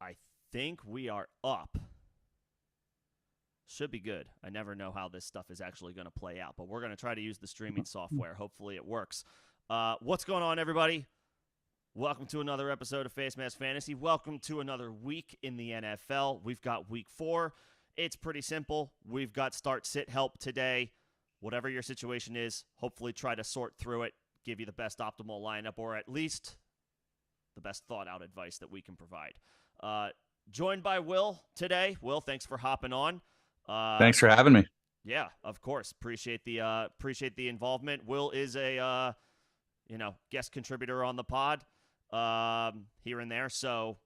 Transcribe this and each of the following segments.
I think we are up. Should be good. I never know how this stuff is actually going to play out, but we're going to try to use the streaming software. Hopefully it works. What's going on, everybody? Welcome to another episode of Face Mask Fantasy. Welcome to another week in the NFL. We've got week 4. It's pretty simple. We've got start, sit, help today. Whatever your situation is, hopefully try to sort through it, give you the best optimal lineup, or at least the best thought-out advice that we can provide. Joined by Will today. Will, thanks for hopping on. Thanks for having me. Yeah, of course. Appreciate the involvement. Will is a guest contributor on the pod here and there. So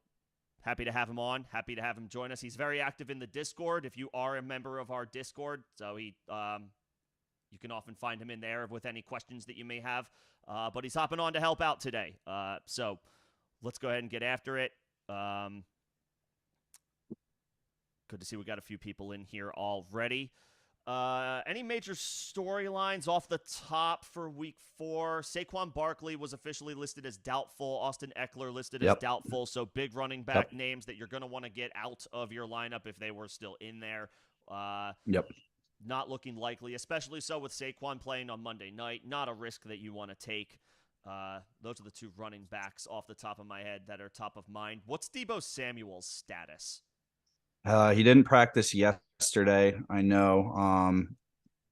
happy to have him on. Happy to have him join us. He's very active in the Discord. If you are a member of our Discord, so you can often find him in there with any questions that you may have. But he's hopping on to help out today. So let's go ahead and get after it. Good to see we got a few people in here already. Any major storylines off the top for week 4? Saquon Barkley was officially listed as doubtful. Austin Eckler listed as doubtful. So big running back names that you're going to want to get out of your lineup if they were still in there. Not looking likely, especially so with Saquon playing on Monday night. Not a risk that you want to take. Those are the 2 running backs off the top of my head that are top of mind. What's Deebo Samuel's status? He didn't practice yesterday. I know.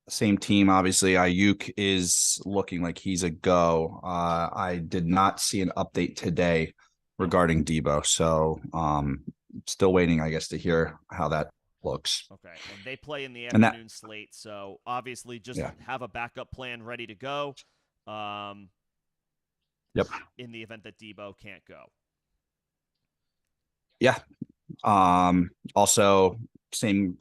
Same team, obviously. Ayuk is looking like he's a go. I did not see an update today regarding Deebo, so still waiting, I guess, to hear how that looks. Okay, and they play in the afternoon slate, so obviously just have a backup plan ready to go. In the event that Deebo can't go. Yeah. Also same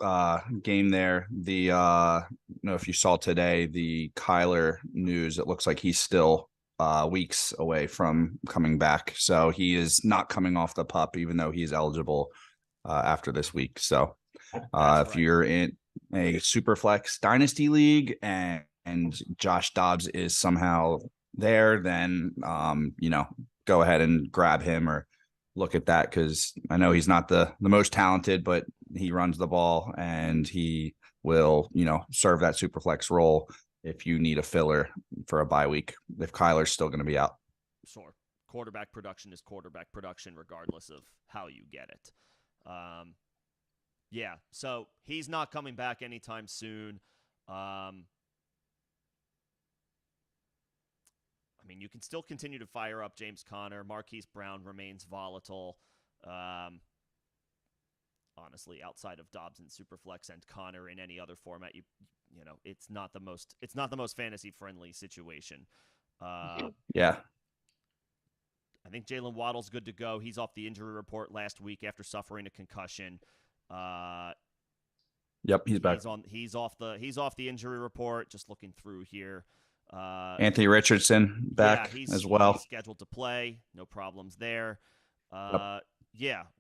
game there. If you saw today the Kyler news, it looks like he's still weeks away from coming back. So he is not coming off the pup, even though he's eligible after this week. So if you're in a SuperFlex dynasty league and Josh Dobbs is somehow there, then go ahead and grab him or look at that, because I know he's not the most talented, but he runs the ball and he will, serve that super flex role if you need a filler for a bye week, if Kyler's still going to be out. Sure. Quarterback production is quarterback production regardless of how you get it. So he's not coming back anytime soon. You can still continue to fire up James Conner. Marquise Brown remains volatile. Honestly, outside of Dobbs and Superflex and Conner in any other format, it's not the most fantasy friendly situation. I think Jalen Waddle's good to go. He's off the injury report last week after suffering a concussion. He's back. He's off the injury report. Just looking through here. Anthony Richardson back as well. He's scheduled to play. No problems there.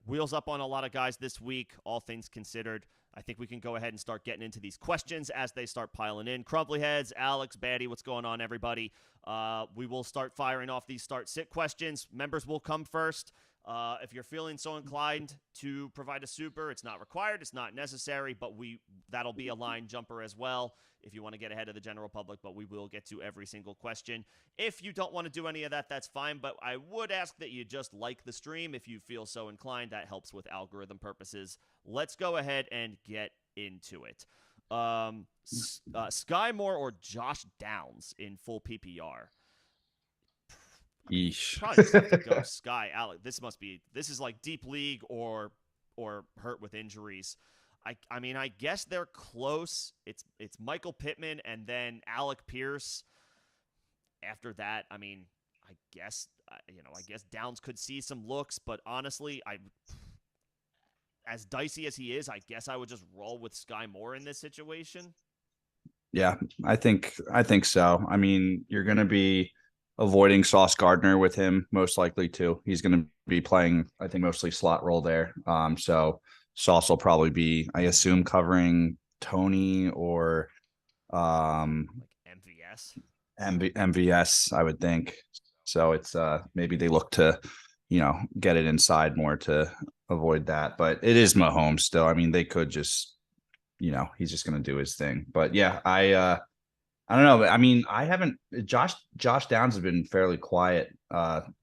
Wheels up on a lot of guys this week, all things considered. I think we can go ahead and start getting into these questions as they start piling in. Crumbly Heads, Alex, Batty, what's going on, everybody? We will start firing off these start-sit questions. Members will come first. If you're feeling so inclined to provide a super, it's not required, it's not necessary, but that'll be a line jumper as well if you want to get ahead of the general public, but we will get to every single question. If you don't want to do any of that, that's fine, but I would ask that you just like the stream if you feel so inclined. That helps with algorithm purposes. Let's go ahead and get into it. Sky Moore or Josh Downs in full PPR? Yeesh. Probably just have to go Sky. Alec, this is like deep league or hurt with injuries. I guess they're close. It's Michael Pittman and then Alec Pierce. After that, I guess Downs could see some looks, but honestly, as dicey as he is, I guess I would just roll with Sky Moore in this situation. Yeah, I think so. You're going to be avoiding Sauce Gardner with him, most likely too. He's going to be playing, I think, mostly slot role there. So Sauce will probably be, I assume, covering Tony or MVS. MVS, I would think. So it's maybe they look to get it inside more to avoid that. But it is Mahomes still. I mean, they could just, he's just going to do his thing. But yeah, I don't know. I mean, I haven't. Josh Downs has been fairly quiet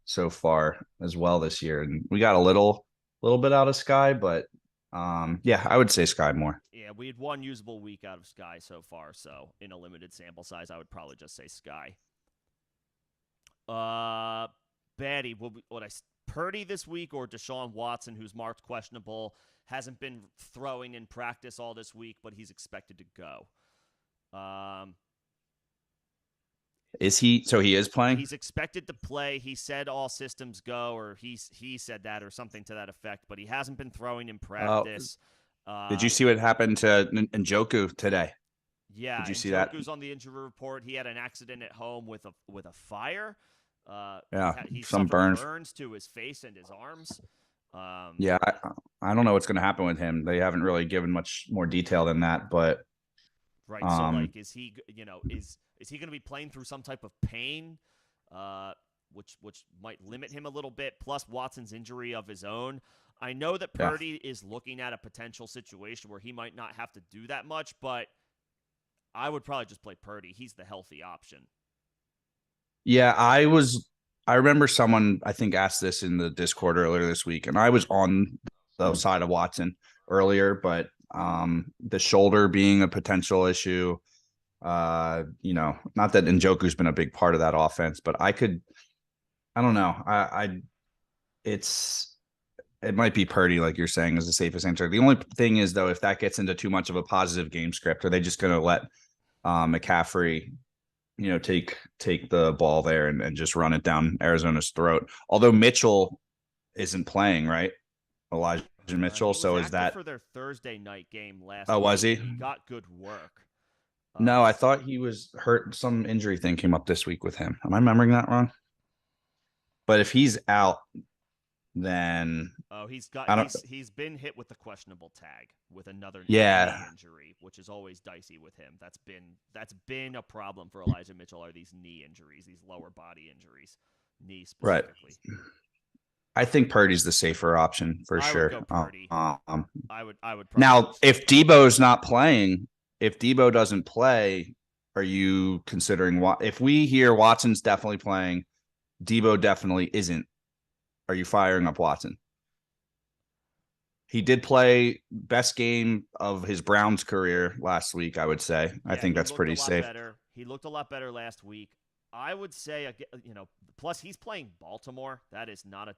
so far as well this year, and we got a little bit out of Sky, but yeah, I would say Sky more. Yeah, we had one usable week out of Sky so far, so in a limited sample size, I would probably just say Sky. Uh, Batty, what I Purdy this week or Deshaun Watson, who's marked questionable, hasn't been throwing in practice all this week, but he's expected to go. Is he? So he is playing. He's expected to play. He said all systems go, or he said that, or something to that effect. But he hasn't been throwing in practice. Did you see what happened to Njoku today? Yeah, Did you and see that? Joku's on the injury report. He had an accident at home with a fire. Yeah, he some suffered burns. to his face and his arms. Yeah, I don't know what's going to happen with him. They haven't really given much more detail than that, but right. So like, is he is he going to be playing through some type of pain, which might limit him a little bit? Plus Watson's injury of his own. I know that yeah. Purdy is looking at a potential situation where he might not have to do that much, but I would probably just play Purdy. He's the healthy option. Yeah, I remember someone I think asked this in the Discord earlier this week, and I was on the side of Watson earlier, but the shoulder being a potential issue, not that Njoku's been a big part of that offense, but I don't know. It might be Purdy, like you're saying, is the safest answer. The only thing is, though, if that gets into too much of a positive game script, are they just going to let McCaffrey, take the ball there and just run it down Arizona's throat? Although Mitchell isn't playing, right? Elijah Mitchell. He was So is active that? for their Thursday night game last Oh, was week, he? and he got good work. No, I thought he was hurt. Some injury thing came up this week with him. Am I remembering that wrong? But if he's out, then Oh, I don't. he's been hit with the questionable tag with another knee Yeah, injury, which is always dicey with him. That's been a problem for Elijah Mitchell. Are these knee injuries, these lower body injuries, knee right. specifically? I think Purdy's the safer option for I would sure. go Purdy. I would probably Now, if Debo's not playing, if Debo doesn't play, are you considering what? If we hear Watson's definitely playing, Debo definitely isn't, are you firing up Watson? He did play best game of his Browns career last week, I would say. I Yeah, think he that's looked a pretty lot safe. better. He looked a lot better last week. I would say, plus he's playing Baltimore. That is not a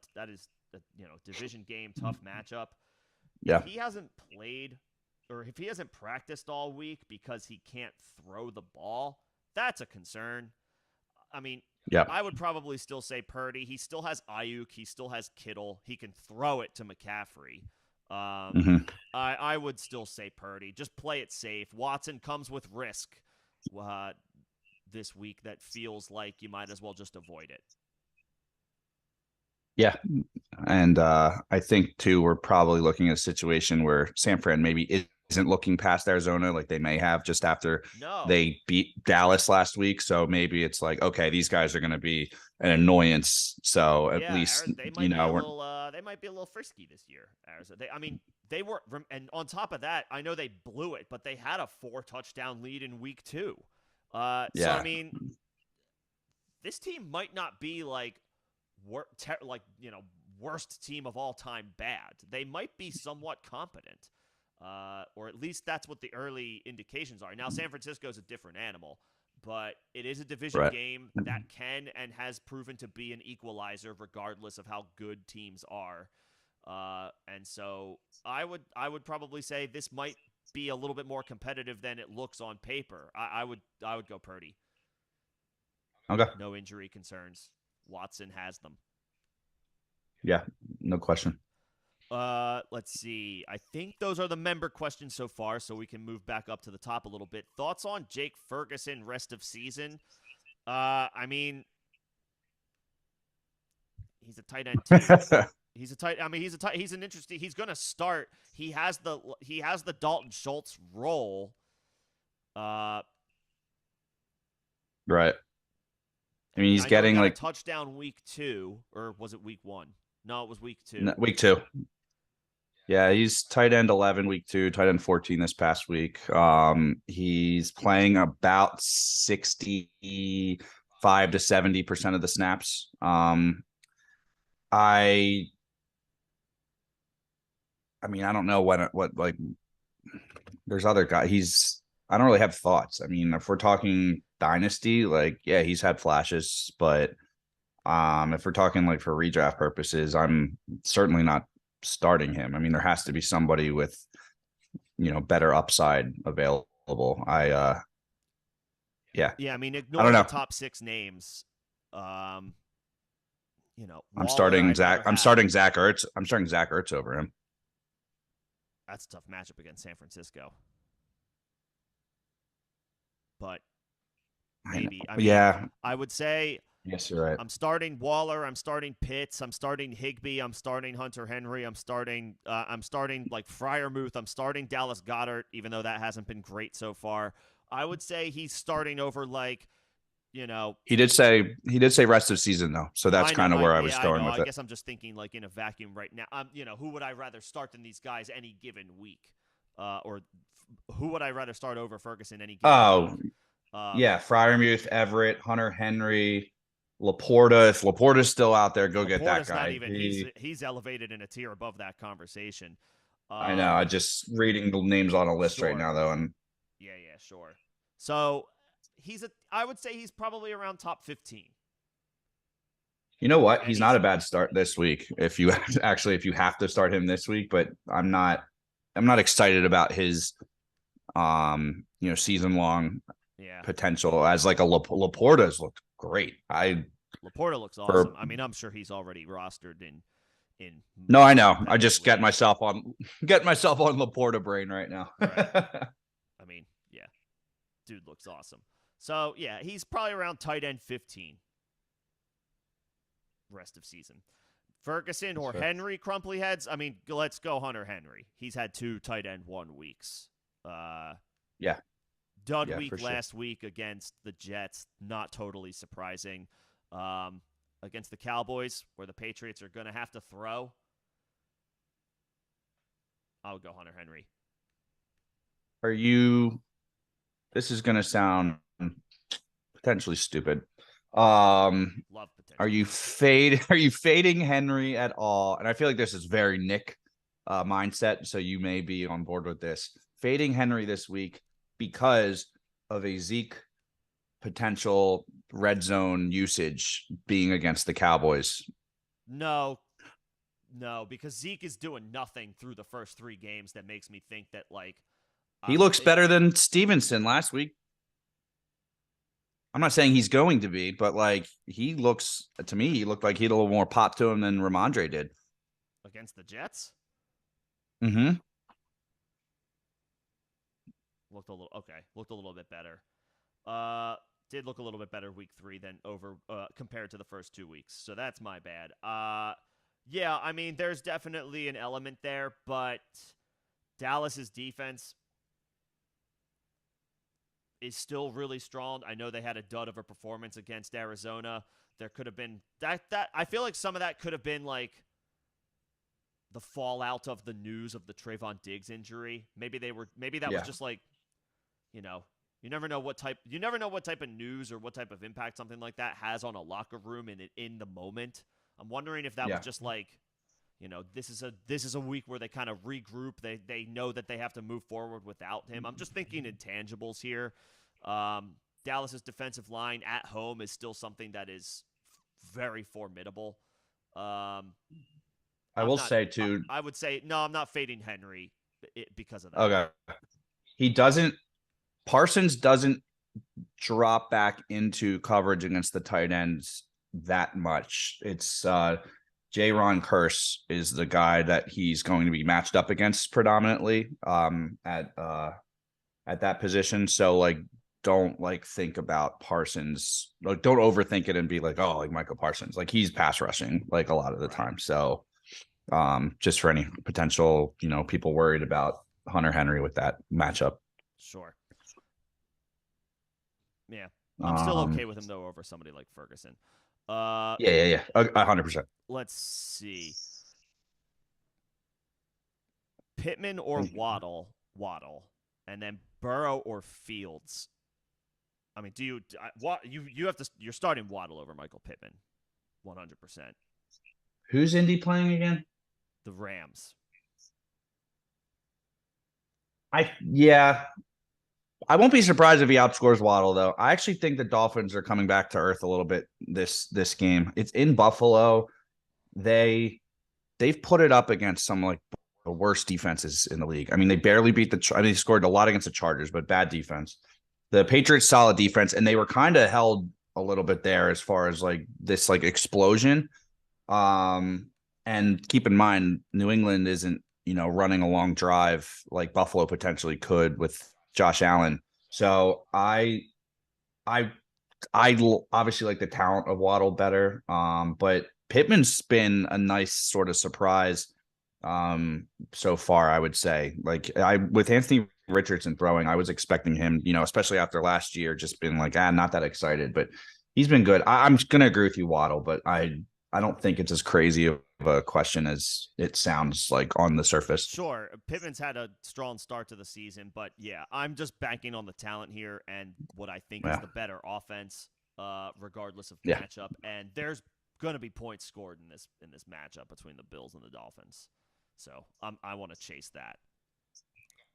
division game, tough matchup. If Yeah. he hasn't played or if he hasn't practiced all week because he can't throw the ball, that's a concern. I mean, Yeah. I would probably still say Purdy. He still has Ayuk. He still has Kittle. He can throw it to McCaffrey. Mm-hmm. I would still say Purdy. Just play it safe. Watson comes with risk this week that feels like you might as well just avoid it. Yeah. And I think, too, we're probably looking at a situation where San Fran maybe isn't looking past Arizona like they may have just after No. they beat Dallas last week. So maybe it's like, okay, these guys are going to be an annoyance. So at least, they might be a little frisky this year. Arizona. They were, and on top of that, I know they blew it, but they had a 4-touchdown lead in week 2. yeah. So I mean, this team might not be like worst team of all time bad. They might be somewhat competent, or at least that's what the early indications are. Now, San Francisco is a different animal, but it is a division game that can and has proven to be an equalizer regardless of how good teams are. And so I would probably say this might be a little bit more competitive than it looks on paper. I would go Purdy. Okay. No injury concerns. Watson has them. Yeah, no question. Let's see. I think those are the member questions so far, so we can move back up to the top a little bit. Thoughts on Jake Ferguson rest of season? I mean, he's a tight end too. He's an interesting. He's going to start. He has the Dalton Schultz role. Right. I mean, he's I know getting he got like a touchdown week 2, or was it week 1? No, it was week 2. Week 2. Yeah, he's tight end 11 week 2, tight end 14 this past week. He's playing about 65 to 70% of the snaps. I I mean, I don't know what like there's other guy. I don't really have thoughts. I mean, if we're talking dynasty, like yeah, he's had flashes, but if we're talking like for redraft purposes, I'm certainly not starting him. I mean, there has to be somebody with better upside available. Yeah, Yeah, I mean, I don't ignore the know. top 6 names. Um, I'm Waller, starting I'd Zach. rather I'm have. starting Zach Ertz. I'm starting Zach Ertz over him. That's a tough matchup against San Francisco. But I know. maybe. I mean, Yeah. I would say Yes, you're right. I'm starting Waller. I'm starting Pitts. I'm starting Higbee. I'm starting Hunter Henry. I'm starting. I'm starting like Fryermuth. I'm starting Dallas Goddard, even though that hasn't been great so far. I would say he's starting over like you know. He did say rest of season though, so that's I know. kind of where I was Yeah, I going know. with I it. guess I'm just thinking like in a vacuum right now. Who would I rather start than these guys any given week, or who would I rather start over Ferguson any given week? Oh Um, yeah, Fryermuth, Everett, Hunter Henry, Laporta. If Laporta's still out there, go get that Laporta's not guy. even. He's elevated in a tier above that conversation. I know. I Um, just reading the names on a list right sure. now though, and Yeah, yeah, sure. So I would say he's probably around top 15. you know what? And He's not he's a bad start this week. If you if you have to start him this week, but I'm not excited about his season long yeah. potential as like a Laporta's looked great. I Laporta looks awesome. for I mean, I'm sure he's already rostered in No, I most know. I competitive just get leagues. myself on get myself on Laporta brain right now. Right. I mean, yeah. Dude looks awesome. So, yeah, he's probably around tight end 15 rest of season. Ferguson or Sure. Henry, Crumply heads. I mean, let's go Hunter Henry. He's had 2 tight end 1 weeks. Uh, Yeah, dud yeah, week for sure. last week against the Jets. Not totally surprising. Um, Against the Cowboys, where the Patriots are going to have to throw, I'll go Hunter Henry. Are you This is gonna sound potentially stupid. Love Are potentially you stupid. fading Henry at all? And I feel like this is very Nick mindset, so you may be on board with this. Fading Henry this week because of a Zeke potential red zone usage being against the Cowboys. No, no, because Zeke is doing nothing through the first 3 games that makes me think that like He looks better than Stevenson last week. I'm not saying he's going to be, but like he looked like he had a little more pop to him than Ramondre did. against the Jets. Mm-hmm. Looked a little okay. Looked a little bit better. Uh, did look a little bit better week 3 than over compared to the first 2 weeks. So that's my bad. Yeah, I mean, there's definitely an element there, but Dallas's defense is still really strong. I know they had a dud of a performance against Arizona. There could have been that I feel like some of that could have been like the fallout of the news of the Trayvon Diggs injury. Maybe that was Yeah. just like, you know, you never know what type of news or what type of impact something like that has on a locker room in the moment. I'm wondering if that was Yeah. just like, this is a week where they kind of regroup. They know that they have to move forward without him. I'm just thinking intangibles here. Dallas's defensive line at home is still something that is very formidable. Um, I I'm will not. say too. I would say no. I'm not fading Henry because of that. Okay. He doesn't Parsons doesn't drop back into coverage against the tight ends that much. It's Ron Curse is the guy that he's going to be matched up against predominantly at that position. So like don't like think about Parsons. Like don't overthink it and be like, oh, like Michael Parsons. Like he's pass rushing like a lot of the Right. time. So just for any potential, people worried about Hunter Henry with that matchup. Sure. Yeah, I'm still okay Um, with him though over somebody like Ferguson. yeah, 100%. Let's see, Pittman or Waddle, Waddle, and then Burrow or Fields. I mean, do you you have to? You're starting Waddle over Michael Pittman, 100%. Who's Indy playing again? The Rams. Yeah, I won't be surprised if he outscores Waddle though. I actually think the Dolphins are coming back to earth a little bit this game. It's in Buffalo. They they've put it up against some like the worst defenses in the league. I mean, they barely beat they scored a lot against the Chargers, but bad defense. The Patriots solid defense, and they were kind of held a little bit there as far as like this like explosion. Um, and keep in mind, New England isn't running a long drive like Buffalo potentially could with Josh Allen. So I obviously like the talent of Waddle better. But Pittman's been a nice sort of surprise so far, I would say. Like I with Anthony Richardson throwing, I was expecting him, especially after last year, just been like, not that excited, but he's been good. I'm gonna agree with you, Waddle, but I don't think it's as crazy of a question as it sounds like on the surface. Sure, Pittman's had a strong start to the season, but yeah, I'm just banking on the talent here and what I think is Yeah. the better offense, regardless of Yeah. matchup. And there's going to be points scored in this matchup between the Bills and the Dolphins, so I want to chase that.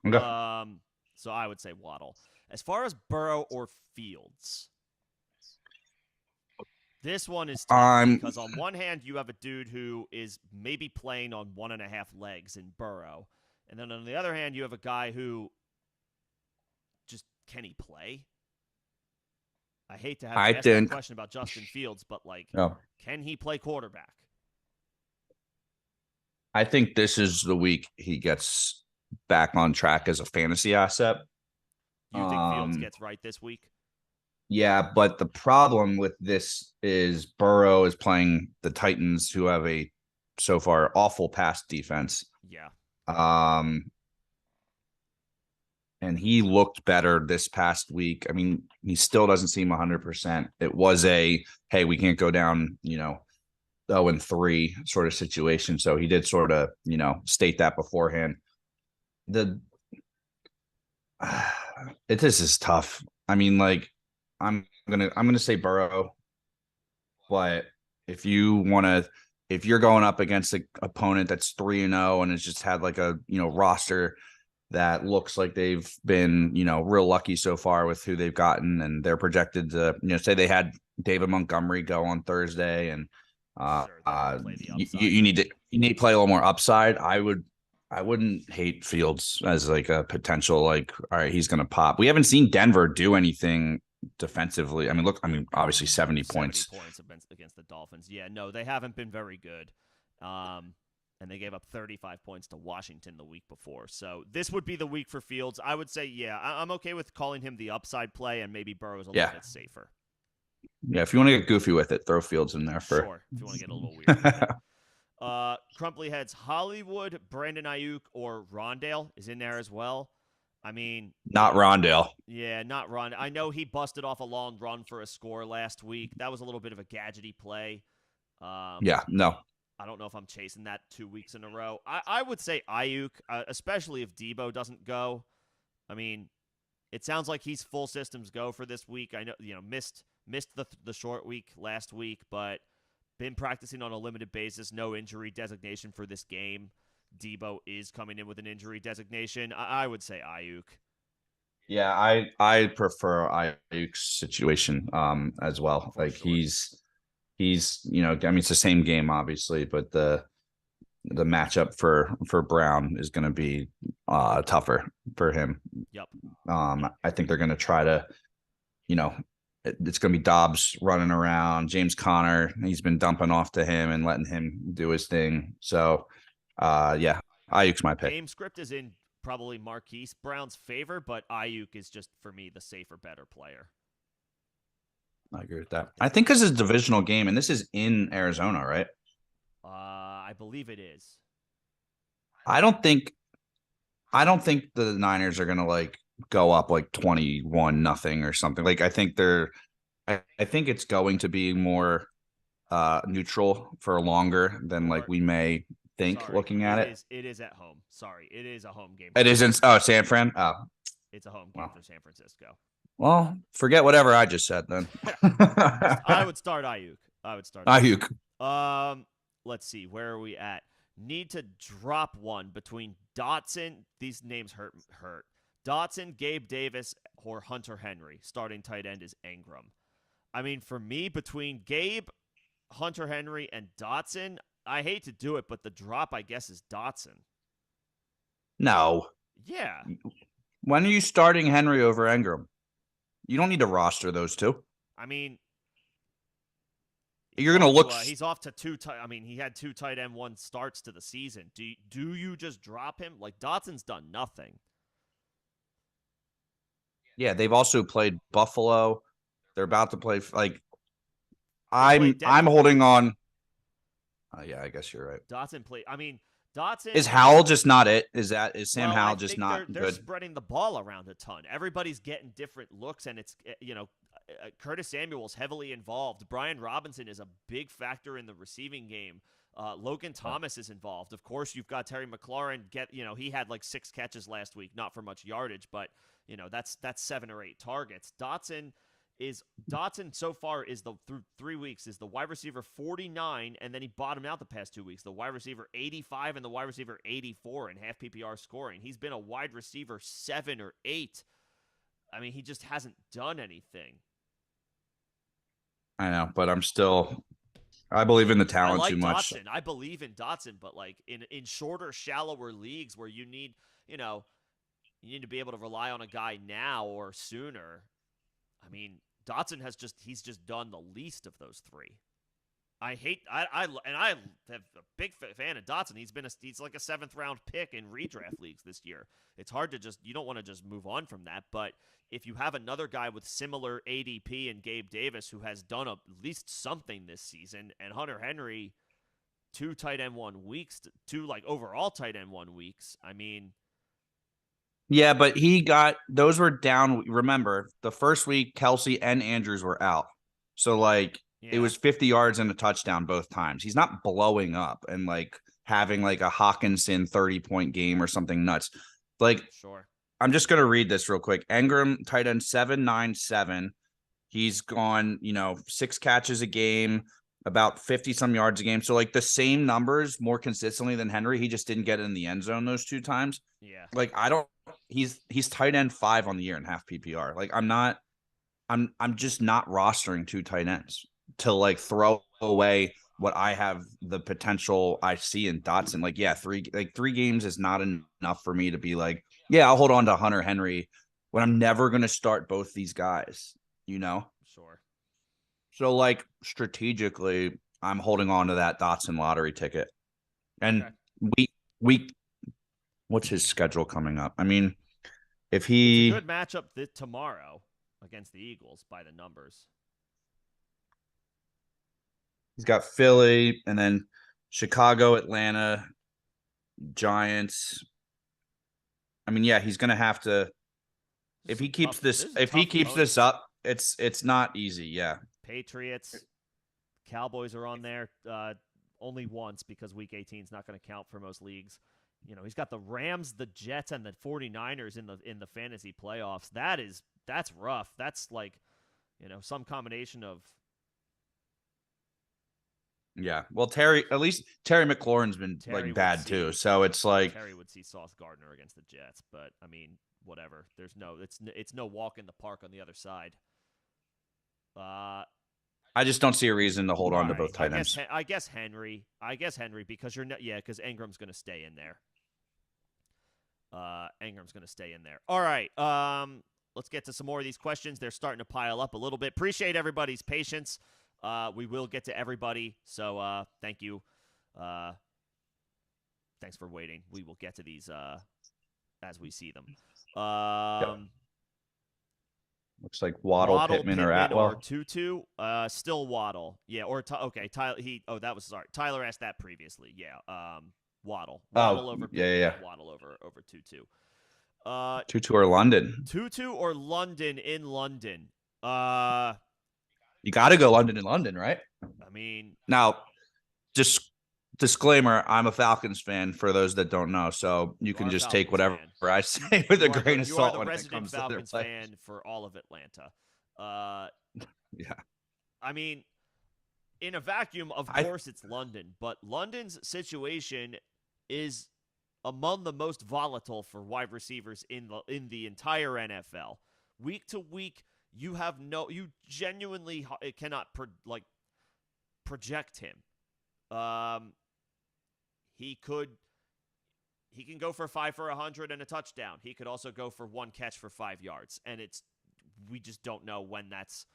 Okay. So I would say Waddle. As far as Burrow or Fields, this one is tough I'm because on one hand you have a dude who is maybe playing on 1.5 legs in Burrow, and then on the other hand you have a guy who just can he play? I hate to have I to ask that think question about Justin Fields, but like, oh, can he play quarterback? I think this is the week he gets back on track as a fantasy asset. You think Fields Um, gets right this week? yeah, but the problem with this is Burrow is playing the Titans, who have a so far awful pass defense. Yeah. Um, and he looked better this past week. I mean, he still doesn't seem 100%. It was hey, we can't go down, 0-3 sort of situation. So he did sort of, state that beforehand. The this is tough. I mean, like, I'm gonna say Burrow, but if you want to, if you're going up against an opponent that's 3-0 and has just had like a roster that looks like they've been real lucky so far with who they've gotten, and they're projected to say they had David Montgomery go on Thursday, and Sure, they want to play the upside. you need to play a little more upside. I wouldn't hate Fields as like a potential like, all right, he's gonna pop. We haven't seen Denver do anything defensively. I mean, look, obviously 70 70 points. points against the Dolphins. Yeah, no, they haven't been very good. And they gave up 35 points to Washington the week before. So this would be the week for Fields. I would say, yeah, I'm okay with calling him the upside play, and maybe Burrow's a little bit safer. Yeah, if you want to get goofy with it, throw Fields in there for Sure, if you want to get a little weird with it. Crumply Heads, Hollywood, Brandon Ayuk, or Rondale is in there as well. I mean, not Rondale. yeah, not Ron. I know he busted off a long run for a score last week. That was a little bit of a gadgety play. Yeah, no. I don't know if I'm chasing that 2 weeks in a row. I would say Ayuk, especially if Debo doesn't go. I mean, it sounds like he's full systems go for this week. I know missed the short week last week, but been practicing on a limited basis. No injury designation for this game. Debo is coming in with an injury designation. I would say Ayuk. Yeah, I prefer Ayuk's situation as well. For Like sure. he's I mean it's the same game obviously, but the matchup for Brown is going to be tougher for him. Yep. I think they're going to try to it's going to be Dobbs running around, James Conner, he's been dumping off to him and letting him do his thing. So yeah, Ayuk's my pick. Game script is in probably Marquise Brown's favor, but Ayuk is just for me the safer, better player. I agree with that. I think because it's a divisional game, and this is in Arizona, right? I believe it is. I don't think the Niners are gonna like go up like 21-0 or something. Like I think it's going to be more neutral for longer than like Or we may think sorry, looking at it. it is at home. Sorry, it is a home game for It San isn't. Oh, Francisco. San Fran. Oh, It's a home game well. for San Francisco. Well, forget whatever I just said then. I would start Ayuk. I would start Ayuk. Ayuk. Let's see. Where are we at? Need to drop one between Dotson. These names hurt. Dotson, Gabe Davis, or Hunter Henry. Starting tight end is Ingram. I mean, for me, between Gabe, Hunter Henry, and Dotson, I hate to do it, but the drop, I guess, is Dotson. No. Yeah. When are you starting Henry over Ingram? You don't need to roster those two. I mean, You're gonna look. He's off to two. I mean, he had two tight end one starts to the season. Do you just drop him? Like Dotson's done nothing. Yeah, they've also played Buffalo. They're about to play. Like They played I'm Denver. holding on. Yeah, I guess you're right. Dotson played. I mean, Dotson Is Howell just not it? Is Sam Well, I Howell just think not they're good? spreading the ball around a ton. Everybody's getting different looks, and it's Curtis Samuel's heavily involved. Brian Robinson is a big factor in the receiving game. Logan Thomas is involved. Of course, you've got Terry McLaurin. He had like 6 catches last week, not for much yardage, but that's 7 or 8 targets. Dotson so far is through 3 weeks is the wide receiver 49, and then he bottomed out the past 2 weeks. The wide receiver 85 and the wide receiver 84 in half PPR scoring. He's been a wide receiver 7 or 8. I mean, he just hasn't done anything. I know, but I believe in the talent I like too much. Dotson. I believe in Dotson, but like in shorter, shallower leagues where you need to be able to rely on a guy now or sooner. I mean, Dotson he's just done the least of those 3. I am a big fan of Dotson. He's like a 7th round pick in redraft leagues this year. It's hard to you don't want to just move on from that. But if you have another guy with similar ADP and Gabe Davis who has done at least something this season, and Hunter Henry, 2 tight end 1 weeks, 2 like overall tight end 1 weeks. I mean, Yeah, but those were down. Remember, the first week, Kelsey and Andrews were out. So, like, it was 50 yards and a touchdown both times. He's not blowing up and, like, having, like, a Hawkinson 30-point game or something nuts. Like, sure. I'm just going to read this real quick. Ingram, tight end 797. He's gone, 6 catches a game, about 50-some yards a game. So, like, the same numbers more consistently than Henry. He just didn't get in the end zone those 2 times. Yeah. Like, he's tight end 5 on the year in half PPR. Like, I'm just not rostering 2 tight ends to like throw away what I have the potential I see in Dotson. Like, yeah, 3 games is not enough for me to be like, yeah, I'll hold on to Hunter Henry when I'm never going to start both these guys, Sure. So, like, strategically, I'm holding on to that Dotson lottery ticket. And we what's his schedule coming up? I mean, if it's he a good matchup tomorrow against the Eagles by the numbers. He's got Philly and then Chicago, Atlanta, Giants. I mean, yeah, he's gonna have to if he keeps this up, it's not easy. Yeah. Patriots, Cowboys are on there only once because week 18 is not going to count for most leagues. He's got the Rams, the Jets, and the 49ers in the fantasy playoffs. That's rough. That's like, some combination of. Yeah. Well, at least Terry McLaurin's been like bad too. So it's like Terry would see Sauce Gardner against the Jets, but I mean, whatever. It's no walk in the park on the other side. I just don't see a reason to hold on to both tight ends. I guess Henry because because Ingram's going to stay in there. Ingram's going to stay in there. All right. Let's get to some more of these questions. They're starting to pile up a little bit. Appreciate everybody's patience. We will get to everybody. So thank you. Thanks for waiting. We will get to these as we see them. Looks like Waddle, Pittman, or Atwell. Or Tutu. Still Waddle. Yeah. Or okay. Tyler. Tyler asked that previously. Yeah. Waddle. Waddle over Pittman. Yeah. Waddle over Tutu. Tutu or London. Tutu or London in London. I You got to go London in London, right? mean, Now, just disclaimer: I'm a Falcons fan. For those that don't know, so you you can are a just take Falcons whatever fan. I say with a grain of You are salt the when it resident comes to their Falcons players. fan for all of Atlanta. Uh, Yeah, I mean, in a vacuum, of I course it's London, but London's situation is among the most volatile for wide receivers in the entire NFL. Week to week, you genuinely cannot project him. Um, he could he can go for 5 for 100 and a touchdown. He could also go for one catch for 5 yards, and we just don't know when that's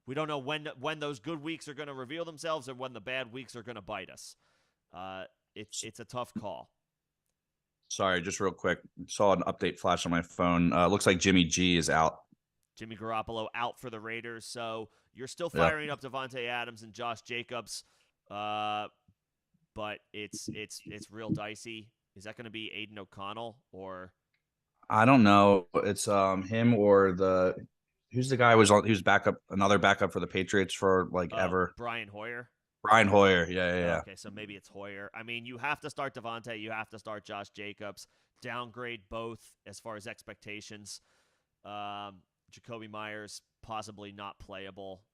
we don't know when those good weeks are going to reveal themselves and when the bad weeks are going to bite us. It's a tough call. sorry, just real quick. Saw an update flash on my phone. Looks like Jimmy G is out. Jimmy Garoppolo out for the Raiders, so you're still Yeah. firing up Devontae Adams and Josh Jacobs, but it's real dicey. Is that going to be Aiden O'Connell or I don't know. It's him or who's the guy who's another backup for the Patriots for like ever. Brian Hoyer? Brian Hoyer. Yeah. Okay, so maybe it's Hoyer. I mean, you have to start Devontae. You have to start Josh Jacobs. Downgrade both as far as expectations. Jacoby Myers possibly not playable.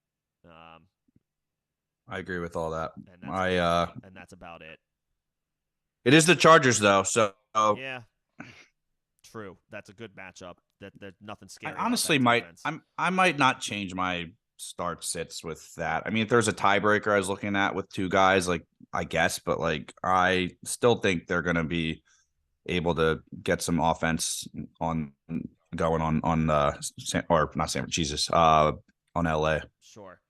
I agree with all that. And that's about it. It is the Chargers though, so yeah, true. That's a good matchup. That nothing scary. I honestly I might not change my start sits with that. I mean, if there's a tiebreaker I was looking at with two guys, like I guess, but like I still think they're gonna be able to get some offense on or not San Jesus on LA. Sure.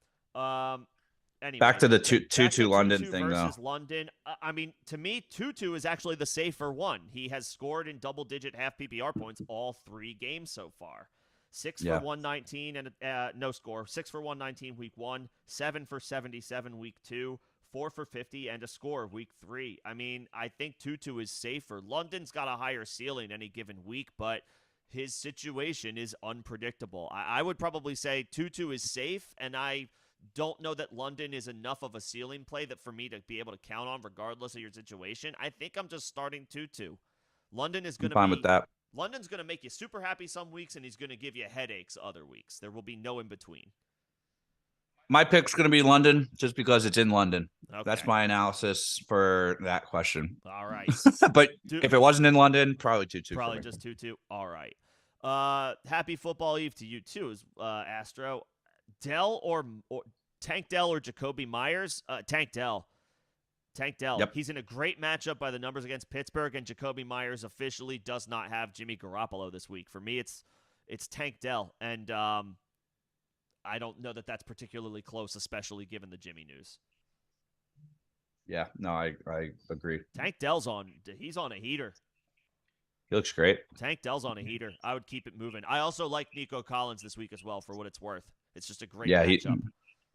Anyway, back to the Tutu London Tutu thing versus though. London. I mean, to me, Tutu is actually the safer one. He has scored in double-digit half PPR points all 3 games so far. 6 for 119 and no score. 6 for 119 week 1, 7 for 77 week 2, 4 for 50 and a score week 3. I mean, I think Tutu is safer. London's got a higher ceiling any given week, but his situation is unpredictable. I would probably say Tutu is safe, and I don't know that London is enough of a ceiling play that for me to be able to count on regardless of your situation. I think I'm just starting Tutu. London is going to be with that. London's going to make you super happy some weeks, and he's going to give you headaches other weeks. There will be no in between. My pick's going to be London just because it's in London. Okay. That's my analysis for that question. All right. But if it wasn't in London, probably Tutu. Probably just Tutu. All right. Happy football eve to you too, Astro. Dell or Tank Dell or Jacoby Myers? Tank Dell. Yep. He's in a great matchup by the numbers against Pittsburgh, and Jacoby Myers officially does not have Jimmy Garoppolo this week. For me, it's Tank Dell, and I don't know that that's particularly close, especially given the Jimmy news. Yeah, no, I agree. Tank Dell's he's on a heater. He looks great. Tank Dell's on a heater. I would keep it moving. I also like Nico Collins this week as well, for what it's worth. It's just a great matchup.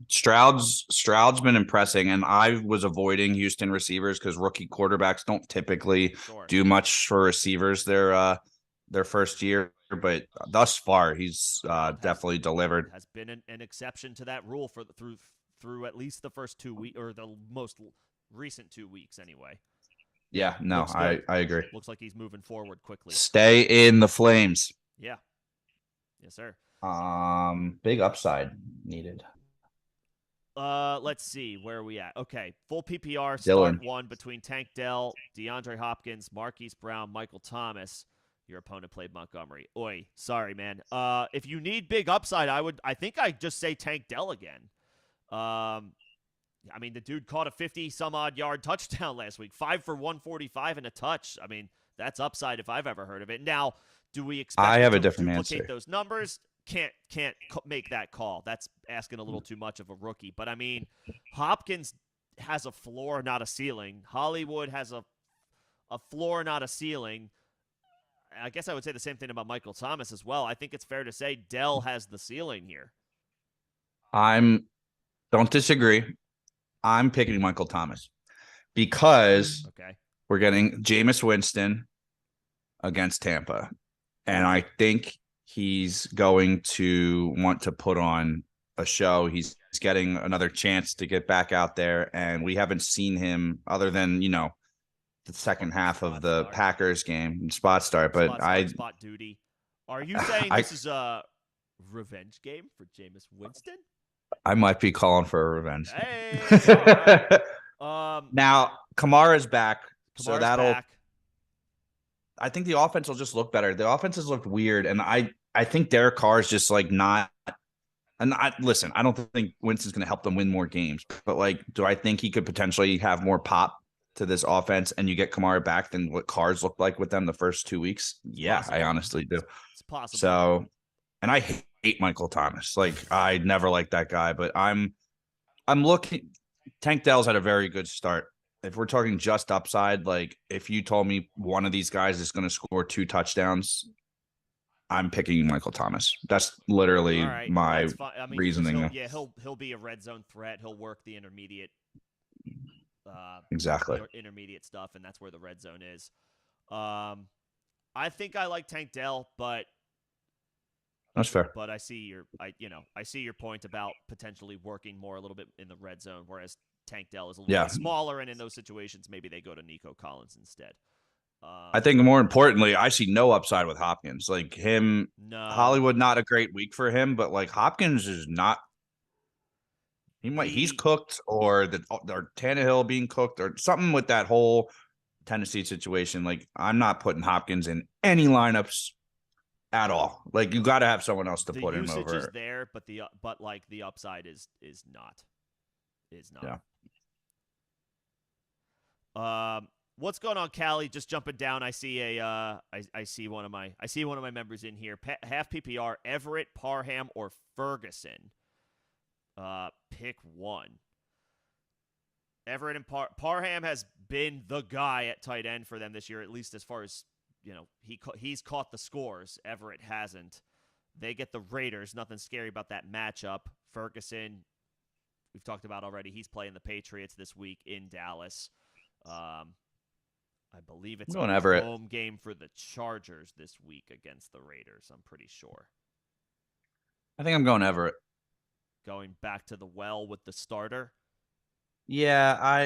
Stroud's been impressing, and I was avoiding Houston receivers because rookie quarterbacks don't typically do much for receivers their first year. But thus far, he's definitely delivered. Has been an exception to that rule through at least the first 2 weeks, or the most recent 2 weeks, anyway. Yeah, no, I agree. Looks like he's moving forward quickly. Stay in the flames. Yeah. Yes, sir. Big upside needed. Let's see. Where are we at? Okay. Full PPR, Dylan. start 1 between Tank Dell, DeAndre Hopkins, Marquise Brown, Michael Thomas. Your opponent played Montgomery. Oi, sorry, man. If you need big upside, I think I'd just say Tank Dell again. I mean, the dude caught a 50-some-odd yard touchdown last week. 5 for 145 and a touch. I mean, that's upside if I've ever heard of it. Now, do we expect a different duplicate answer. those numbers? Can't make that call. That's asking a little too much of a rookie. But, I mean, Hopkins has a floor, not a ceiling. Hollywood has a floor, not a ceiling. I guess I would say the same thing about Michael Thomas as well. I think it's fair to say Dell has the ceiling here. Don't disagree. I'm picking Michael Thomas because we're getting Jameis Winston against Tampa. and I think he's going to want to put on a show. He's getting another chance to get back out there, and we haven't seen him other than the second half of Spot the start. Packers game spot start. But Spot start, spot duty. Are you saying I this is a revenge game for Jameis Winston? I might be calling for a revenge. Hey, all right. Now Kamara's back, so Kamara's that'll. back. I think the offense will just look better. The offense has looked weird, and I think Derek Carr is just like not. And listen, I don't think Winston's going to help them win more games, but like, do I think he could potentially have more pop to this offense and you get Kamara back than what Carr's looked like with them the first 2 weeks? Yeah, I honestly do. It's possible. So, and I hate Michael Thomas. Like, I never liked that guy, but I'm looking. Tank Dell's had a very good start. If we're talking just upside, like if you told me one of these guys is going to score 2 touchdowns, I'm picking Michael Thomas. That's literally my reasoning. He'll be a red zone threat. He'll work the intermediate, exactly intermediate stuff, and that's where the red zone is. I think I like Tank Dell, but that's fair. But I see your point about potentially working more a little bit in the red zone, whereas Tank Dell is a little bit smaller, and in those situations, maybe they go to Nico Collins instead. I think more importantly, I see no upside with Hopkins. Like him, Hollywood, not a great week for him, but like Hopkins is not. He's cooked, or Tannehill being cooked, or something with that whole Tennessee situation. Like I'm not putting Hopkins in any lineups at all. Like you got to have someone else to put him over. The usage is there, but the upside is not. Yeah. What's going on, Callie? Just jumping down. I see I see one of my members in here. Half PPR: Everett, Parham, or Ferguson. Pick one. Everett and Parham has been the guy at tight end for them this year, at least as far as he's caught the scores. Everett hasn't. They get the Raiders. Nothing scary about that matchup. Ferguson, we've talked about already. He's playing the Patriots this week in Dallas. I believe it's a home game for the Chargers this week against the Raiders. I'm pretty sure. I think I'm going Everett. Going back to the well with the starter. Yeah,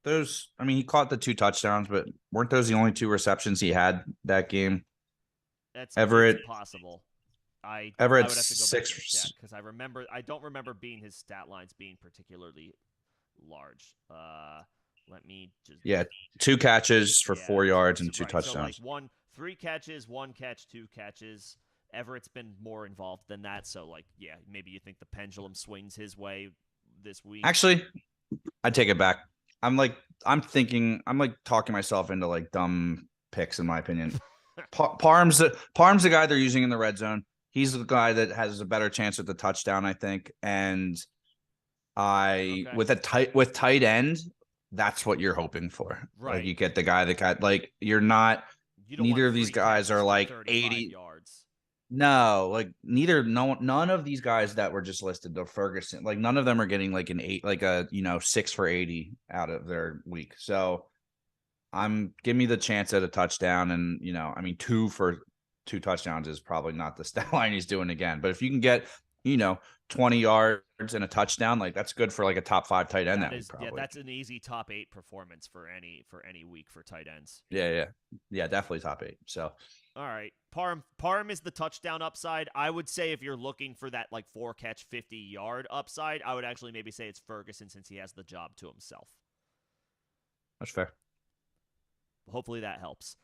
he caught the 2 touchdowns, but weren't those the only 2 receptions he had that game? That's Everett possible. Everett's I would have to go 6 because I don't remember his stat lines being particularly large. Let me just 2 catches for 4 yards and 2 touchdowns. So like 3 catches, 1 catch, 2 catches. Everett's been more involved than that, so maybe you think the pendulum swings his way this week. Actually, I take it back. I'm talking myself into like dumb picks in my opinion. Parham's the guy they're using in the red zone. He's the guy that has a better chance at the touchdown, I think. And with tight end, that's what you're hoping for. Right. Like you get the guy that got like neither of these guys are like 80 yards. No, like none of these guys that were just listed, the Ferguson, like none of them are getting like an 8, like a 6 for 80 out of their week. So give me the chance at a touchdown, and 2 for 2 touchdowns is probably not the stat line he's doing again. But if you can get 20 yards and a touchdown, like that's good for like a top 5 tight end. That's an easy top 8 performance for any week for tight ends. Yeah, definitely top 8. So. All right. Parham is the touchdown upside. I would say if you're looking for that like 4 catch 50-yard upside, I would actually maybe say it's Ferguson since he has the job to himself. That's fair. Hopefully that helps.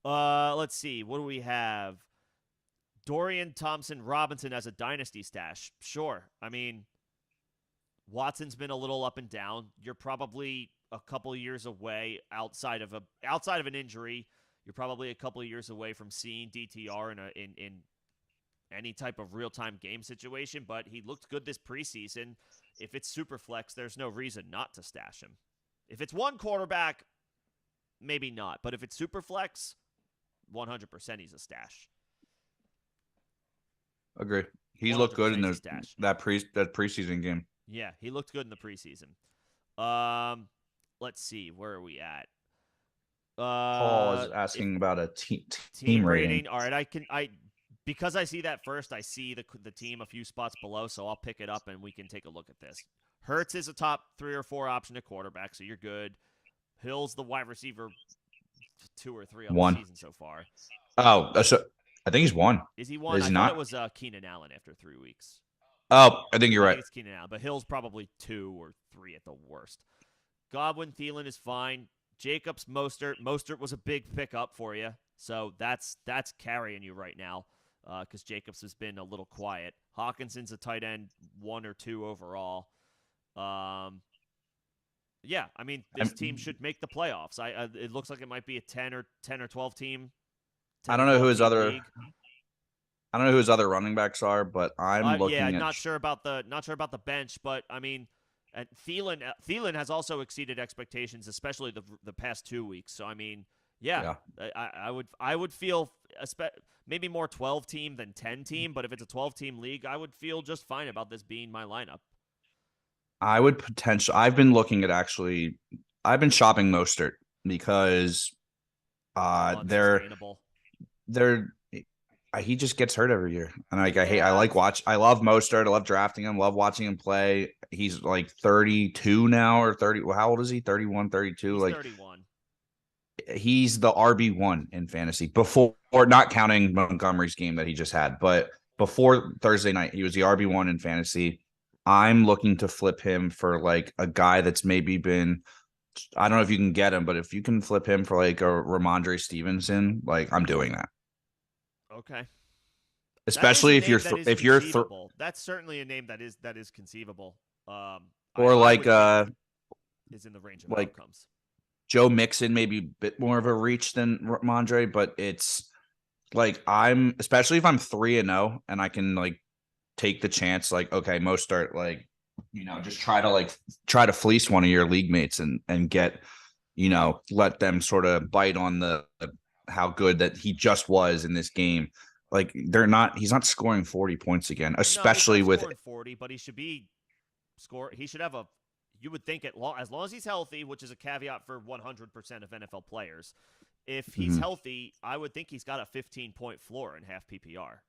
Let's see. What do we have? Dorian Thompson-Robinson as a dynasty stash. Sure. I mean, Watson's been a little up and down. You're probably a couple years away outside of an injury. You're probably a couple of years away from seeing DTR in any type of real-time game situation, but he looked good this preseason. If it's SuperFlex, there's no reason not to stash him. If it's one quarterback, maybe not. But if it's SuperFlex, 100% he's a stash. Agree. He looked good in that preseason game. Yeah, he looked good in the preseason. Let's see. Where are we at? Paul is If asking about a team team rating. rating. All right, because I see that first, I see the team a few spots below, so I'll pick it up and we can take a look at this. Hurts is a top 3 or 4 option at quarterback, so you're good. Hill's the wide receiver 2 or 3 on the One. season so far. Oh, so I think he's one. Is he one? Is I he thought it not? was Keenan Allen after 3 weeks. Oh, I think you're I right. think it's Keenan Allen, but Hill's probably 2 or 3 at the worst. Godwin, Thielen is fine. Jacobs, Mostert was a big pickup for you, so that's carrying you right now because Jacobs has been a little quiet. Hawkinson's a tight end 1 or 2 overall. Yeah, I mean this team should make the playoffs. It looks like it might be a 10 or 12 team. 10 I or don't know who 12 his team other. league. I don't know who his other running backs are, but I'm Yeah, looking at. not sure about the bench, but I mean, and Thielen has also exceeded expectations, especially the past 2 weeks. So I mean, yeah, I would feel maybe more 12 team than 10 team, but if it's a 12 team league, I would feel just fine about this being my lineup. I would potentially. I've been looking at actually. I've been shopping Mostert because Unsustainable. they're he just gets hurt every year, and like Yeah, I love Mostert. I love drafting him. Love watching him play. He's like 32 now or 30. Well, how old is he? 31, 32. he's Like 31. he's the RB1 in fantasy before, not counting Montgomery's game that he just had, but before Thursday night, he was the RB1 in fantasy. I'm looking to flip him for like a guy that's maybe been. I don't know if you can get him, but if you can flip him for like a Ramondre Stevenson, like I'm doing that. Okay. That is a Especially if name that is if you're conceivable. That's certainly a name that is conceivable. or I would think is in the range of like outcomes. Joe Mixon, maybe a bit more of a reach than Ramondre, but it's like I'm especially if I'm 3-0 and I can like take the chance, like, okay, Mostert, like, just try to fleece one of your league mates and get, let them sort of bite on the how good that he just was in this game. Like he's not scoring 40 points again, No, he's especially not with scoring 40, but he should be he should have you would think as long as he's healthy, which is a caveat for 100% of NFL players. If he's Mhm. healthy, I would think he's got a 15-point floor in half PPR.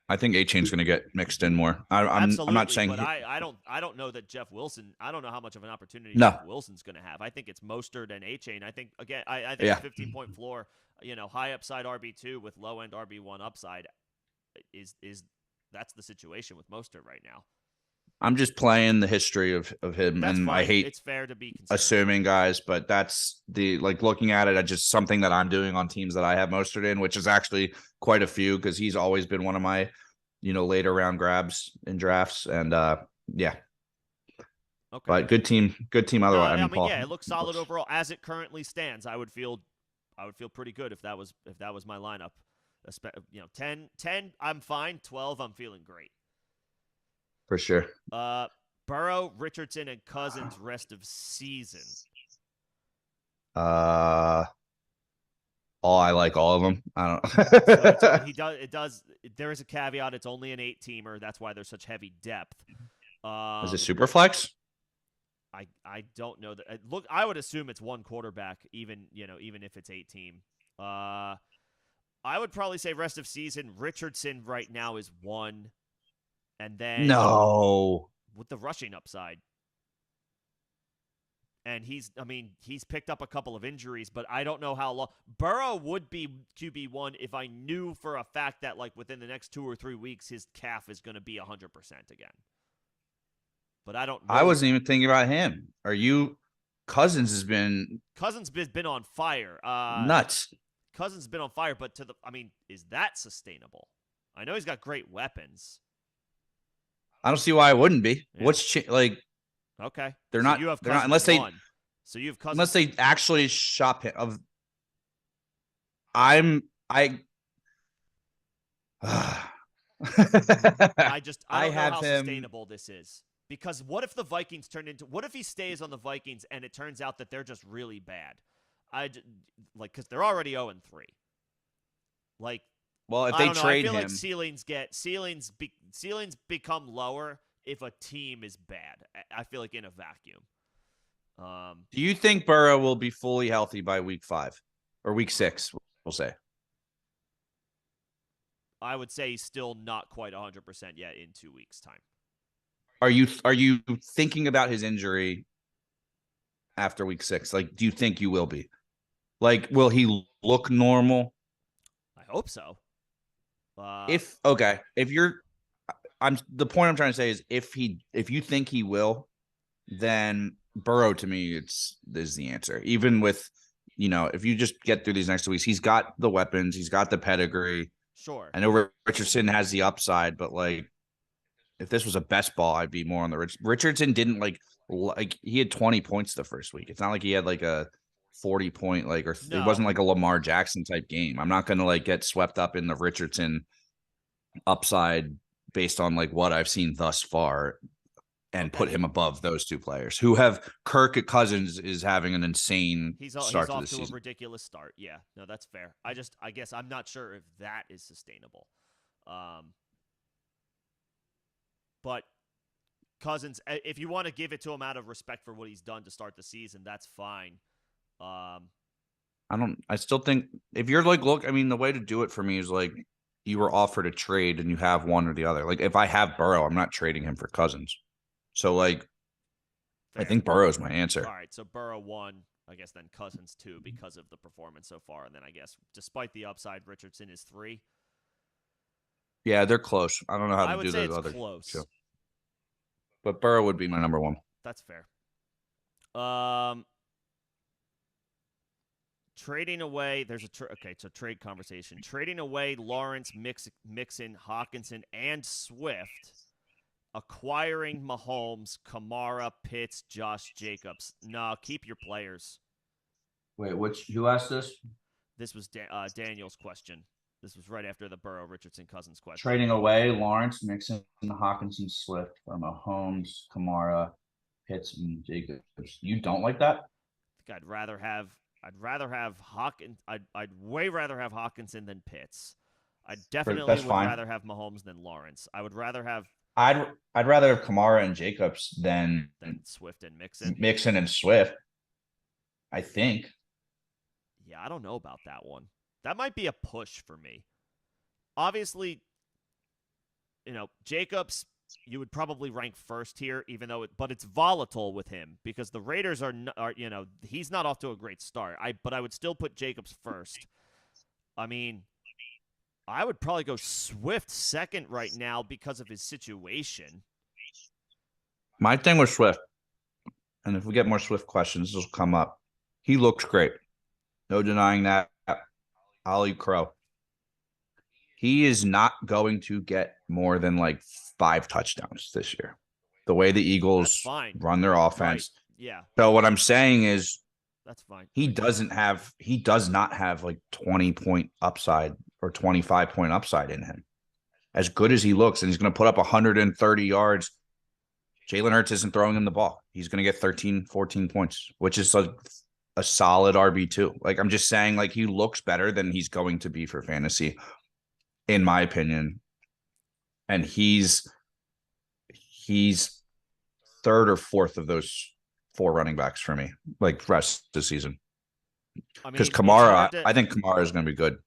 I think A-Chain's going to get mixed in more. I'm not Absolutely, saying but I don't know that Jeff Wilson. I don't know how much of an opportunity no. Jeff Wilson's going to have. I think it's Mostert and A-Chain. I think again, I think Yeah. a 15-point floor, high upside RB2 with low end RB1 upside is that's the situation with Mostert right now. I'm just playing the history of him, That's and I fine. hate It's fair to be concerned. assuming guys, but that's the like looking at it. I just something that I'm doing on teams that I have Mostert in, which is actually quite a few because he's always been one of my, later round grabs in drafts, and yeah. Okay. But good team No, otherwise. I I mean, mean, Paul yeah, it looks solid overall as it currently stands. I would feel pretty good if that was my lineup. 10, I'm fine. 12, I'm feeling great. for sure. Burrow, Richardson, and Cousins rest of season. Oh, I like all of them. I So don't. it does. There is a caveat. It's only an 8-teamer. That's why there's such heavy depth. Is it SuperFlex? I don't know that. Look, I would assume it's one quarterback, even if it's 8-team. I would probably say rest of season. Richardson right now is 1, and then No. with the rushing upside. And he's picked up a couple of injuries, but I don't know how long. Burrow would be QB1 if I knew for a fact that like within the next 2 or 3 weeks his calf is going to be 100% again. But I don't know. I wasn't even thinking about him. Cousins has been on fire. nuts. Cousins has been on fire, but is that sustainable? I know he's got great weapons. I don't see why it wouldn't be. Yeah. What's like? Okay, They're so not. you have They're not Cousins unless one. So you have Cousins unless they actually shop him. I I don't know have how him. sustainable this is. Because what if the Vikings what if he stays on the Vikings and it turns out that they're just really bad? Because they're already 0-3. Like, Well, if I they don't know. trade I feel him, like ceilings become lower if a team is bad. I feel like in a vacuum. Do you think Burrow will be fully healthy by week 5 or week 6? We'll say. I would say he's still not quite 100% yet in 2 weeks' time. Are you thinking about his injury after week 6? Like, do you think you will be? Like, will he look normal? I hope so. If you're, I'm the point I'm trying to say is if you think he will, then Burrow to me is the answer. Even with, if you just get through these next 2 weeks, he's got the weapons, he's got the pedigree. Sure. I know Richardson has the upside, but like if this was a best ball, I'd be more on the Richardson didn't like he had 20 points the first week. It's not like he had like a 40 point it wasn't like a Lamar Jackson type game. I'm not going to like get swept up in the Richardson upside based on like what I've seen thus far and put him above those two players who have Kirk at Cousins is having an insane start to the season. A ridiculous start. Yeah, no, that's fair. I guess I'm not sure if that is sustainable. But Cousins, if you want to give it to him out of respect for what he's done to start the season, that's fine. I still think if you're like, look, I mean, the way to do it for me is like you were offered a trade and you have one or the other. Like if I have Burrow, I'm not trading him for Cousins. So like, fair. I think Burrow's my answer. All right, so Burrow 1, I guess then Cousins 2 because of the performance so far, and then I guess despite the upside, Richardson is 3. Yeah, they're close. I don't know how to do the other. Close. Two. But Burrow would be my number 1. That's fair. Trading away, there's a trade conversation. Trading away Lawrence, Mixon, Hawkinson, and Swift. Acquiring Mahomes, Kamara, Pitts, Josh Jacobs. No, keep your players. Wait, who asked this? This was Daniel's question. This was right after the Burrow, Richardson, Cousins question. Trading away Lawrence, Mixon, Hawkinson, Swift for Mahomes, Kamara, Pitts, and Jacobs. You don't like that? I think I'd rather have Hawkins. I'd way rather have Hawkinson than Pitts. I definitely would rather have Mahomes than Lawrence. I would rather have. I'd rather have Kamara and Jacobs than Swift and Mixon. Mixon and Swift. I think. Yeah, I don't know about that one. That might be a push for me. Obviously, Jacobs, you would probably rank first here, but it's volatile with him because the Raiders are he's not off to a great start. But I would still put Jacobs first. I mean, I would probably go Swift second right now because of his situation. My thing with Swift, and if we get more Swift questions, this will come up. He looks great. No denying that. Ollie Crow. He is not going to get more than like 5 touchdowns this year. The way the Eagles run their offense. Right. Yeah. So what I'm saying is that's fine. He does not have like 20-point upside or 25-point upside in him. As good as he looks, and he's going to put up 130 yards. Jalen Hurts isn't throwing him the ball. He's going to get 13, 14 points, which is a solid RB2. Like, I'm just saying, like, he looks better than he's going to be for fantasy, in my opinion. And he's third or fourth of those 4 running backs for me, like, rest of the season. Because Kamara, I think Kamara is going to be good.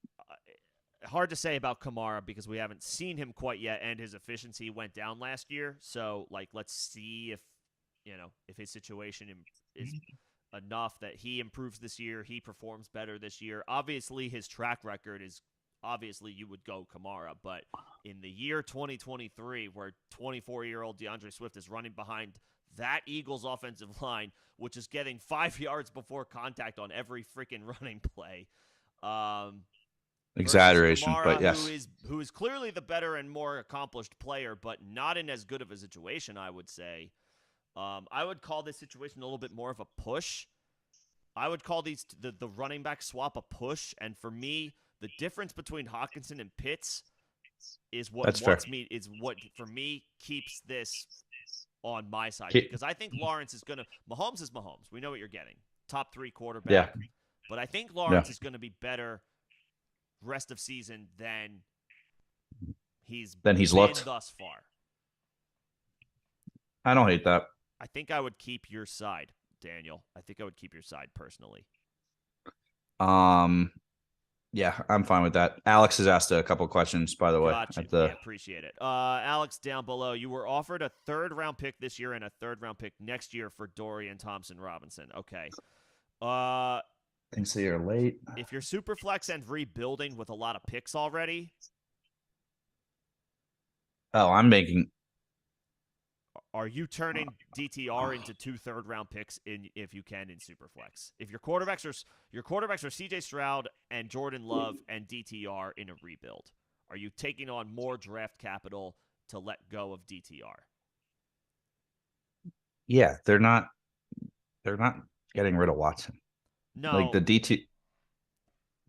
Hard to say about Kamara because we haven't seen him quite yet, and his efficiency went down last year. So, like, let's see if his situation is enough that he improves this year, he performs better this year. Obviously, his track record is you would go Kamara, but in the year 2023, where 24-year-old DeAndre Swift is running behind that Eagles offensive line, which is getting 5 yards before contact on every freaking running play. Exaggeration, Kamara, but yes. Who is clearly the better and more accomplished player, but not in as good of a situation, I would say. I would call this situation a little bit more of a push. I would call the running back swap a push, and for me, the difference between Hawkinson and Pitts is what for me keeps this on my side, because I think Lawrence is going to – Mahomes is Mahomes. We know what you're getting. Top 3 quarterback. Yeah. But I think Lawrence is going to be better rest of season than he's looked thus far. I don't hate that. I think I would keep your side. Daniel. I think I would keep your side personally. Um, yeah, I'm fine with that. Alex has asked a couple questions, by the way, Got you. at Yeah, the appreciate it. Alex, down below, you were offered a third-round pick this year and a third-round pick next year for Dorian Thompson-Robinson. Okay. Uh, thanks that you're late. if you're Superflex and rebuilding with a lot of picks already, Oh, I'm making. are you turning DTR into 2 third-round picks in if you can in Superflex? If your quarterbacks are CJ Stroud and Jordan Love and DTR in a rebuild, are you taking on more draft capital to let go of DTR? Yeah, they're not. They're not getting rid of Watson. Like No, the DT.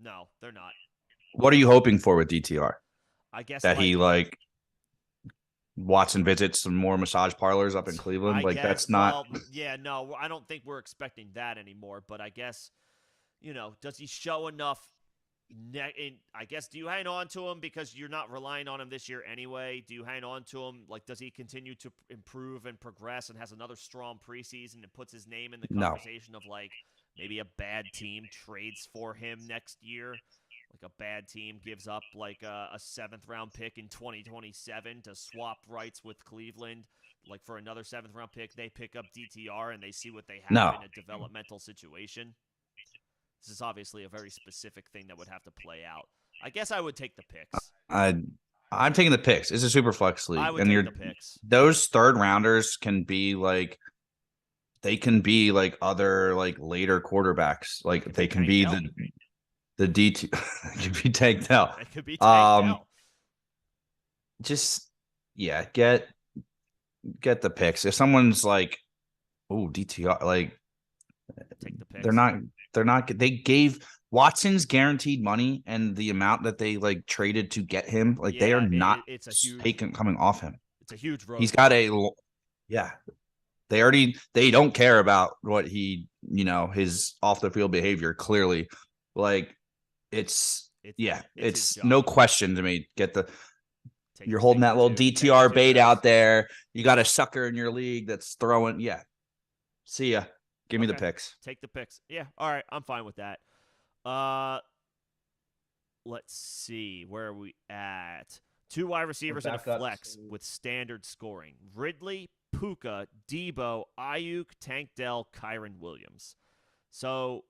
no, they're not. What are you hoping for with DTR? I guess That he like like Watson visits some more massage parlors up in Cleveland? I Like guess that's not. well, yeah, no, I don't think we're expecting that anymore, but I guess does he show enough I guess, do you hang on to him because you're not relying on him this year anyway? Do you hang on to him? Like, does he continue to improve and progress and has another strong preseason and puts his name in the No. conversation of, like, maybe a bad team trades for him next year? Like, a bad team gives up, like, a seventh-round pick in 2027 to swap rights with Cleveland. Like, for another seventh-round pick, they pick up DTR and they see what they have No. in a developmental situation. This is obviously a very specific thing that would have to play out. I guess I would take the picks. I'm taking the picks. It's a super flex I league, would and take the picks. those third rounders can be like they can be like other like later quarterbacks. Like they can Tank be Dell. the DT can be tanked out. It could be Tank Dell. Just yeah, get the picks. If someone's like, oh DTR, like Take the picks. they're not they gave Watson's guaranteed money and the amount that they like traded to get him, like they are not it's a huge taken coming off him. It's a huge road. He's got yeah. They don't care about what his off the field behavior clearly. Like it's no question to me. You're holding that little DTR bait out there. You got a sucker in your league that's throwing. Yeah. See ya. Give me the picks. Take the picks. Yeah. All right. I'm fine with that. Let's see. Where are we at? 2 wide receivers and a flex with standard scoring. Ridley, Puka, Debo, Ayuk, Tank Dell, Kyron Williams. So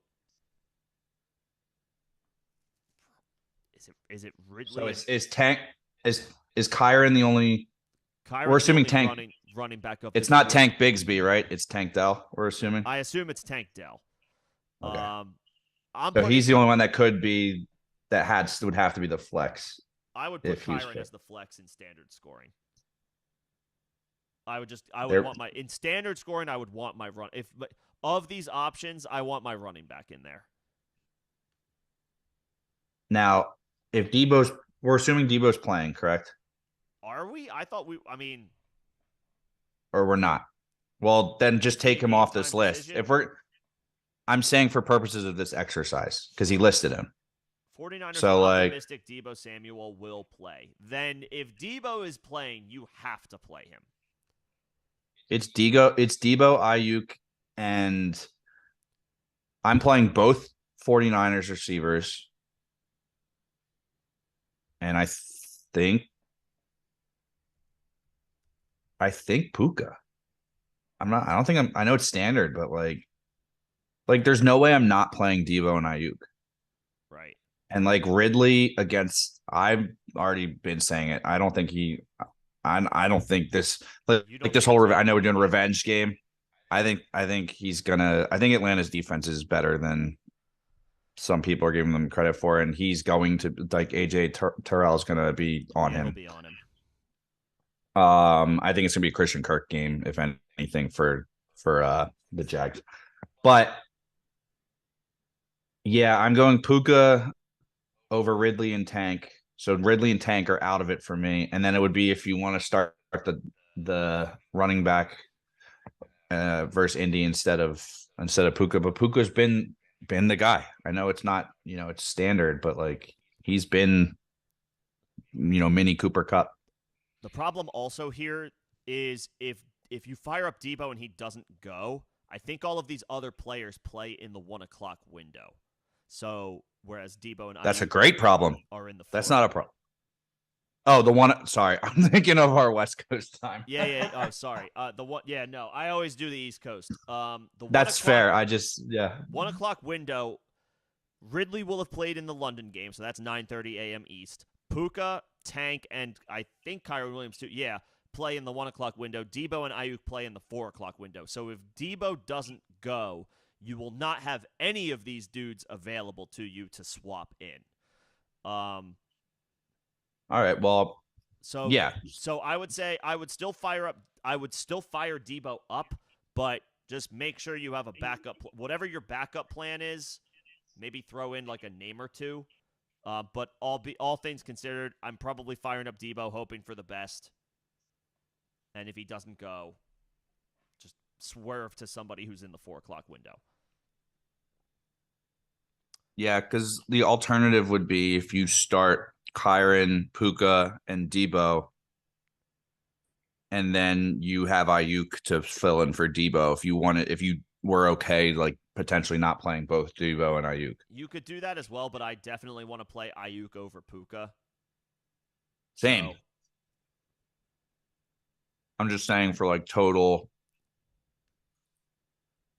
is it Ridley? So is Tank is Kyron the only? We're assuming Tank running back up. It's not Tank Bigsby, right? It's Tank Dell. We're assuming. I assume it's Tank Dell. Okay. So he's the only one that could be would have to be the flex. I would put Kyron as the flex in standard scoring. I would want in standard scoring. I would want my run. Of these options, I want my running back in there. Now, if we're assuming Debo's playing, correct? Are we? I thought I mean, or we're not. Well, then just take him off this list. I'm saying for purposes of this exercise because he listed him. 49ers optimistic Debo Samuel will play. Then if Debo is playing, you have to play him. It's Debo, Ayuk, and I'm playing both 49ers receivers. And I think Puka. I know it's standard, but like there's no way I'm not playing Debo and Ayuk. Right. And like Ridley I've already been saying it. I don't think this this whole I know we're doing a revenge game. I think Atlanta's defense is better than some people are giving them credit for, and he's going to like AJ Terrell is going to be on him. He'll be on him. I think it's going to be a Christian Kirk game, if anything, for the Jags. But yeah, I'm going Puka over Ridley and Tank. So Ridley and Tank are out of it for me. And then it would be if you want to start the running back versus Indy instead of Puka. But Puka's been the guy. I know it's not, it's standard, but like he's been, mini Cooper Kupp. The problem also here is if you fire up Debo and he doesn't go, I think all of these other players play in the 1 o'clock window. So whereas Debo and That's a Ayuk great problem. are in the That's 4 not a o'clock. problem. Oh, the one. Sorry, I'm thinking of our West Coast time. Yeah, yeah. Oh, sorry. The one. Yeah, no. I always do the East Coast. The one That's o'clock fair. I just, yeah. 1 o'clock window. Ridley will have played in the London game, so that's 9:30 a.m. East. Puka, Tank, and I think Kyron Williams too. Yeah, play in the 1 o'clock window. Debo and Ayuk play in the 4 o'clock window. So if Debo doesn't go, you will not have any of these dudes available to you to swap in. All right. Well, So yeah. so I would say I would still fire Debo up, but just make sure you have a backup. Whatever your backup plan is, maybe throw in like a name or two. But all things considered, I'm probably firing up Debo, hoping for the best. And if he doesn't go, just swerve to somebody who's in the 4 o'clock window. Yeah, because the alternative would be if you start Kyron, Puka, and Debo, and then you have Ayuk to fill in for Debo if you were okay, like potentially not playing both Debo and Ayuk. You could do that as well, but I definitely want to play Ayuk over Puka. Same. So I'm just saying for like total,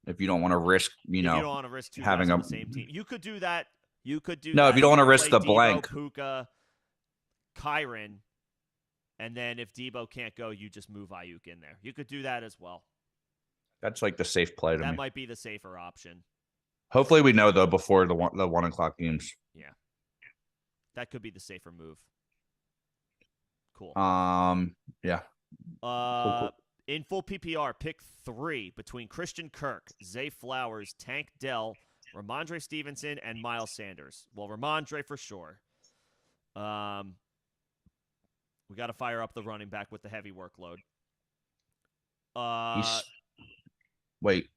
if you don't want to risk, if you don't want to risk two guys having on a the same team, you could do that. You could do no, if that. you don't You want to could risk play the Debo, blank, Puka, Kyron, and then if Debo can't go, you just move Ayuk in there. You could do that as well. that's like the safe play to That me. might be the safer option. Hopefully, we know though before the 1 o'clock games. Yeah. That could be the safer move. Cool. Yeah. Cool. In full PPR, pick 3 between Christian Kirk, Zay Flowers, Tank Dell, Ramondre Stevenson, and Miles Sanders. Well, Ramondre for sure. We got to fire up the running back with the heavy workload. Wait.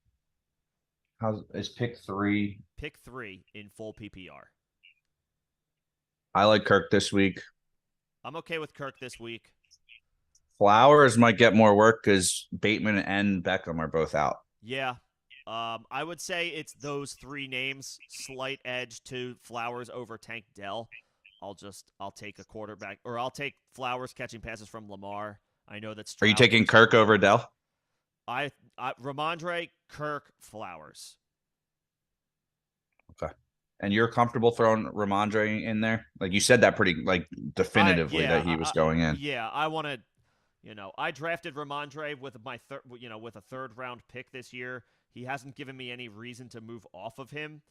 Is pick 3? Pick 3 in full PPR. I like Kirk this week. I'm okay with Kirk this week. Flowers might get more work because Bateman and Beckham are both out. Yeah. I would say it's those 3 names. Slight edge to Flowers over Tank Dell. I'll take a quarterback, or I'll take Flowers catching passes from Lamar. I know that's. Are you taking Kirk over Dell? I Ramondre, Kirk, Flowers. Okay. And you're comfortable throwing Ramondre in there? Like you said that pretty like definitively that he was going in. Yeah, I want to. I drafted Ramondre with with a 3rd round pick this year. He hasn't given me any reason to move off of him.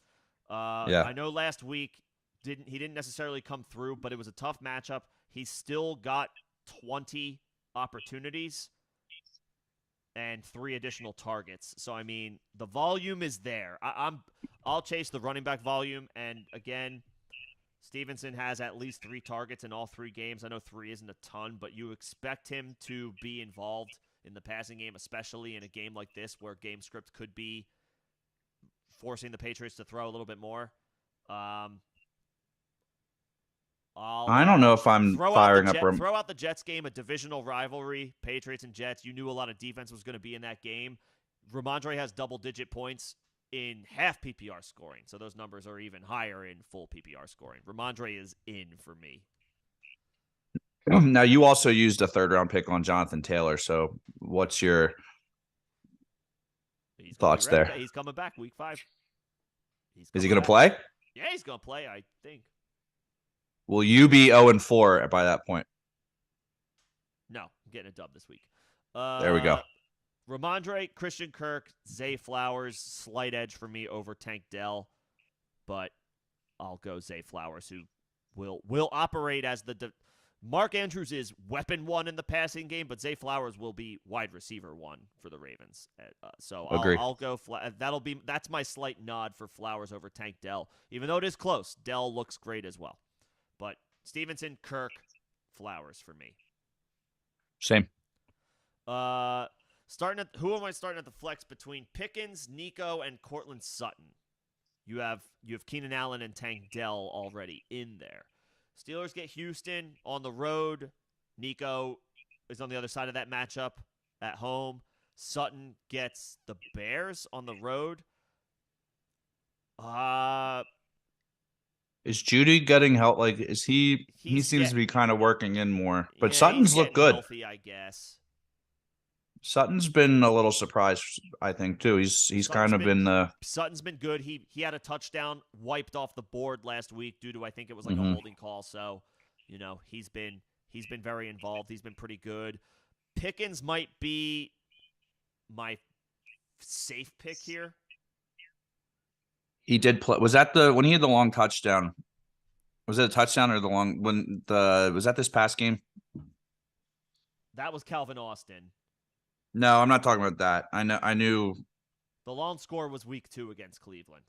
Yeah. I know last week he didn't necessarily come through, but it was a tough matchup. He still got 20 opportunities and 3 additional targets. So I mean, the volume is there. I'll chase the running back volume, and again, Stevenson has at least 3 targets in all 3 games. I know 3 isn't a ton, but you expect him to be involved in the passing game, especially in a game like this where game script could be forcing the Patriots to throw a little bit more. I don't know if I'm firing up. Throw out the Jets game, a divisional rivalry, Patriots and Jets. You knew a lot of defense was going to be in that game. Ramondre has double-digit points in half PPR scoring, so those numbers are even higher in full PPR scoring. Ramondre is in for me. Now, you also used a 3rd round pick on Jonathan Taylor, so what's your thoughts there? He's coming back week 5. Is he going to play? Yeah, he's going to play, I think. Will you be 0-4 by that point? No, I'm getting a dub this week. There we go. Ramondre, Christian Kirk, Zay Flowers, slight edge for me over Tank Dell, but I'll go Zay Flowers, who will operate as Mark Andrews is weapon 1 in the passing game, but Zay Flowers will be wide receiver 1 for the Ravens. So I'll go. That's my slight nod for Flowers over Tank Dell, even though it is close. Dell looks great as well, but Stevenson, Kirk, Flowers for me. Same. Who am I starting at the flex between Pickens, Nico, and Cortland Sutton? You have Keenan Allen and Tank Dell already in there. Steelers get Houston on the road. Nico is on the other side of that matchup at home. Sutton gets the Bears on the road. Uh Is Judy getting help? Like, is he? He he's seems get to be kind of working in more, but yeah, he's Sutton's looked getting good. healthy, I guess. Sutton's been a little surprised, I think, too. He's kind Sutton's of been been the. Sutton's been good. He had a touchdown wiped off the board last week due to I think it was like a Mhm. holding call. So, he's been very involved. He's been pretty good. Pickens might be my safe pick here. He did play. Was that the when he had the long touchdown? Was it a touchdown or the long when the was that this past game? That was Calvin Austin. No, I'm not talking about that. I knew The long score was week 2 against Cleveland.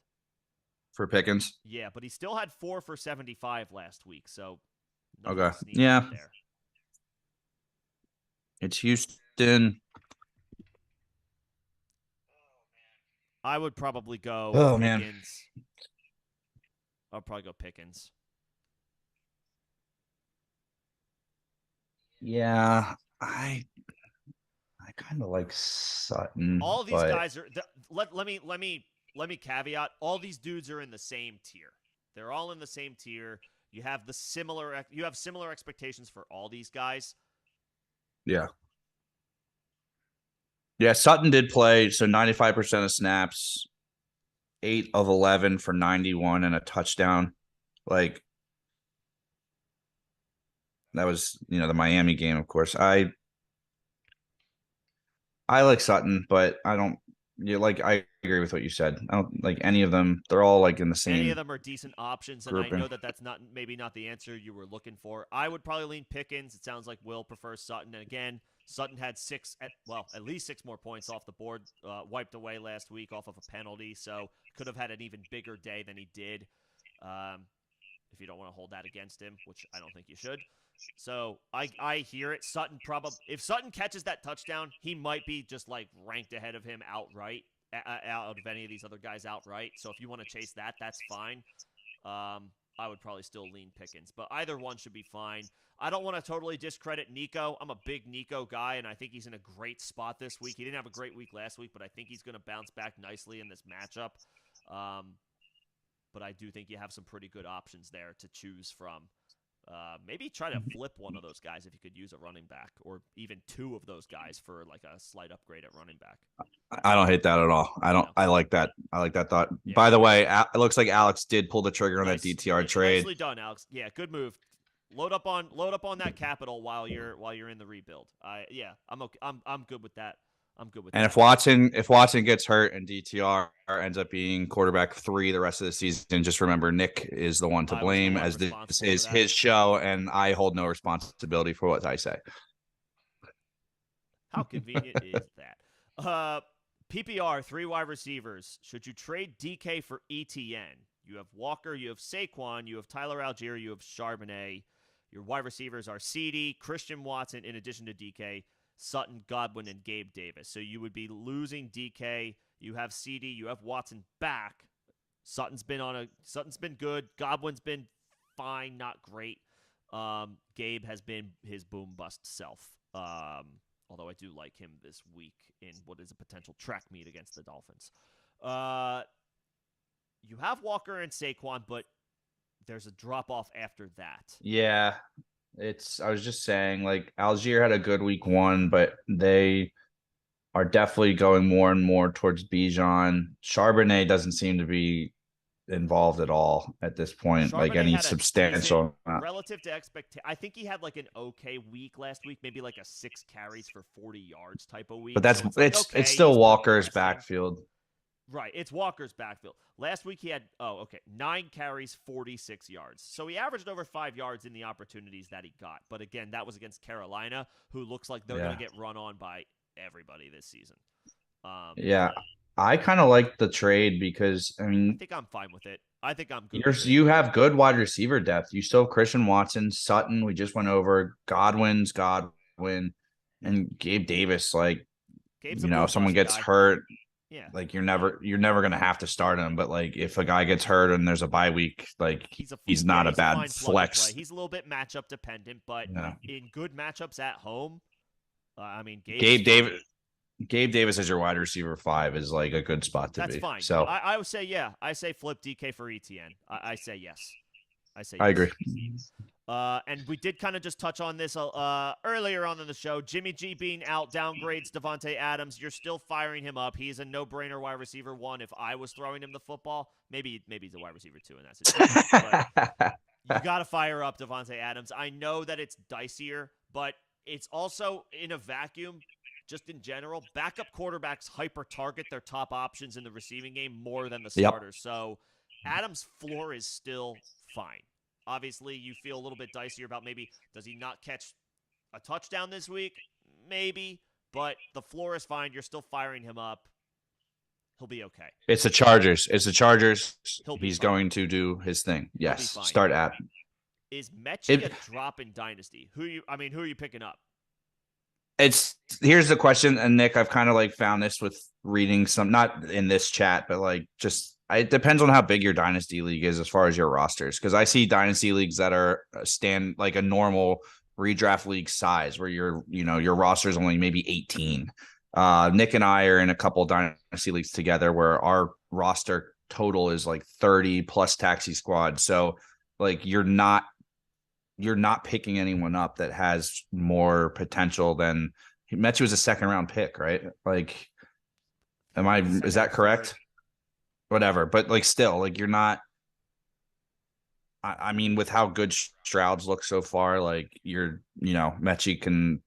for Pickens. Yeah, but he still had 4 for 75 last week, so nothing Okay. to sneeze Yeah. at there. It's Houston. I would probably go Oh man. Pickens. I'll probably go Pickens. Yeah, I kind of like Sutton, All these but guys are let me caveat, all these dudes are in the same tier. They're all in the same tier. You have similar expectations for all these guys. yeah. Yeah, Sutton did play, so 95% of snaps, 8 of 11 for 91 and a touchdown. Like that was, the Miami game, of course. I like Sutton, but I don't I agree with what you said. I don't like any of them. They're all like in the Any of same them are decent options, and I grouping. know that that's maybe not the answer you were looking for. I would probably lean Pickens. It sounds like Will prefers Sutton, and again, Sutton had at least 6 more points off the board, wiped away last week off of a penalty, so could have had an even bigger day than he did. If you don't want to hold that against him, which I don't think you should. So I hear it. If Sutton catches that touchdown, he might be just like ranked ahead of him outright, out of any of these other guys outright. So if you want to chase that, that's fine. I would probably still lean Pickens, but either one should be fine. I don't want to totally discredit Nico. I'm a big Nico guy, and I think he's in a great spot this week. He didn't have a great week last week, but I think he's going to bounce back nicely in this matchup. But I do think you have some pretty good options there to choose from. Maybe try to flip one of those guys if you could use a running back, or even 2 of those guys for like a slight upgrade at running back. I don't hate that at all. I don't. No. I like that. I like that thought. Yeah. By the way, it looks like Alex did pull the trigger on that Nice. DTR trade. Nicely done, Alex. Yeah, good move. Load up on that capital while you're in the rebuild. I'm okay. I'm good with that. I'm good with And that. if Watson gets hurt and DTR ends up being quarterback 3 the rest of the season, just remember Nick is the one to I was the blame, one as this responsible is for that. his show, and I hold no responsibility for what I say. How convenient is that? PPR, 3 wide receivers. Should you trade DK for ETN? You have Walker, you have Saquon, you have Tyler Algier, you have Charbonnet. Your wide receivers are CD, Christian Watson, in addition to DK, Sutton, Godwin, and Gabe Davis. So you would be losing DK. You have CD, you have Watson back. Sutton's been good. Godwin's been fine, not great. Gabe has been his boom bust self. Although I do like him this week in what is a potential track meet against the Dolphins. You have Walker and Saquon, but there's a drop off after that. Yeah, I was just saying, like, Algier had a good week 1, but they are definitely going more and more towards Bijan. Charbonnet doesn't seem to be involved at all at this point, Charbonnet like any had a substantial. relative to expectation. I think he had like an okay week last week, maybe like a 6 carries for 40 yards type of week. But that's so it's, like, okay, it's still he's Walker's progressing. backfield. Right, it's Walker's backfield. Last week he had 9 carries, 46 yards. So he averaged over 5 yards in the opportunities that he got. But again, that was against Carolina, who looks like they're going to get run on by everybody this season. Yeah, I kind of like the trade because I mean, I think I'm fine with it. I think I'm good with it. you have good wide receiver depth. You still have Christian Watson, Sutton. We just went over Godwin, and Gabe Davis. Like, Gabe's if someone gets guy. hurt. Yeah. Like you're never gonna have to start him, but like if a guy gets hurt and there's a bye week, like he's not a bad flex. He's a little bit matchup dependent, but in good matchups at home, I mean Gabe Davis. Gabe Davis as your wide receiver 5 is like a good spot to That's be. fine. So I would say yeah. I say flip DK for ETN. I say yes. I say I agree. yes. And we did kind of just touch on this earlier on in the show. Jimmy G being out downgrades Devontae Adams. You're still firing him up. He's a no-brainer wide receiver 1. If I was throwing him the football, maybe he's a wide receiver 2 in that situation. But you got to fire up Devontae Adams. I know that it's dicier, but it's also in a vacuum. Just in general, backup quarterbacks hyper target their top options in the receiving game more than the Yep. starters. So Adams' floor is still fine. Obviously, you feel a little bit dicier about maybe does he not catch a touchdown this week? Maybe, but the floor is fine. You're still firing him up. He'll be okay. It's the Chargers. It's the Chargers. He'll be He's fine. going to do his thing. He'll be Yes. fine. Start at. Is Mechie a drop in Dynasty? Who are you picking up? It's here's the question, and Nick, I've kind of like found this with reading some, not in this chat, but like just it depends on how big your dynasty league is as far as your rosters. Because I see dynasty leagues that are stand like a normal redraft league size where your roster is only maybe 18. Nick and I are in a couple dynasty leagues together where our roster total is like 30 plus taxi squad. So like you're not picking anyone up that has more potential than Mechie was a second round pick, right? Like, is that correct? Third. Whatever. But like, still, like, you're not, I mean, with how good Stroud's look so far, like Mechie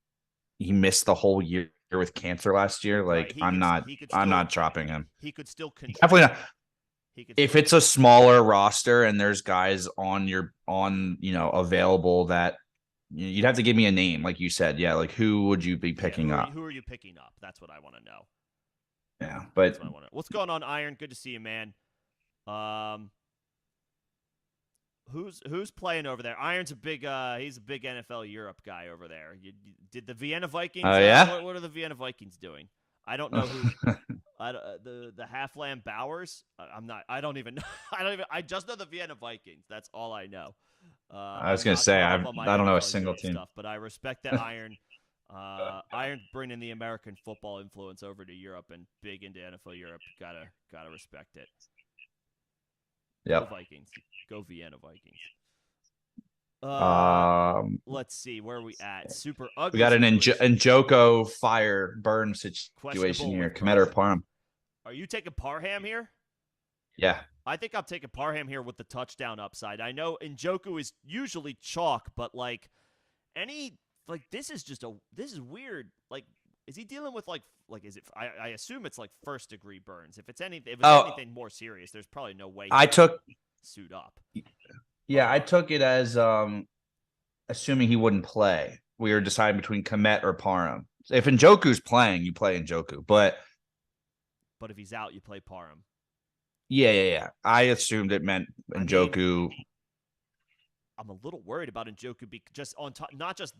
he missed the whole year with cancer last year. Like, right. I'm not dropping him. He could still contribute. Definitely not. If it's a smaller roster and there's guys available that you'd have to give me a name, like you said. Yeah, like who would you be picking up? Who are you picking up? That's what I want to know. Yeah, but what's going on, Iron? Good to see you, man. Who's playing over there? Iron's he's a big NFL Europe guy over there. Did the Vienna Vikings? Yeah. What are the Vienna Vikings doing? I don't know who. The Halfland Bowers. I don't even know. I just know the Vienna Vikings. That's all I know. I was gonna say I don't know a single team stuff, but I respect that Iron. Iron bringing the American football influence over to Europe and big into NFL Europe. Gotta respect it. Yeah. Go Vikings. Go Vienna Vikings. Let's see, where are we at? Super ugly. We got an Njoku fire burn situation here. Komet or Parham? Are you taking Parham here? Yeah. I think I'm taking Parham here with the touchdown upside. I know Njoku is usually chalk, but this is weird. Like, is he dealing with is it? I assume it's like first degree burns. If it's anything more serious, there's probably no way. Suit up. Yeah, I took it as assuming he wouldn't play. We were deciding between Komet or Parham. If Njoku's playing, you play Njoku, but if he's out, you play Parham. Yeah. I assumed it meant Njoku. I'm a little worried about Njoku just on top, not just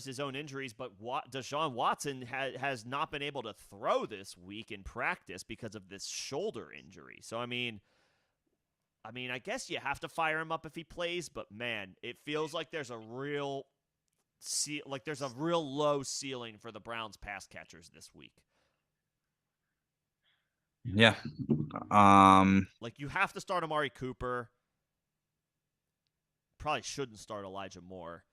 his own injuries, but Deshaun Watson has not been able to throw this week in practice because of this shoulder injury. So I mean, I guess you have to fire him up if he plays, but man, it feels like there's a real low ceiling for the Browns pass catchers this week. Yeah. You have to start Amari Cooper. Probably shouldn't start Elijah Moore.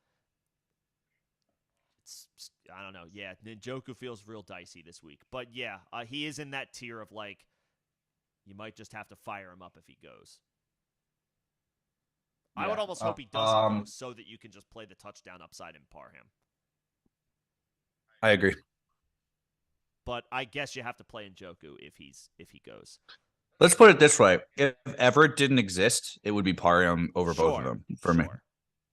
I don't know. Yeah, Njoku feels real dicey this week. But yeah, he is in that tier of you might just have to fire him up if he goes. Yeah. I would almost hope he doesn't go so that you can just play the touchdown upside and Parham. I agree. But I guess you have to play Njoku if he goes. Let's put it this way: if Everett didn't exist, it would be Parham over both of them for me.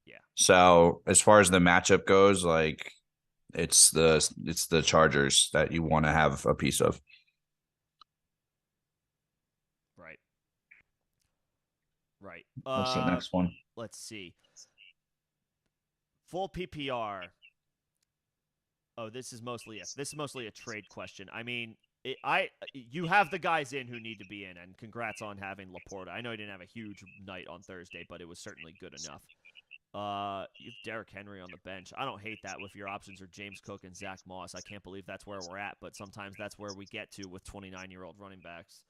Yeah. So as far as the matchup goes, it's the Chargers that you want to have a piece of. Right. What's the next one? Let's see. Full PPR. Oh, this is mostly a trade question. I mean, you have the guys in who need to be in, and congrats on having Laporta. I know he didn't have a huge night on Thursday, but it was certainly good enough. You have Derrick Henry on the bench. I don't hate that if your options are James Cook and Zach Moss. I can't believe that's where we're at, but sometimes that's where we get to with 29-year-old running backs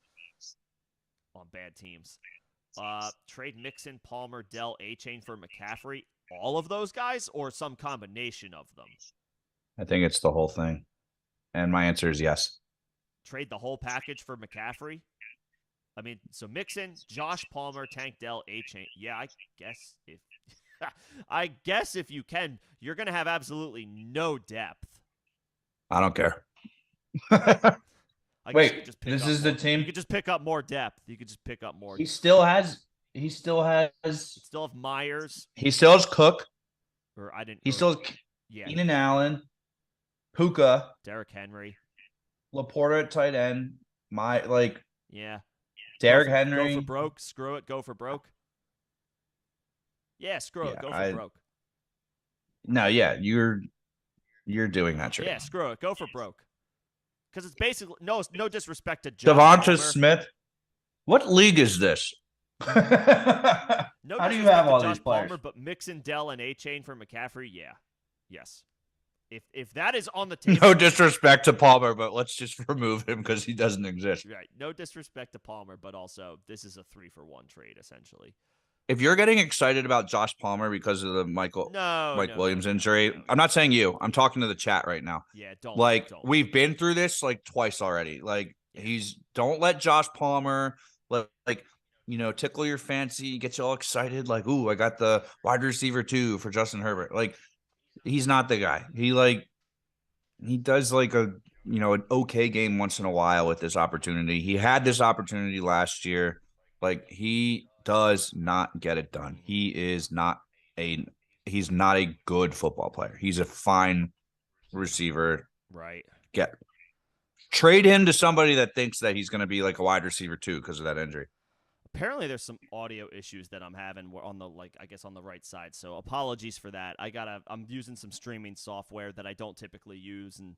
on bad teams. Trade Mixon, Palmer, Dell, A-Chain for McCaffrey. All of those guys or some combination of them? I think it's the whole thing. And my answer is yes. Trade the whole package for McCaffrey? I mean, so Mixon, Josh Palmer, Tank Dell, A-Chain. Yeah, I guess if I guess if you can, you're going to have absolutely no depth. I don't care. I guess Wait, you could just pick this up is more, the team. You could just pick up more depth. You could just pick up more. He still has. Still have Myers. He still has Cook. Or I didn't. He or, still has yeah. Keenan Allen, Puka, Derrick Henry. Laporta at tight end. Yeah. Derrick Henry. Go for broke. Screw it. Go for broke. Yeah, screw it. Go for broke. No, yeah, you're doing that trade. Yeah, screw it. Go for broke. Because it's basically no disrespect to Josh Devonta Palmer. Smith. What league is this? No How do you have all Josh these players? Palmer, but Mixon, Dell, and A-Chain for McCaffrey, yeah. Yes. If that is on the table. No disrespect to Palmer, but let's just remove him because he doesn't exist. Right. No disrespect to Palmer, but also this is a 3-for-1 trade, essentially. If you're getting excited about Josh Palmer because of the Mike Williams injury, I'm not saying you. I'm talking to the chat right now. Yeah, don't. We've been through this twice already. Don't let Josh Palmer tickle your fancy, get you all excited. Ooh, I got the wide receiver 2 for Justin Herbert. He's not the guy. He does an okay game once in a while with this opportunity. He had this opportunity last year. He does not get it done. He's not a good football player. He's a fine receiver. Right. Trade him to somebody that thinks that he's going to be a wide receiver 2 because of that injury. Apparently there's some audio issues that I'm having on the on the right side. So apologies for that. I'm using some streaming software that I don't typically use, and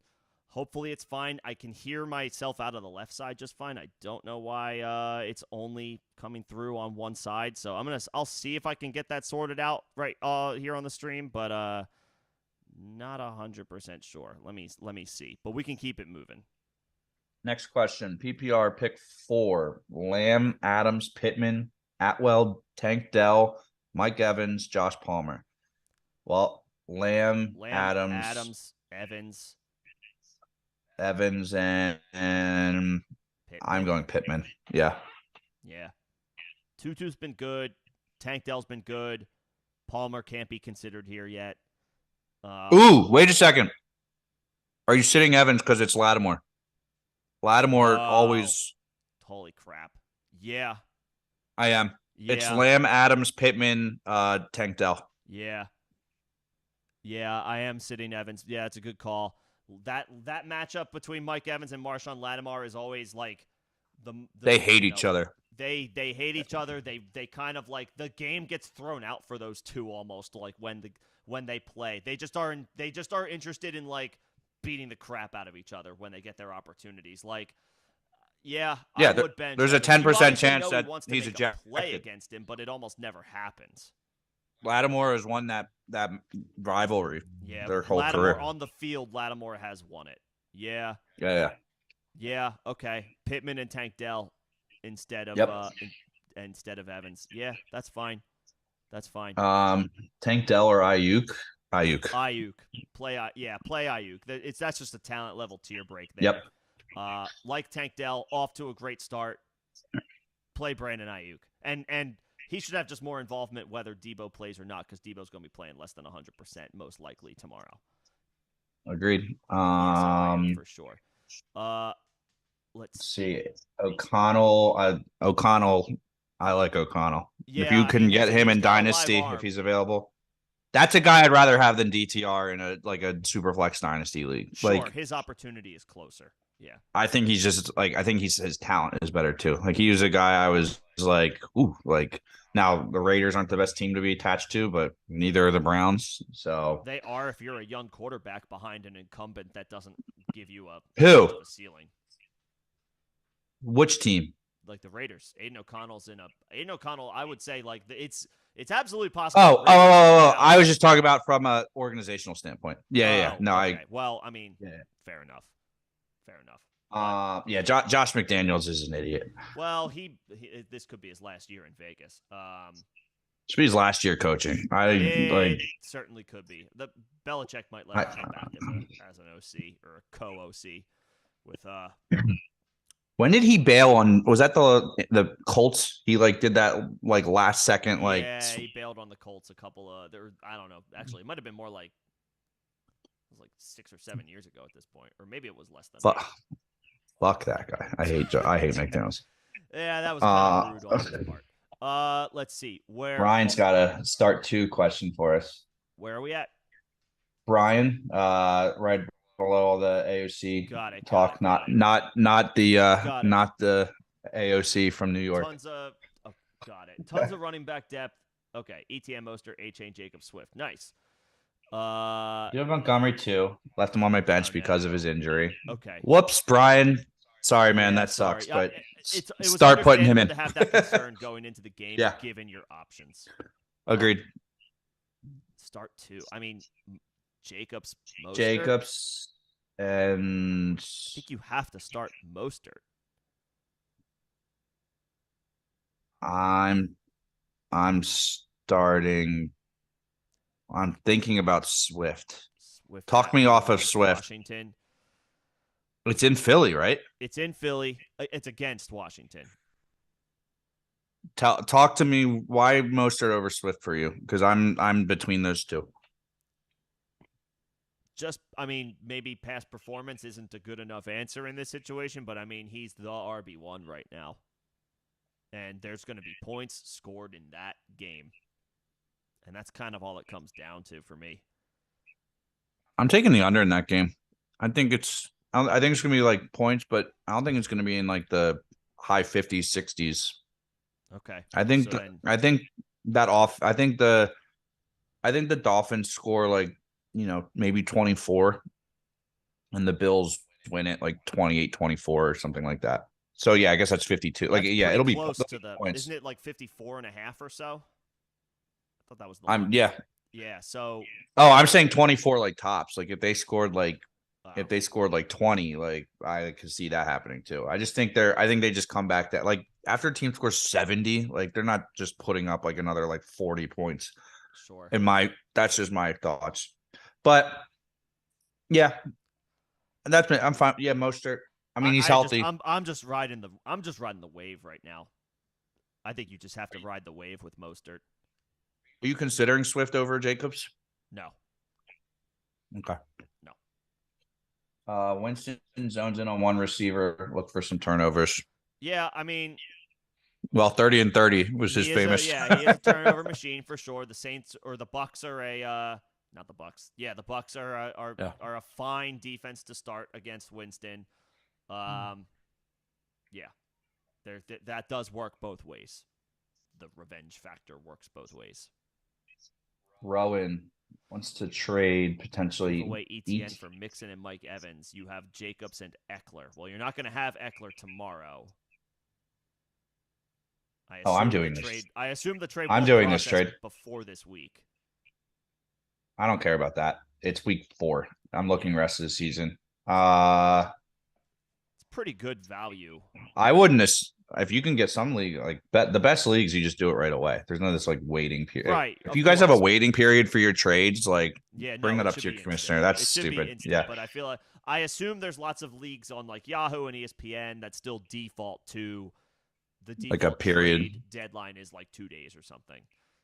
hopefully it's fine. I can hear myself out of the left side just fine. I don't know why it's only coming through on one side. So I'll see if I can get that sorted out right here on the stream, but not 100% sure. Let me see. But we can keep it moving. Next question. PPR pick 4. Lamb, Adams, Pittman, Atwell, Tank Dell, Mike Evans, Josh Palmer. Well, Lamb, Adams, Evans, and Pittman. I'm going Pittman. Yeah. Yeah. Tutu's been good. Tank Dell's been good. Palmer can't be considered here yet. Ooh, wait a second. Are you sitting Evans because it's Lattimore? Lattimore always. Holy crap. Yeah. I am. Yeah. It's Lamb, Adams, Pittman, Tank Dell. Yeah. Yeah, I am sitting Evans. Yeah, it's a good call. That matchup between Mike Evans and Marshawn Lattimore is always they hate each other. They hate each other. They kind of the game gets thrown out for those two almost when they play. They just are interested in beating the crap out of each other when they get their opportunities. I would bench. There's a 10% chance that he's a play against him, but it almost never happens. Lattimore has won that rivalry. Yeah, their whole Lattimore career. On the field, Lattimore has won it. Yeah. Yeah. Okay. Pittman and Tank Dell instead of Evans. Yeah, that's fine. Tank Dell or Ayuk? Ayuk. Play Ayuk. That's just a talent level tier break there. Yep. Tank Dell, off to a great start. Play Brandon Ayuk. And he should have just more involvement whether Debo plays or not, because Debo's going to be playing less than 100% most likely tomorrow. Agreed. For sure. Let's see. O'Connell. I like O'Connell. Yeah, if you can get him in Dynasty, if he's available. That's a guy I'd rather have than DTR in a SuperFlex Dynasty league. Sure, his opportunity is closer. Yeah. I think he's just his talent is better too. He was a guy I was now the Raiders aren't the best team to be attached to, but neither are the Browns. So they are if you're a young quarterback behind an incumbent that doesn't give you a ceiling. Which team? The Raiders. Aiden O'Connell, I would say it's It's absolutely possible. Oh, I was just talking about from a organizational standpoint. Yeah. No, okay. Well, I mean, fair enough. Yeah, Josh McDaniels is an idiot. Well, this could be his last year in Vegas. Should be his last year coaching. It certainly could be. The Belichick might let him come back as an OC or a co-OC with When did he bail on? Was that the Colts? He did that last second he bailed on the Colts a couple of I don't know. Actually, it might have been more like it was like 6 or 7 years ago at this point, or maybe it was less than. Fuck that guy. I hate McDaniels. Yeah, that was kind of rude on his part. Let's see Brian's got a start 2 question for us. Where are we at? Brian, right below all the AOC talk, not the AOC from New York. Tons of running back depth. Okay, ETN, Mostert, A-Chain, Jacob Swift. Nice. You have Montgomery too. Left him on my bench because of his injury. Okay. Whoops, Brian. Sorry, man. That sucks. But it was start putting him in. To have that concern going into the game, given your options. Agreed. Start 2. I mean, Jacobs, Mostert. Jacobs, and I think you have to start Mostert. I'm starting. I'm thinking about Swift. Talk me off of Swift. Washington. It's in Philly, right? It's in Philly. It's against Washington. Talk to me. Why Mostert over Swift for you? Because I'm between those two. I mean, maybe past performance isn't a good enough answer in this situation, but I mean, he's the RB1 right now. And there's going to be points scored in that game. And that's kind of all it comes down to for me. I'm taking the under in that game. I think it's going to be points, but I don't think it's going to be in the high 50s, 60s. Okay. I think the Dolphins score maybe 24 and the Bills win it 28-24 or something like that. So yeah, I guess that's 52. It'll be close to the points. Isn't it 54.5 or so? I thought that was the line. Yeah, so I'm saying 24 tops. If they scored 20, I could see that happening too. I think they just come back that after a team scores 70, they're not just putting up another 40 points. Sure. That's just my thoughts. But yeah, I'm fine. Yeah, Mostert. I mean, he's healthy. I'm just riding the wave right now. I think you just have to ride the wave with Mostert. Are you considering Swift over Jacobs? No. Okay. No. Winston zones in on one receiver. Look for some turnovers. Yeah, I mean. Well, 30 and 30 was his famous. He is a turnover machine for sure. The Saints or the Bucks are not the Bucks. Yeah, the Bucks are a fine defense to start against Winston. Yeah, that does work both ways. The revenge factor works both ways. Rowan wants to trade potentially. Give away ETN for Mixon and Mike Evans. You have Jacobs and Eckler. Well, you're not going to have Eckler tomorrow. I'm doing this. I assume the trade. I'm doing this trade before this week. I don't care about that. It's week 4. I'm looking rest of the season. It's pretty good value. I wouldn't. If you can get some league the best leagues, you just do it right away. There's no this waiting period. Right. If you guys have a waiting period for your trades, bring that up to your instant. commissioner. That's stupid. Instant, yeah. But I assume there's lots of leagues on Yahoo and ESPN that still default to the default a period trade deadline is 2 days or something.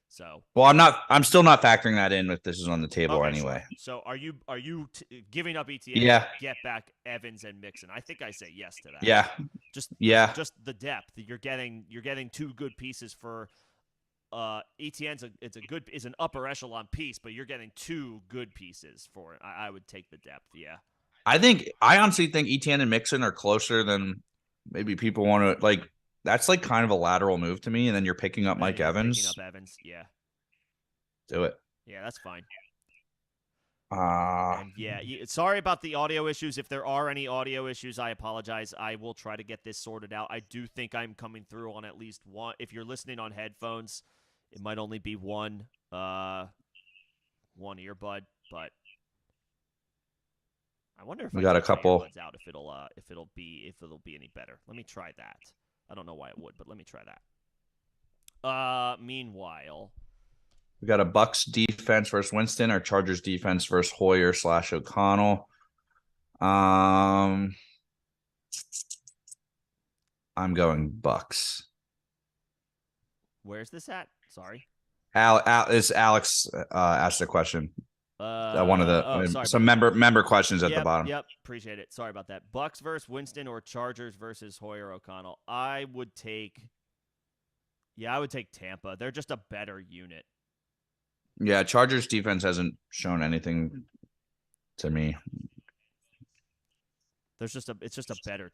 So I'm still not factoring that in if this is on the table anyway. Sure. So are you giving up ETN to get back Evans and Mixon? I think I say yes to that. Yeah. Just the depth. You're getting 2 good pieces for ETN's is an upper echelon piece, but you're getting 2 good pieces for it. I would take the depth, yeah. I honestly think ETN and Mixon are closer than maybe people want to that's kind of a lateral move to me, and then you're picking up Mike Evans. Picking up Evans, yeah. Do it. Yeah, that's fine. And sorry about the audio issues. If there are any audio issues, I apologize. I will try to get this sorted out. I do think I'm coming through on at least one. If you're listening on headphones, It might only be one earbud, but I wonder if We I got a take my couple. earbuds out if it'll be any better. Let me try that. I don't know why it would, but let me try that. Meanwhile, We got a Bucks defense versus Winston or Chargers defense versus Hoyer / O'Connell. I'm going Bucks. where's this at? Sorry. Is Alex asked a question. One of Sorry some about that. member questions at the Yep, bottom. yep. Appreciate it. Sorry about that. Bucks versus Winston or Chargers versus Hoyer O'Connell. I would take Tampa. They're just a better unit. Yeah, Chargers defense hasn't shown anything to me. It's just a better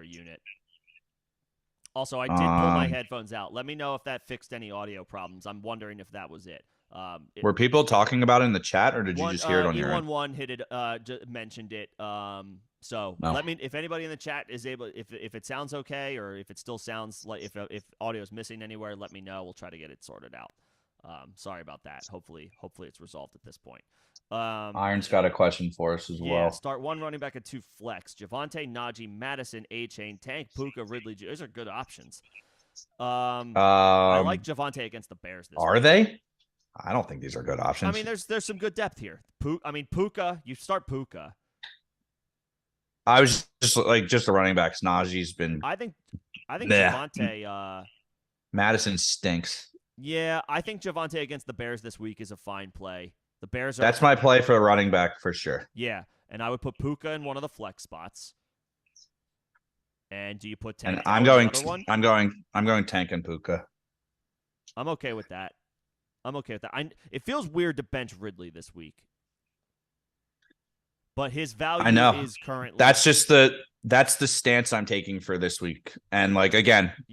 unit. Also, I did pull my headphones out. Let me know if that fixed any audio problems. I'm wondering if that was it. Were people talking about it in the chat, or did you just hear it on your end? E11 hit it. Mentioned it. So No. let me. If anybody in the chat is able, if it sounds okay, or if it still sounds like if audio is missing anywhere, let me know. We'll try to get it sorted out. Sorry about that. Hopefully it's resolved at this point. Iron's got a question for us as well. Start one running back and 2 flex. Javonte, Najee, Madison, A-Chain, Tank, Puka, Ridley. Those are good options. I like Javonte against the Bears this Are week. they? I don't think these are good options. I mean, there's some good depth here. Puka, you start Puka. I was just the running backs. Najee's been. I think Javonte. Madison stinks. Yeah, I think Javonte against the Bears this week is a fine play. The Bears are. That's my play for a running back for sure. Yeah, and I would put Puka in one of the flex spots. And do you put Tank? And I'm going Tank and Puka. I'm okay with that. It feels weird to bench Ridley this week, but his value is currently. That's the stance I'm taking for this week. And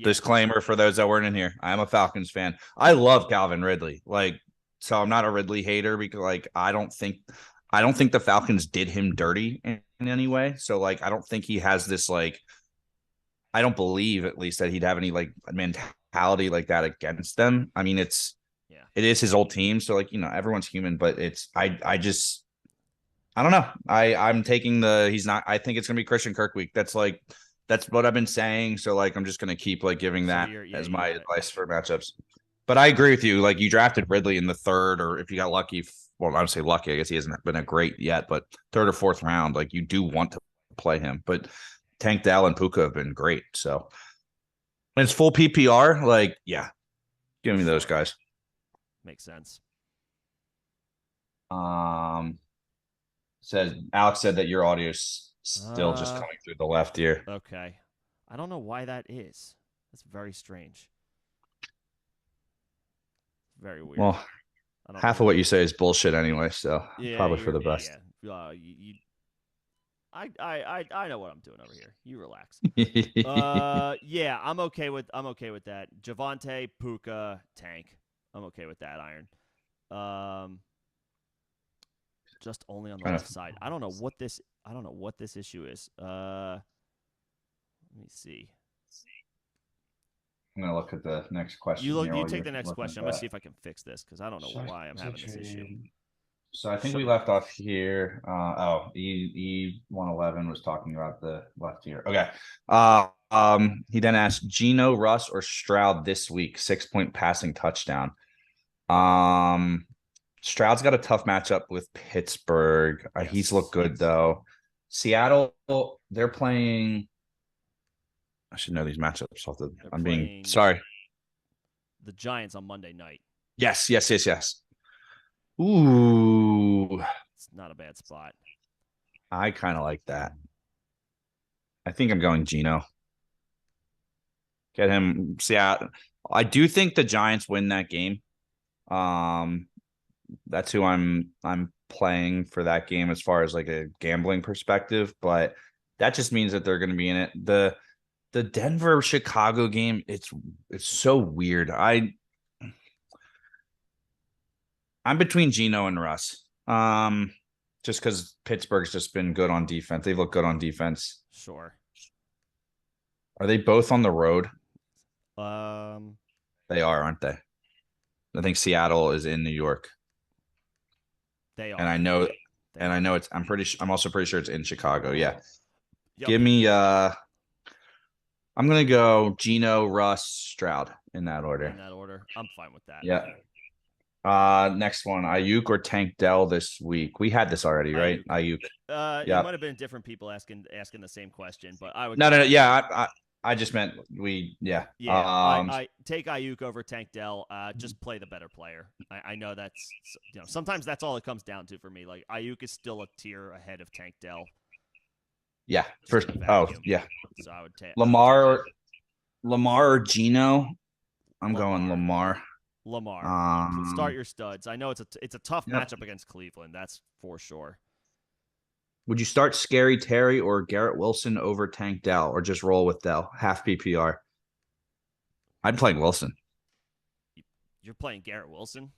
disclaimer for those that weren't in here, I'm a Falcons fan. I love Calvin Ridley. So I'm not a Ridley hater because I don't think the Falcons did him dirty in any way. So I don't think he has this I don't believe at least that he'd have any mentality like that against them. I mean, it is his old team, so everyone's human, but I don't know. I'm taking he's not. I think it's gonna be Christian Kirk week. That's what I've been saying. So I'm just gonna keep giving that as my advice for matchups. But I agree with you. You drafted Ridley in the 3rd, or if you got lucky. Well, I would say lucky. I guess he hasn't been a great yet, but 3rd or 4th round, you do want to play him. But Tank Dell and Puka have been great. So when it's full PPR, give me those guys. Makes sense. Alex said that your audio's still just coming through the left ear. Okay. I don't know why that is. That's very strange. Very weird. Well, half of what you say is bullshit anyway, so probably for the best. Yeah. I know what I'm doing over here. You relax. Yeah, I'm okay with that. Javonte, Puka, Tank. I'm okay with that, Iron. Just only on the left side. I don't know what this issue is. Let me see. I'm gonna look at the next question. You take the next question. I'm gonna see if I can fix this because I don't know why I'm having this issue. So I think we left off here. E111 was talking about the left ear. Okay. He then asked Geno, Russ, or Stroud this week. 6-point passing touchdown. Stroud's got a tough matchup with Pittsburgh. Yes. He's looked good though. Seattle, they're playing. I should know these matchups. I'm being sorry. The Giants on Monday night. Yes. Ooh, it's not a bad spot. I kind of like that. I think I'm going Geno. Get him. Seattle. I do think the Giants win that game. That's who I'm playing for that game as far as a gambling perspective, but that just means that they're going to be in it. The Denver Chicago game, it's so weird. I'm between Geno and Russ. Just because Pittsburgh's just been good on defense. They look good on defense. Sure. Are they both on the road? They are, aren't they? I think Seattle is in New York, They are. and I know, They and are. I know it's. I'm also pretty sure it's in Chicago. Yeah. Yep. Give me. I'm gonna go Gino, Russ, Stroud in that order. In that order. I'm fine with that. Yeah. Next one, Ayuk or Tank Dell this week. We had this already, right? Ayuk. It Yeah. might have been different people asking the same question, but I would No. Yeah. I just meant we. Yeah. Yeah, I take Ayuk over Tank Dell. Just play the better player. I know that's sometimes that's all it comes down to for me. Like Ayuk is still a tier ahead of Tank Dell. Yeah. First. Oh yeah. So I would take Lamar or Gino. I'm going Lamar. Lamar. Start your studs. I know it's a tough Yep. matchup against Cleveland. That's for sure. Would you start Scary Terry or Garrett Wilson over Tank Dell, or just roll with Dell? Half PPR. I'd play Wilson. You're playing Garrett Wilson?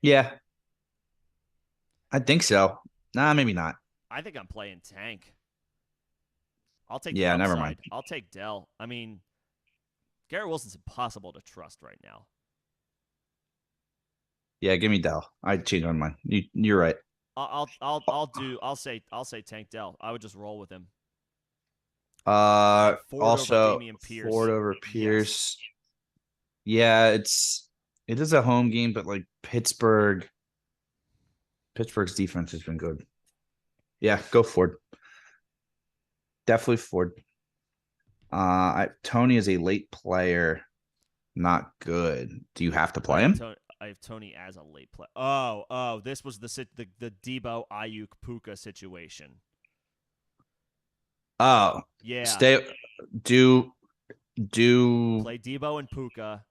Yeah. I think so. Nah, maybe not. I think I'm playing Tank. I'll take Yeah, the upside. never mind. I'll take Dell. I mean, Garrett Wilson's impossible to trust right now. Yeah, give me Dell. I changed my mind. You're right. I'll say Tank Dell. I would just roll with him. Ford also over Dameon Pierce. Ford over Pierce. Yes. Yeah, it is a home game, but like Pittsburgh's defense has been good. Yeah, go Ford. Definitely Ford. Tony is a late player, not good. Do you have to play him? I have Tony as a late play. Oh, this was the Debo Ayuk Puka situation. Oh, yeah. Do play Debo and Puka,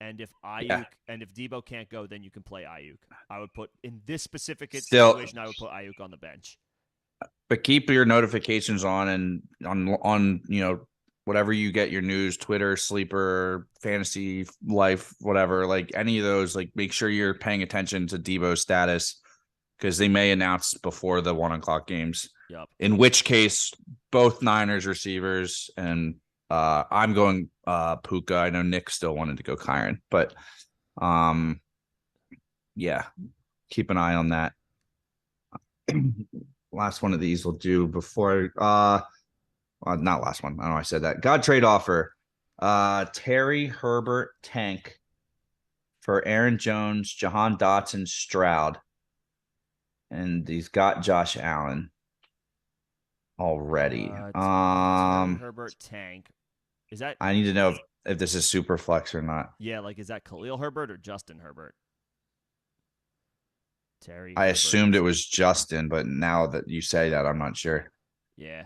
and if Debo can't go, then you can play Ayuk. I would put in this specific situation. I would put Ayuk on the bench. But keep your notifications on and on whatever you get your news, Twitter, Sleeper, Fantasy Life, whatever, like any of those, like make sure you're paying attention to Debo's status because they may announce before the 1:00 games. Yep. In which case, both Niners receivers and I'm going Puka. I know Nick still wanted to go Kyron, but yeah, keep an eye on that. Last one of these we'll do before not last one. I don't know. I said that. God trade offer. Terry, Herbert, Tank for Aaron Jones, Jahan Dotson, Stroud. And he's got Josh Allen already. Terry, Herbert, Tank. Is that I need to know if this is SuperFlex or not. Yeah, like is that Khalil Herbert or Justin Herbert? Terry. I assumed it was Justin, but now that you say that, I'm not sure. Yeah.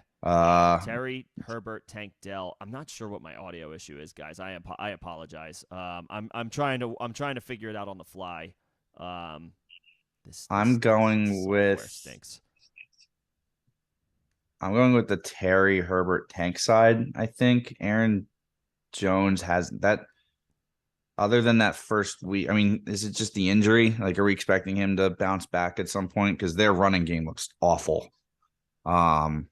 Terry, Herbert, Tank, Dell. I'm not sure what my audio issue is, guys. I apologize. I'm trying to figure it out on the fly. I'm going with the Terry, Herbert, Tank side. I think Aaron Jones has that. Other than that first week, I mean, is it just the injury? Like, are we expecting him to bounce back at some point? Because their running game looks awful. Actually,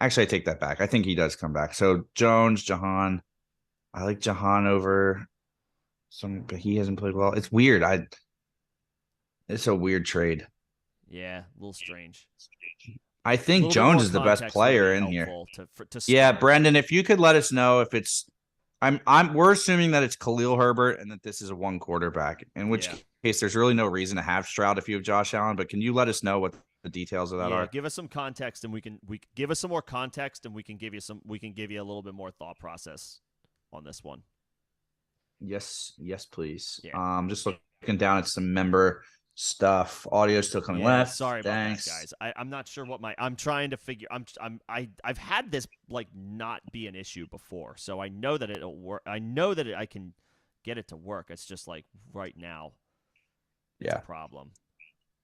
I take that back. I think he does come back. So Jones, Jahan. I like Jahan over but he hasn't played well. It's weird. It's a weird trade. Yeah, a little strange. I think Jones is the best player in here. Yeah, Brendan, if you could let us know if it's we're assuming that it's Khalil Herbert and that this is a one quarterback, in which case there's really no reason to have Stroud if you have Josh Allen, but can you let us know what the details of that are? Give us some context and we give us some more context and we can give you a little bit more thought process on this one. Yes, please. Yeah. Just looking down at some member stuff. Audio still coming left. Sorry about that, guys. I'm not sure what I'm trying to figure. I've had this like not be an issue before, so I know that it'll work. I know that I can get it to work. It's just like right now, it's a problem.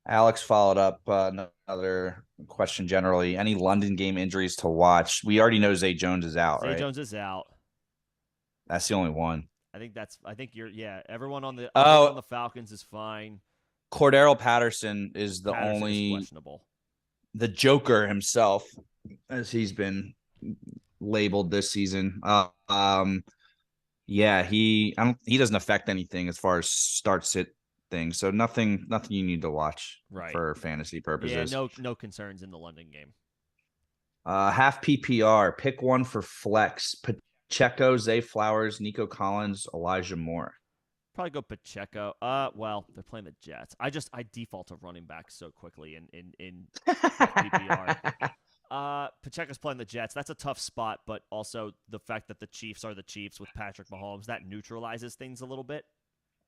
Alex followed up another question. Generally, any London game injuries to watch? We already know Zay Jones is out. Zay Jones is out. That's the only one. I think everyone on the Falcons is fine. Cordero Patterson is the only questionable. The Joker himself, as he's been labeled this season. Yeah, he doesn't affect anything as far as start sit things. So nothing you need to watch Right. for fantasy Yeah, purposes. no concerns in the London game. Half PPR, pick one for flex. Pacheco, Zay Flowers, Nico Collins, Elijah Moore. Probably go Pacheco. Well, they're playing the Jets. I default to running back so quickly in half PPR. Pacheco's playing the Jets. That's a tough spot, but also the fact that the Chiefs are the Chiefs with Patrick Mahomes, that neutralizes things a little bit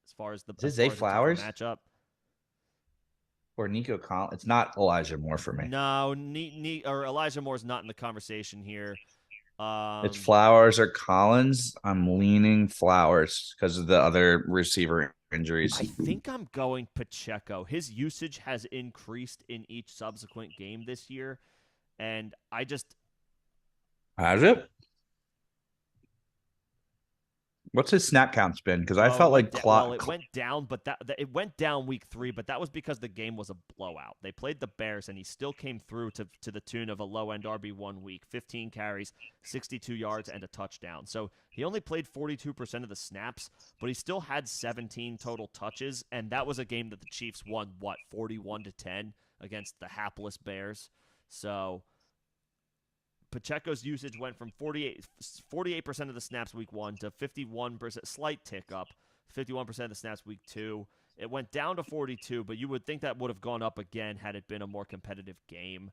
as far as Is it Zay a tougher Flowers matchup. or Nico Collins? It's not Elijah Moore for me. No, or Elijah Moore's not in the conversation here. It's Flowers or Collins. I'm leaning Flowers because of the other receiver injuries. I think I'm going Pacheco. His usage has increased in each subsequent game this year, and I just Has it? What's his snap counts been? Because I felt like it went down, but it went down week 3, but that was because the game was a blowout. They played the Bears, and he still came through to the tune of a low end RB1 week, 15 carries, 62 yards, and a touchdown. So he only played 42% of the snaps, but he still had 17 total touches, and that was a game that the Chiefs won 41-10 against the hapless Bears. So Pacheco's usage went from 48% of the snaps week 1 to 51%, slight tick up, 51% of the snaps week 2. It went down to 42, but you would think that would have gone up again had it been a more competitive game.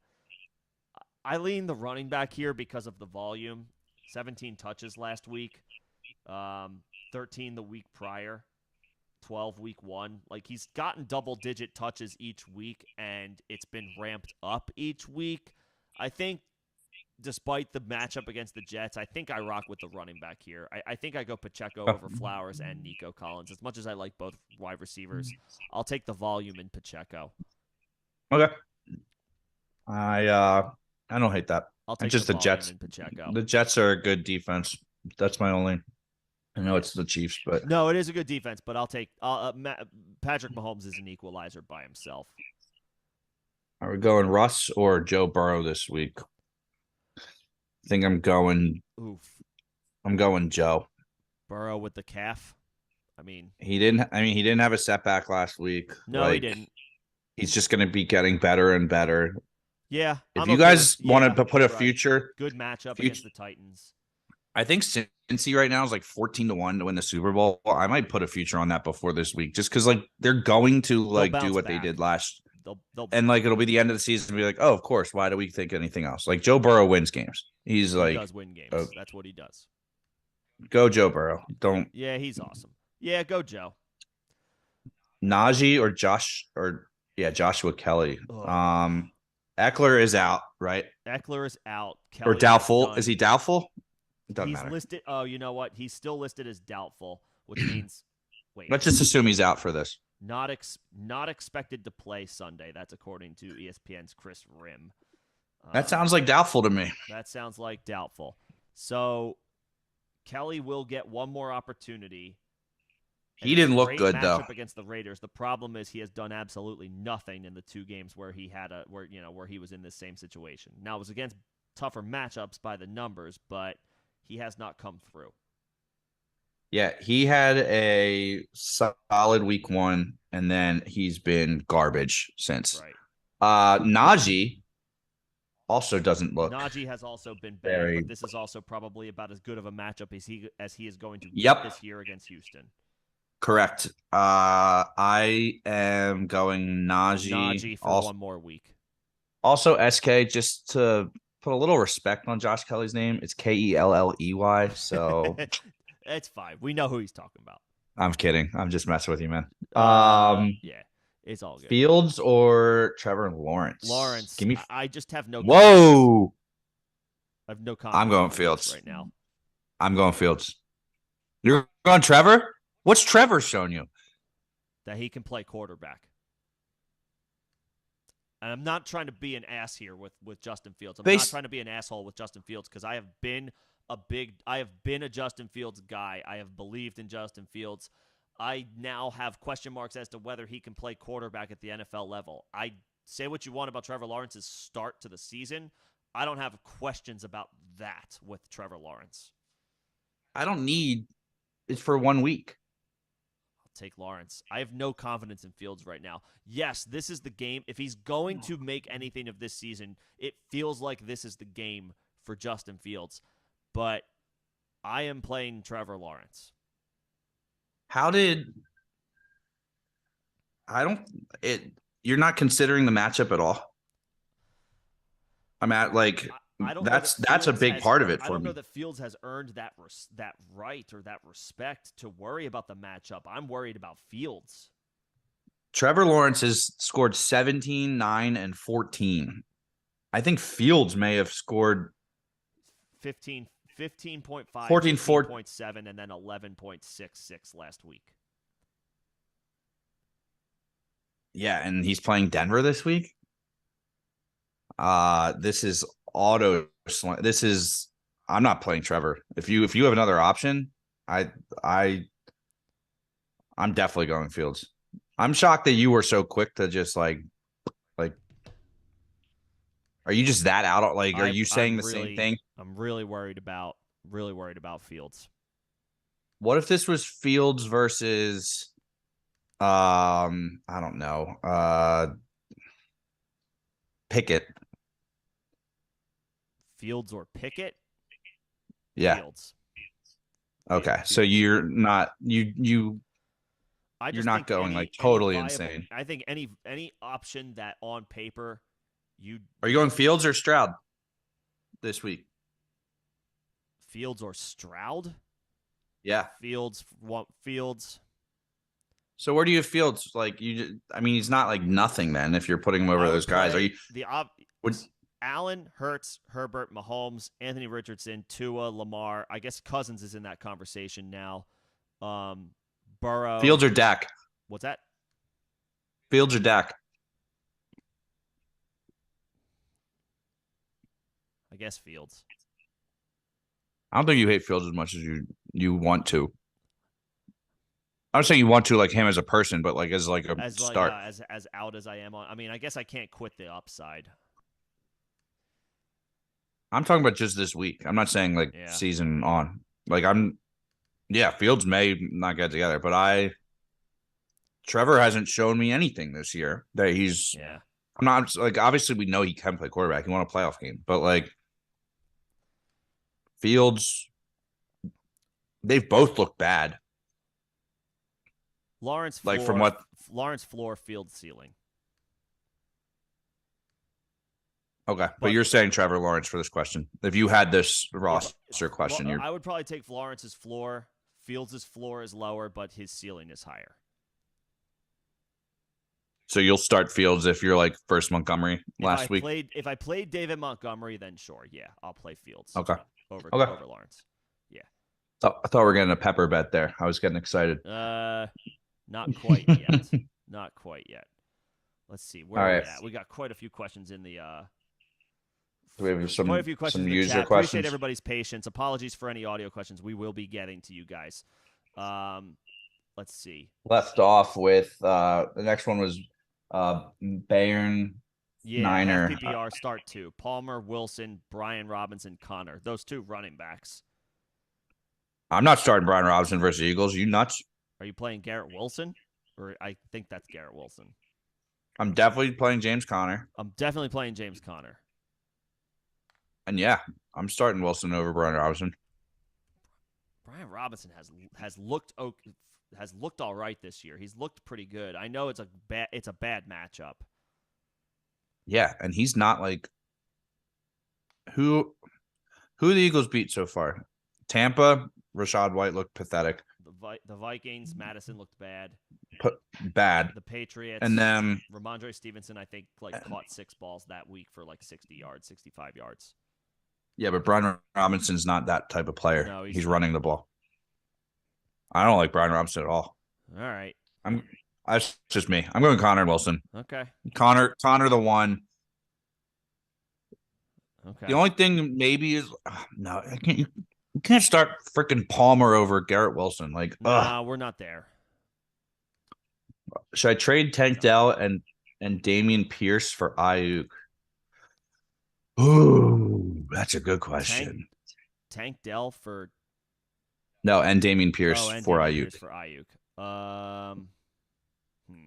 I lean the running back here because of the volume. 17 touches last week, 13 the week prior, 12 week 1. Like, he's gotten double-digit touches each week, and it's been ramped up each week. I think despite the matchup against the Jets, I think I rock with the running back here. I think I go Pacheco over Flowers and Nico Collins. As much as I like both wide receivers, I'll take the volume in Pacheco. Okay. I don't hate that. I'll take just the the volume Jets. in Pacheco. The Jets are a good defense. That's my only. I know it's the Chiefs, but No, it is a good defense, but I'll take Patrick Mahomes is an equalizer by himself. are we going Russ or Joe Burrow this week? I think I'm going. Oof. I'm going Joe. Burrow with the calf. I mean, he didn't have a setback last week. No, he didn't. He's just going to be getting better and better. Yeah. If you guys want to put a future, good matchup against the Titans. I think Cincy right now is like 14-1 to win the Super Bowl. I might put a future on that before this week, just because they're going to do what they did last. And it'll be the end of the season and be like, oh, of course. Why do we think anything else? Like, Joe Burrow wins games. He does win games. That's what he does. Go Joe Burrow. Don't. Yeah, he's awesome. Yeah, go Joe. Najee or Joshua Kelly. Eckler is out, right? Eckler is out. Kelly or doubtful. Is he doubtful? Doesn't matter. Listed. Oh, you know what? He's still listed as doubtful, which means wait. Let's just assume he's out for this. Not expected to play Sunday. That's according to ESPN's Chris Rim. That sounds like doubtful to me. That sounds like doubtful. So Kelly will get one more opportunity. He didn't look good though against the Raiders. The problem is he has done absolutely nothing in the 2 games where he had where he was in this same situation. Now it was against tougher matchups by the numbers, but he has not come through. Yeah, he had a solid week 1, and then he's been garbage since. Right. Najee also doesn't look. Najee has also been bad, but this is also probably about as good of a matchup as he is going to get this year against Houston. Correct. I am going Najee for one more week. Also, SK, just to put a little respect on Josh Kelly's name, it's Kelley. So it's fine. We know who he's talking about. I'm kidding. I'm just messing with you, man. Yeah, it's all good. Fields or Trevor Lawrence? Lawrence. Give me. I just have no. Whoa. I have no confidence. I'm going Fields right now. I'm going Fields. You're going Trevor? What's Trevor shown you? That he can play quarterback. And I'm not trying to be an ass here with Justin Fields. I'm not trying to be an asshole with Justin Fields because I have been a Justin Fields guy. I have believed in Justin Fields. I now have question marks as to whether he can play quarterback at the NFL level. I say what you want about Trevor Lawrence's start to the season. I don't have questions about that with Trevor Lawrence. I don't need It's for 1 week. I'll take Lawrence. I have no confidence in Fields right now. Yes, this is the game. If he's going to make anything of this season, it feels like this is the game for Justin Fields. But I am playing Trevor Lawrence. How did I don't it you're not considering the matchup at all? I'm at like I don't that's know that's a big part of it I for don't know me. that Fields has earned that right or that respect to worry about the matchup. I'm worried about Fields. Trevor Lawrence has scored 17, 9, and 14. I think Fields may have scored 15, 15.5, 14, 15.7, and then 11.66 last week. Yeah, and he's playing Denver this week. This is this is I'm not playing Trevor. If you have another option, I I'm definitely going Fields. I'm shocked that you were so quick to just like are you just that out? Like, are you saying the same thing? I'm really worried about Fields. What if this was Fields versus I don't know, Pickett? Fields or Pickett? Yeah. Fields. Okay. Fields. So you're not you're not going like totally insane. I think any option that on paper you Are you going Fields or Stroud this week? Fields or Stroud? Yeah. Fields. So where do you have Fields? Like I mean, he's not like nothing then if you're putting him over those guys. Are you Allen, Hurts, Herbert, Mahomes, Anthony Richardson, Tua, Lamar. I guess Cousins is in that conversation now. Burrow. Fields or Dak? What's that? Fields or Dak? I guess Fields. I don't think you hate Fields as much as you want to. I would say you want to like him as a person, but like as like a start. As out as I am on. I mean, I guess I can't quit the upside. I'm talking about just this week. I'm not saying like season on. Like Fields may not get together, but Trevor hasn't shown me anything this year that he's. Yeah. I'm not like obviously we know he can play quarterback. He won a playoff game, but like Fields, they've both looked bad. Lawrence floor, like from what Lawrence floor, Field ceiling. Okay, but you're saying Trevor Lawrence for this question. If you had this roster question, I would probably take Lawrence's floor. Fields' floor is lower, but his ceiling is higher. So you'll start Fields if you're like first Montgomery last week. If I played David Montgomery, then sure, yeah, I'll play Fields. Okay. Over Lawrence. Yeah. I thought we were getting a pepper bet there. I was getting excited. Not quite yet. Not quite yet. Let's see where we're at. We got quite a few questions in the. We have quite a few questions some in the user chat. questions. Appreciate everybody's patience. Apologies for any audio questions. We will be getting to you guys. Let's see. Left off with the next one was Bayern. Niner. FPPR start 2. Palmer, Wilson, Brian Robinson, Connor. Those 2 running backs. I'm not starting Brian Robinson versus Eagles. Are you nuts? Are you playing Garrett Wilson? Or I think that's Garrett Wilson. I'm definitely playing James Conner. I'm definitely playing James Conner. And yeah, I'm starting Wilson over Brian Robinson. Brian Robinson has looked all right this year. He's looked pretty good. I know it's a bad matchup. Yeah, and he's not like who the Eagles beat so far. Tampa, Rashad White looked pathetic. The Vikings, Madison looked bad. Bad. The Patriots, and then Ramondre Stevenson, I think, caught 6 balls that week for 60 yards, 65 yards. Yeah, but Brian Robinson's not that type of player. No, he's running the ball. I don't like Brian Robinson at all. All right. That's just me. I'm going Connor and Wilson. Okay. Connor the one. Okay. The only thing maybe is no, I can't. You can't start freaking Palmer over Garrett Wilson. Like, nah, we're not there. Should I trade Tank Dell and Dameon Pierce for Ayuk? Ooh, that's a good question. Tank Dell for No, and Damian Pierce Oh, and for Dameon Ayuk. Pierce for Ayuk.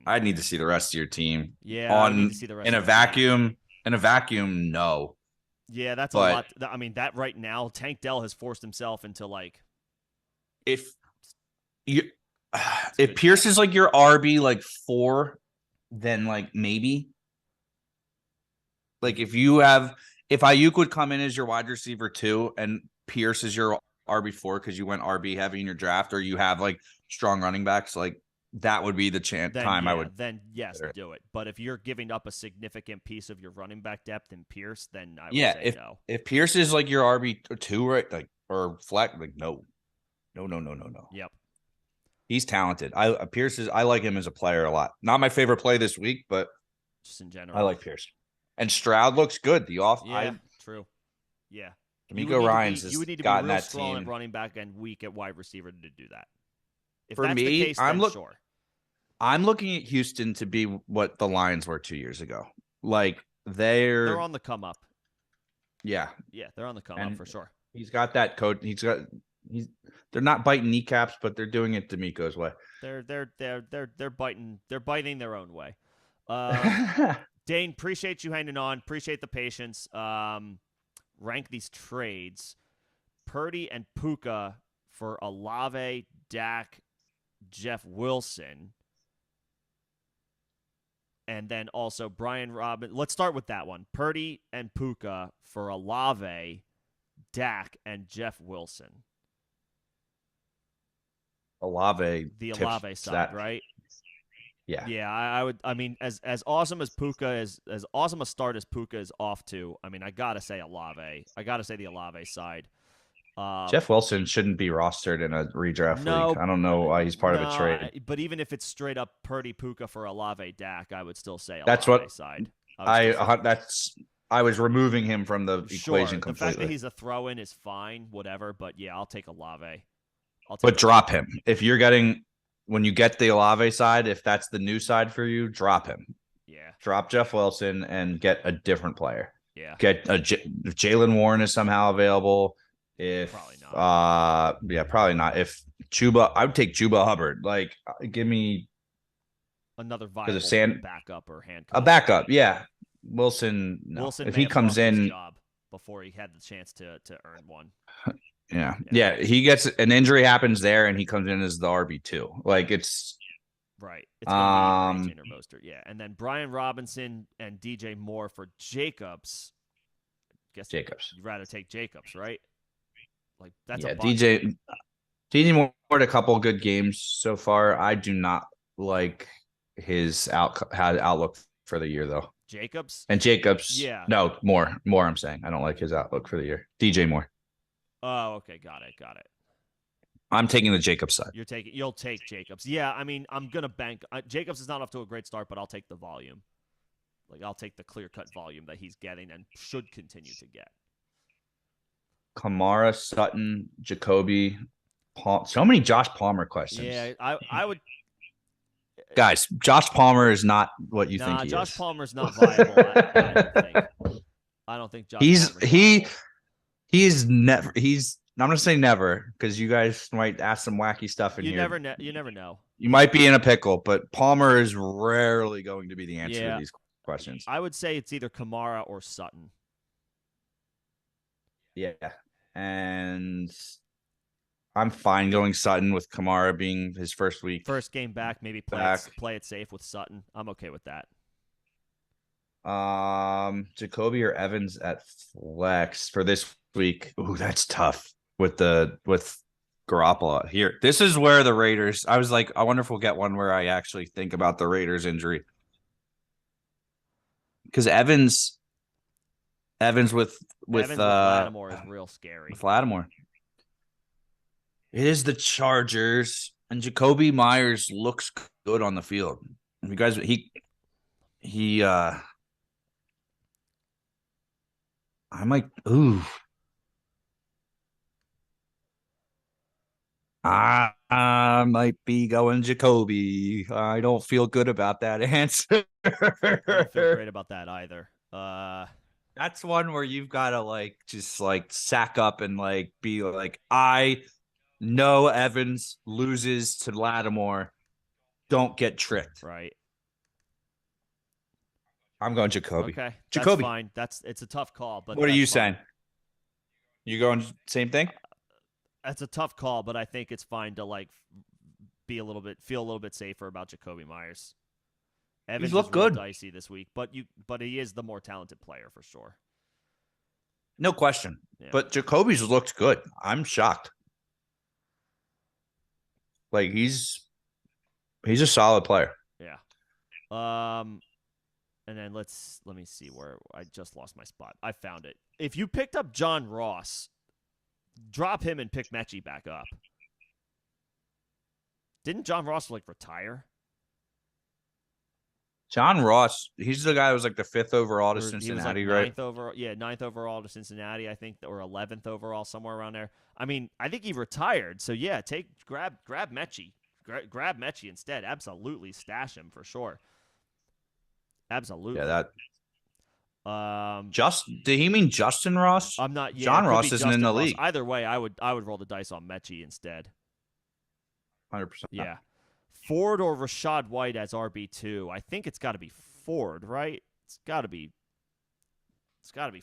I'd need to see the rest of your team. Yeah, I would need to see the rest In of a the team. vacuum. In a vacuum, no. Yeah, that's a But lot. I mean, that right now, Tank Dell has forced himself into like if you good Pierce depth. is like your RB like 4, then like maybe. Like if Ayuk would come in as your wide receiver 2 and Pierce is your RB 4 because you went RB heavy in your draft, or you have like strong running backs, like that would be the time I would. Then yes, consider it. do it. But if you're giving up a significant piece of your running back depth in Pierce, then I would Yeah, say no. if Pierce is like your RB 2, right, like or flex, like no. Yep. He's talented. I like him as a player a lot. Not my favorite play this week, but Just in general. I like Pierce. And Stroud looks good. Yeah, true. Yeah. D'Amico Ryans You would need to be gotten real that strong team. at running back and weak at wide receiver to do that. If For that's me, the case, then sure. I'm looking at Houston to be what the Lions were 2 years ago. Like They're on the come up. Yeah, they're on the come up for sure. He's got that code. They're not biting kneecaps, but they're doing it D'Amico's way. They're biting their own way. Dane, appreciate you hanging on. Appreciate the patience. Rank these trades: Purdy and Puka for Olave, Dak, Jeff Wilson, and then also Brian Robinson. Let's start with that one: Purdy and Puka for Olave, Dak, and Jeff Wilson. Olave, the Olave side, right? Yeah. I would. I mean, as awesome as Puka is, as awesome a start as Puka is off to. I mean, I gotta say Olave. I gotta say the Olave side. Jeff Wilson shouldn't be rostered in a redraft league. I don't know why he's part of a trade. But even if it's straight up Purdy, Puka for Olave, Dak, I would still say Olave that's what side. I was removing him from the equation completely. The fact that he's a throw-in is fine, whatever. But yeah, I'll take Olave. But drop him if you're getting. When you get the Olave side, if that's the new side for you, drop him. Yeah. Drop Jeff Wilson and get a different player. Yeah. If Jalen Warren is somehow available. Probably not. Probably not. If Chuba, I would take Chuba Hubbard. Like, give me another viable backup or handcuff. A backup, yeah. Wilson, no. Wilson, if he comes in his job before he had the chance to earn one. Yeah. He gets an injury happens there, and he comes in as the RB2. Like it's right. It's gonna be or Mostert, yeah. And then Brian Robinson and DJ Moore for Jacobs. Guess Jacobs. You'd rather take Jacobs, right? Like that's a DJ Moore had a couple of good games so far. I do not like his outlook for the year though. Jacobs? Yeah. No, Moore. I'm saying I don't like his outlook for the year. DJ Moore. Oh, okay, got it. I'm taking the Jacobs side. You'll take Jacobs. Yeah, I mean, I'm gonna bank. Jacobs is not off to a great start, but I'll take the volume. Like I'll take the clear-cut volume that he's getting and should continue to get. Kamara, Sutton, Jacoby, so many Josh Palmer questions. Yeah, I would. Guys, Josh Palmer is not what you think he Josh is. Palmer's not viable. I don't think Josh. He is never. I'm gonna say never because you guys might ask some wacky stuff in here. You never know. You might be in a pickle, but Palmer is rarely going to be the answer to these questions. I would say it's either Kamara or Sutton. Yeah, and I'm fine going Sutton with Kamara being his first game back. Maybe play it safe with Sutton. I'm okay with that. Jacoby or Evans at flex for this week. Ooh, that's tough with Garoppolo here. This is where the Raiders. I was like, I wonder if we'll get one where I actually think about the Raiders injury because Evans with Lattimore is real scary. With Lattimore, it is the Chargers and Jacoby Myers looks good on the field. You guys, he I might. Ooh. I might be going Jacoby. I don't feel good about that answer. I don't feel great about that either. That's one where you've got to just sack up and be like, I No, Evans loses to Lattimore. Don't get tricked. Right. I'm going Jacoby. Okay. That's Jacoby. fine. It's a tough call, but What are that's you fine. saying? You going same thing? That's a tough call, but I think it's fine to like feel a little bit safer about Jacoby Myers. Evans looked is real good. dicey this week, but he is the more talented player for sure. No question. Yeah. But Jacoby's looked good. I'm shocked. Like he's a solid player. Yeah. And then let me see where I just lost my spot. I found it. If you picked up John Ross, drop him and pick Mechie back up. Didn't John Ross like retire? John Ross, he's the guy who was like the 5th overall to Or Cincinnati, he was like right? ninth overall. Yeah, 9th overall to Cincinnati, I think, or 11th overall, somewhere around there. I mean, I think he retired. So yeah, grab Mechie. Grab Mechie instead. Absolutely stash him for sure. Absolutely. Yeah, did he mean Justin Ross? I'm not. Yeah, John it could Ross be isn't Justin in the Ross. league. Either way, I would roll the dice on Mechie instead. 100%. Yeah, Ford or Rashad White as RB2. I think it's got to be Ford, right? It's got to be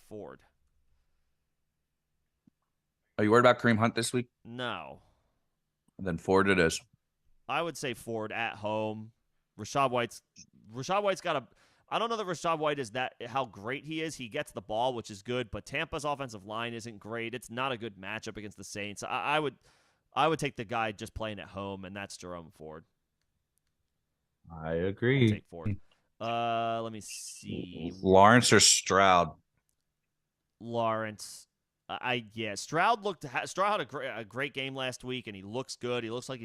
Ford. Are you worried about Kareem Hunt this week? No, Then Ford it is. I would say Ford at home. Rashad White's got a. I don't know that Rashad White is how great he is. He gets the ball, which is good, but Tampa's offensive line isn't great. It's not a good matchup against the Saints. I would take the guy just playing at home, and that's Jerome Ford. I agree. I'll take Ford. Let me see. Lawrence or Stroud? Lawrence. Stroud had a great game last week, and he looks good. He looks like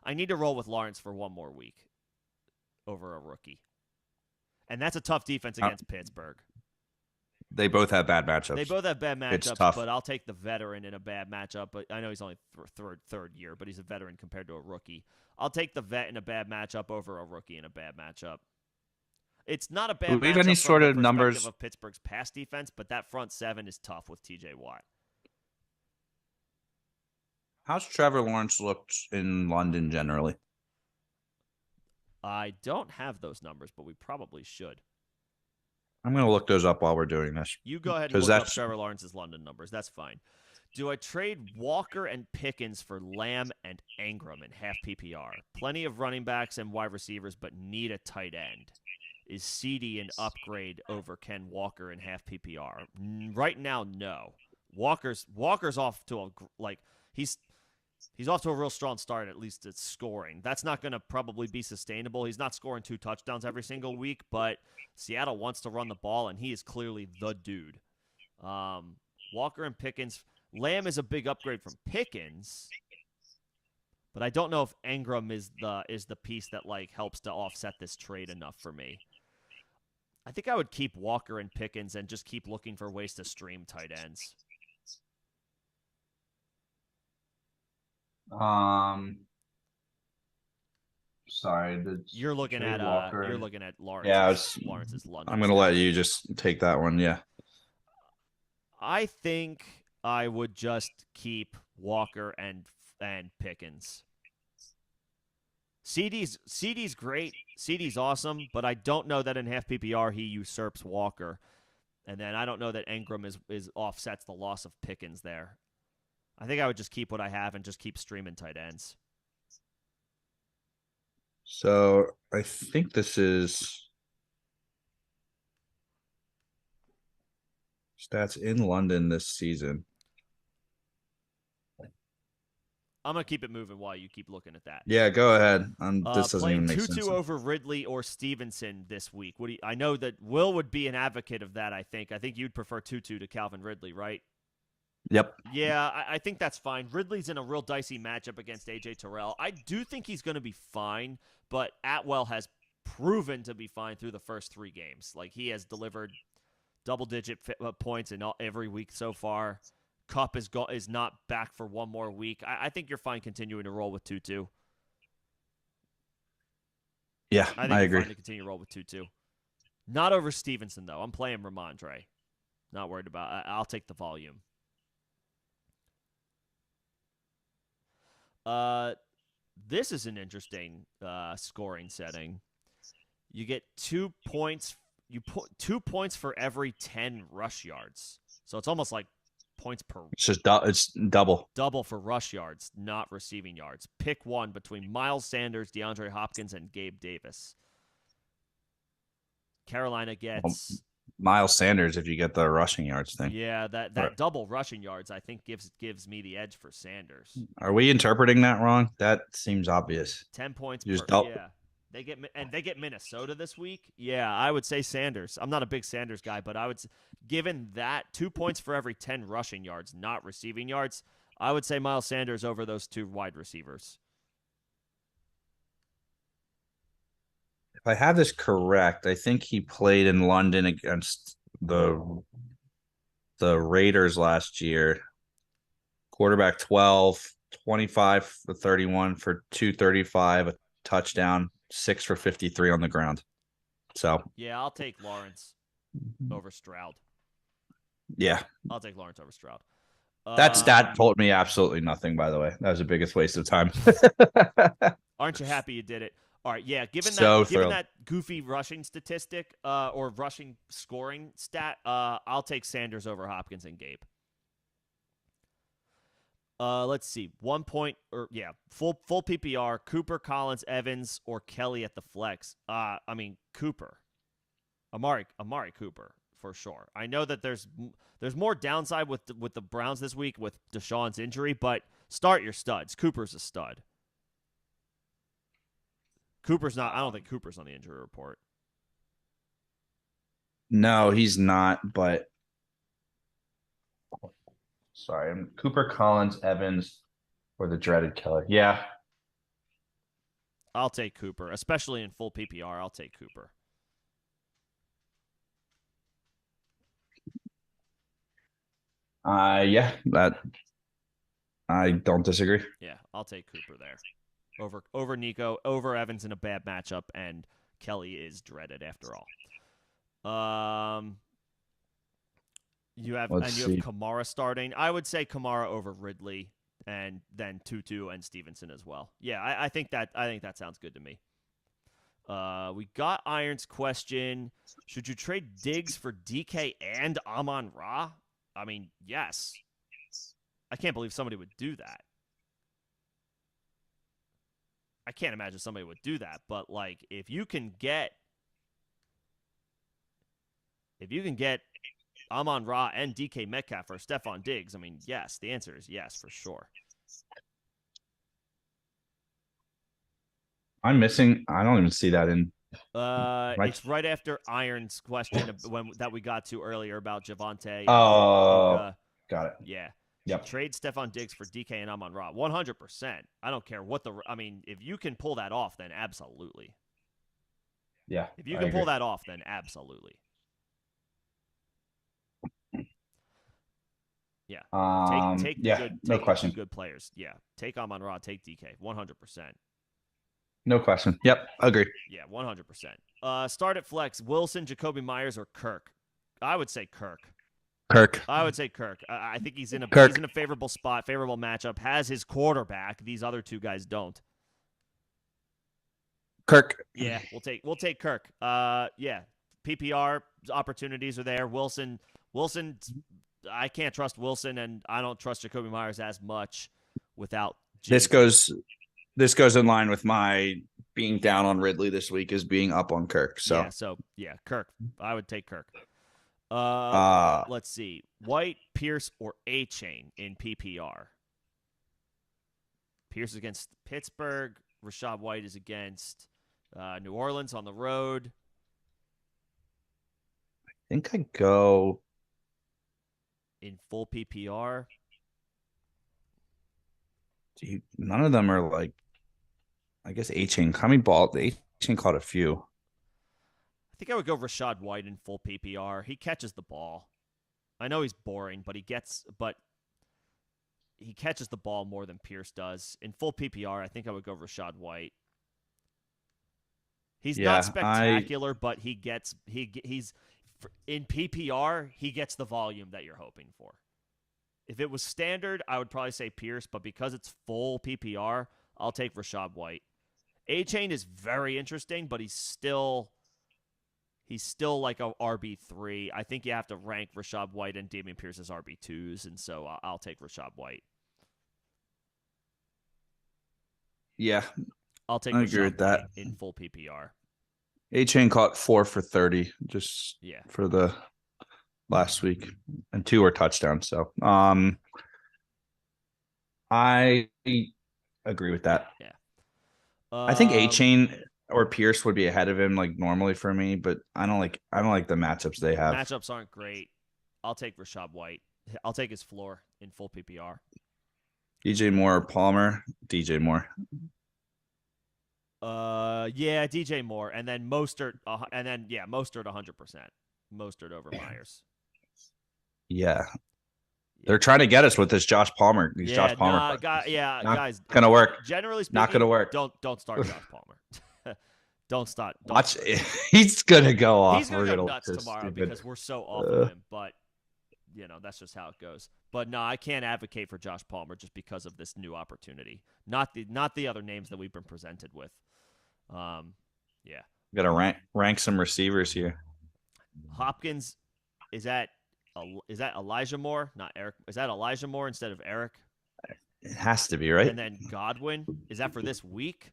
I need to roll with Lawrence for one more week over a rookie. And that's a tough defense against Pittsburgh. They both have bad matchups. They both have bad matchups, It's tough. but I'll take the veteran in a bad matchup. But I know he's only third year, but he's a veteran compared to a rookie. I'll take the vet in a bad matchup over a rookie in a bad matchup. It's not a bad Do we have matchup any from sort the of perspective numbers? of Pittsburgh's pass defense, but that front seven is tough with TJ Watt. How's Trevor Lawrence looked in London generally? I don't have those numbers, but we probably should. I'm going to look those up while we're doing this. You go ahead and look up Trevor Lawrence's London numbers. That's fine. Do I trade Walker and Pickens for Lamb and Ingram in half PPR? Plenty of running backs and wide receivers, but need a tight end. Is CD an upgrade over Ken Walker in half PPR? Right now, no. Walker's off to he's off to a real strong start, at least at scoring. That's not going to probably be sustainable. He's not scoring 2 touchdowns every single week, but Seattle wants to run the ball, and he is clearly the dude. Walker and Pickens. Lamb is a big upgrade from Pickens, but I don't know if Ingram is the piece that helps to offset this trade enough for me. I think I would keep Walker and Pickens and just keep looking for ways to stream tight ends. Sorry, you're looking at Lawrence. Yeah, Lawrence's London. I'm going to let you just take that one. Yeah. I think I would just keep Walker and Pickens. CD's great. CD's awesome, but I don't know that in half PPR he usurps Walker. And then I don't know that Ingram is offsets the loss of Pickens there. I think I would just keep what I have and just keep streaming tight ends. So I think this is stats in London this season. I'm going to keep it moving while you keep looking at that. Yeah, go ahead. This doesn't playing even make 2-2 sense. over Ridley or Stevenson this week. I know that Will would be an advocate of that, I think. I think you'd prefer 2-2 to Calvin Ridley, right? Yep. Yeah, I think that's fine. Ridley's in a real dicey matchup against A.J. Terrell. I do think he's going to be fine, but Atwell has proven to be fine through the first 3 games. He has delivered double-digit points in every week so far. Kupp is not back for one more week. I think you're fine continuing to roll with 2-2. Yeah, I think I you're agree. fine to continue to roll with 2-2. Not over Stevenson, though. I'm playing Ramondre. Not worried about it. I'll take the volume. Uh, this is an interesting scoring setting. You get 2 points. You put 2 points for every 10 rush yards. So it's almost like points per. It's just it's double. Double for rush yards, not receiving yards. Pick one between Miles Sanders, DeAndre Hopkins, and Gabe Davis. Carolina gets Miles Sanders if you get the rushing yards thing. Yeah, that double rushing yards I think gives me the edge for Sanders. Are we interpreting that wrong? That seems obvious. 10 points Just per. Yeah. They get Minnesota this week. Yeah, I would say Sanders. I'm not a big Sanders guy, but I would, given that 2 points for every 10 rushing yards, not receiving yards, I would say Miles Sanders over those 2 wide receivers. If I have this correct, I think he played in London against the Raiders last year. Quarterback 12, 25 for 31 for 235, a touchdown, 6 for 53 on the ground. So yeah, I'll take Lawrence over Stroud. Yeah, I'll take Lawrence over Stroud. That stat told me absolutely nothing, by the way. That was the biggest waste of time. Aren't you happy you did it? All right, yeah. Given that goofy rushing statistic or rushing scoring stat, I'll take Sanders over Hopkins and Gabe. Let's see. 1 point full PPR. Cooper, Collins, Evans, or Kelly at the flex. Cooper, Amari Cooper for sure. I know that there's more downside with the Browns this week with Deshaun's injury, but start your studs. Cooper's a stud. Cooper's not. I don't think Cooper's on the injury report. No, he's not. But sorry, I'm Cooper, Collins, Evans, or the dreaded Kelly. Yeah, I'll take Cooper, especially in full PPR. I'll take Cooper. that I don't disagree. Yeah, I'll take Cooper there. Over Nico, over Evans in a bad matchup, and Kelly is dreaded after all. You have Kamara starting. I would say Kamara over Ridley, and then Tutu and Stevenson as well. Yeah, I think that sounds good to me. We got Iron's question: should you trade Diggs for DK and Amon-Ra? I mean, yes. I can't believe somebody would do that. I can't imagine somebody would do that, but like if you can get Amon-Ra and DK Metcalf for Stephon Diggs, I mean, yes, the answer is yes for sure. I'm missing. I don't even see that in. It's right after Iron's question that we got to earlier about Javonte. Got it. Yeah. Yep. Trade Stephon Diggs for DK and Amon-Ra. 100%. I don't care what if you can pull that off, then absolutely. Yeah. If you can pull that off, then absolutely. Yeah. Take no question. Good players. Yeah. Take Amon-Ra, take DK. 100%. No question. Yep. Agree. Yeah, 100%. Start at flex. Wilson, Jacoby Myers, or Kirk? I would say Kirk. I would say Kirk. I think he's in a favorable spot, favorable matchup. Has his quarterback. These other two guys don't. Kirk. Yeah, we'll take Kirk. Yeah, PPR opportunities are there. Wilson. I can't trust Wilson, and I don't trust Jacoby Myers as much without. This goes in line with my being down on Ridley this week is being up on Kirk. So Kirk. I would take Kirk. Let's see. White, Pierce, or A-Chain in PPR. Pierce is against Pittsburgh. Rashad White is against New Orleans on the road. I think I go in full PPR. Dude, none of them are like. I guess A-Chain. Coming ball. The A-Chain caught a few. I think I would go Rashad White in full PPR. He catches the ball. I know he's boring, but he catches the ball more than Pierce does. In full PPR, I think I would go Rashad White. He's not spectacular, but he's in PPR, he gets the volume that you're hoping for. If it was standard, I would probably say Pierce, but because it's full PPR, I'll take Rashad White. A-Chain is very interesting, but he's still like a RB3. I think you have to rank Rashad White and Dameon Pierce as RB2s, and so I'll take Rashad White. Yeah, I'll take I agree Rashad with that. White in full PPR. A-Chain caught 4 for 30 just for the last week, and 2 were touchdowns. So I agree with that. Yeah. I think A-Chain or Pierce would be ahead of him like normally for me, but I don't like the matchups they have. Matchups aren't great. I'll take Rashad White. I'll take his floor in full PPR. DJ Moore or Palmer? DJ Moore. Yeah, DJ Moore, and then Mostert, Mostert 100%. Mostert over Myers. Yeah. They're trying to get us with this Josh Palmer. Josh Palmer. Guys. Gonna work. Generally speaking, not gonna work. Don't start Josh Palmer. Don't start. Watch. He's gonna go off. He's gonna go nuts tomorrow because we're so off of him. But that's just how it goes. But no, I can't advocate for Josh Palmer just because of this new opportunity. Not the other names that we've been presented with. Yeah. Gotta rank some receivers here. Hopkins, is that Elijah Moore? Not Eric. Is that Elijah Moore instead of Eric? It has to be, right? And then Godwin, is that for this week?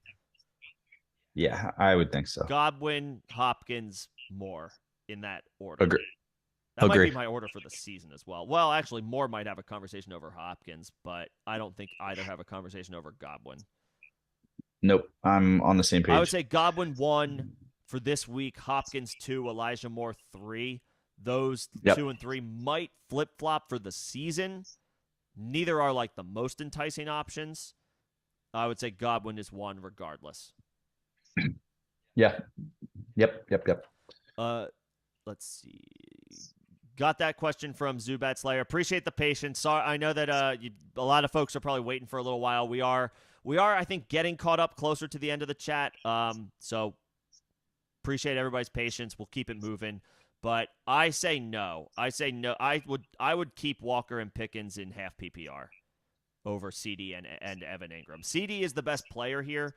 Yeah, I would think so. Godwin, Hopkins, Moore in that order. Agree. Might be my order for the season as well. Well, actually, Moore might have a conversation over Hopkins, but I don't think either have a conversation over Godwin. Nope, I'm on the same page. I would say Godwin 1 for this week, Hopkins 2, Elijah Moore 3. Those 2 and 3 might flip-flop for the season. Neither are like the most enticing options. I would say Godwin is 1 regardless. Yeah. Yep. Let's see. Got that question from Zubat Slayer. Appreciate the patience. Sorry, I know that a lot of folks are probably waiting for a little while. We are, I think, getting caught up closer to the end of the chat. So appreciate everybody's patience. We'll keep it moving. But I say no. I would keep Walker and Pickens in half PPR over CD and Evan Ingram. CD is the best player here,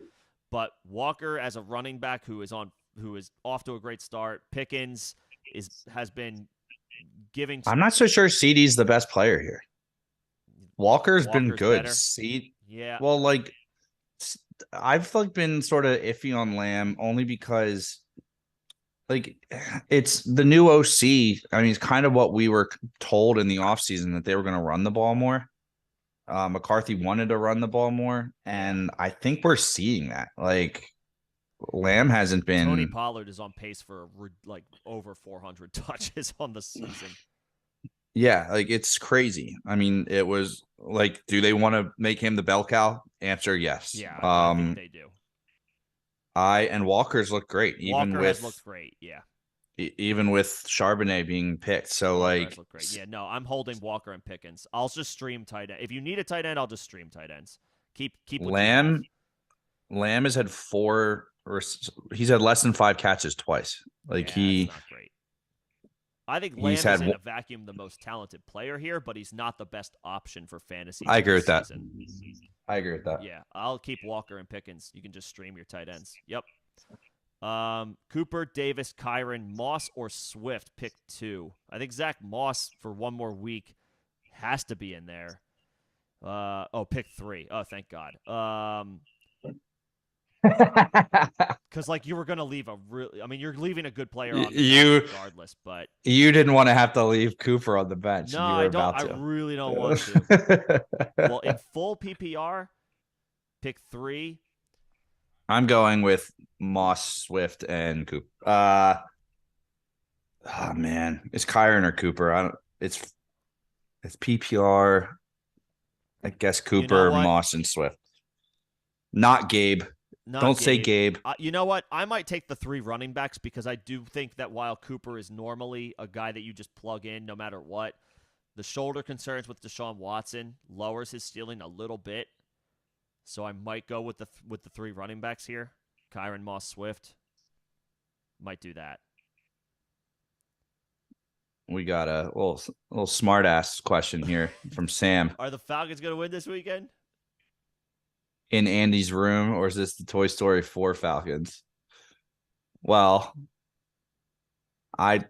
but Walker as a running back who is off to a great start. Pickens has been giving. I'm not so sure CD's the best player here. Walker's been good. Yeah. Well, like I've been sort of iffy on Lamb only because it's the new OC. I mean, it's kind of what we were told in the offseason that they were going to run the ball more. McCarthy wanted to run the ball more, and I think we're seeing that. Lamb hasn't been. Tony Pollard is on pace for over 400 touches on the season. Yeah, it's crazy. I mean, it was do they want to make him the bell cow? Answer yes. Yeah, I think they do. And Walker's looked great. Walker has looked great. Yeah. Even with Charbonnet being picked. So Walker great. Yeah, no, I'm holding Walker and Pickens. I'll just stream tight end. If you need a tight end, I'll just stream tight ends. Keep Lamb has had 4 or he's had less than 5 catches twice. That's not great. I think Lamb is in a vacuum the most talented player here, but he's not the best option for fantasy. I agree with that. Yeah, I'll keep Walker and Pickens. You can just stream your tight ends. Yep. Cooper, Davis, Kyron, Moss, or Swift, pick 2. I think Zach Moss for one more week has to be in there. Pick 3. Oh, thank God. Because you were going to leave you're leaving a good player on the bench regardless, but you didn't want to have to leave Cooper on the bench. No, I don't. I really don't want to. Well, in full PPR, pick 3. I'm going with Moss, Swift, and Cooper. Oh man, it's Kyron or Cooper. It's PPR. I guess Cooper, Moss, and Swift. Not Gabe. Don't say Gabe. You know what? I might take the 3 running backs because I do think that while Cooper is normally a guy that you just plug in no matter what, the shoulder concerns with Deshaun Watson lowers his ceiling a little bit. So I might go with the 3 running backs here. Kyron, Moss, Swift. Might do that. we got a little smart ass question here from Sam Are the Falcons going to win this weekend? in Andy's room, or is this the Toy Story 4 Falcons? Well, I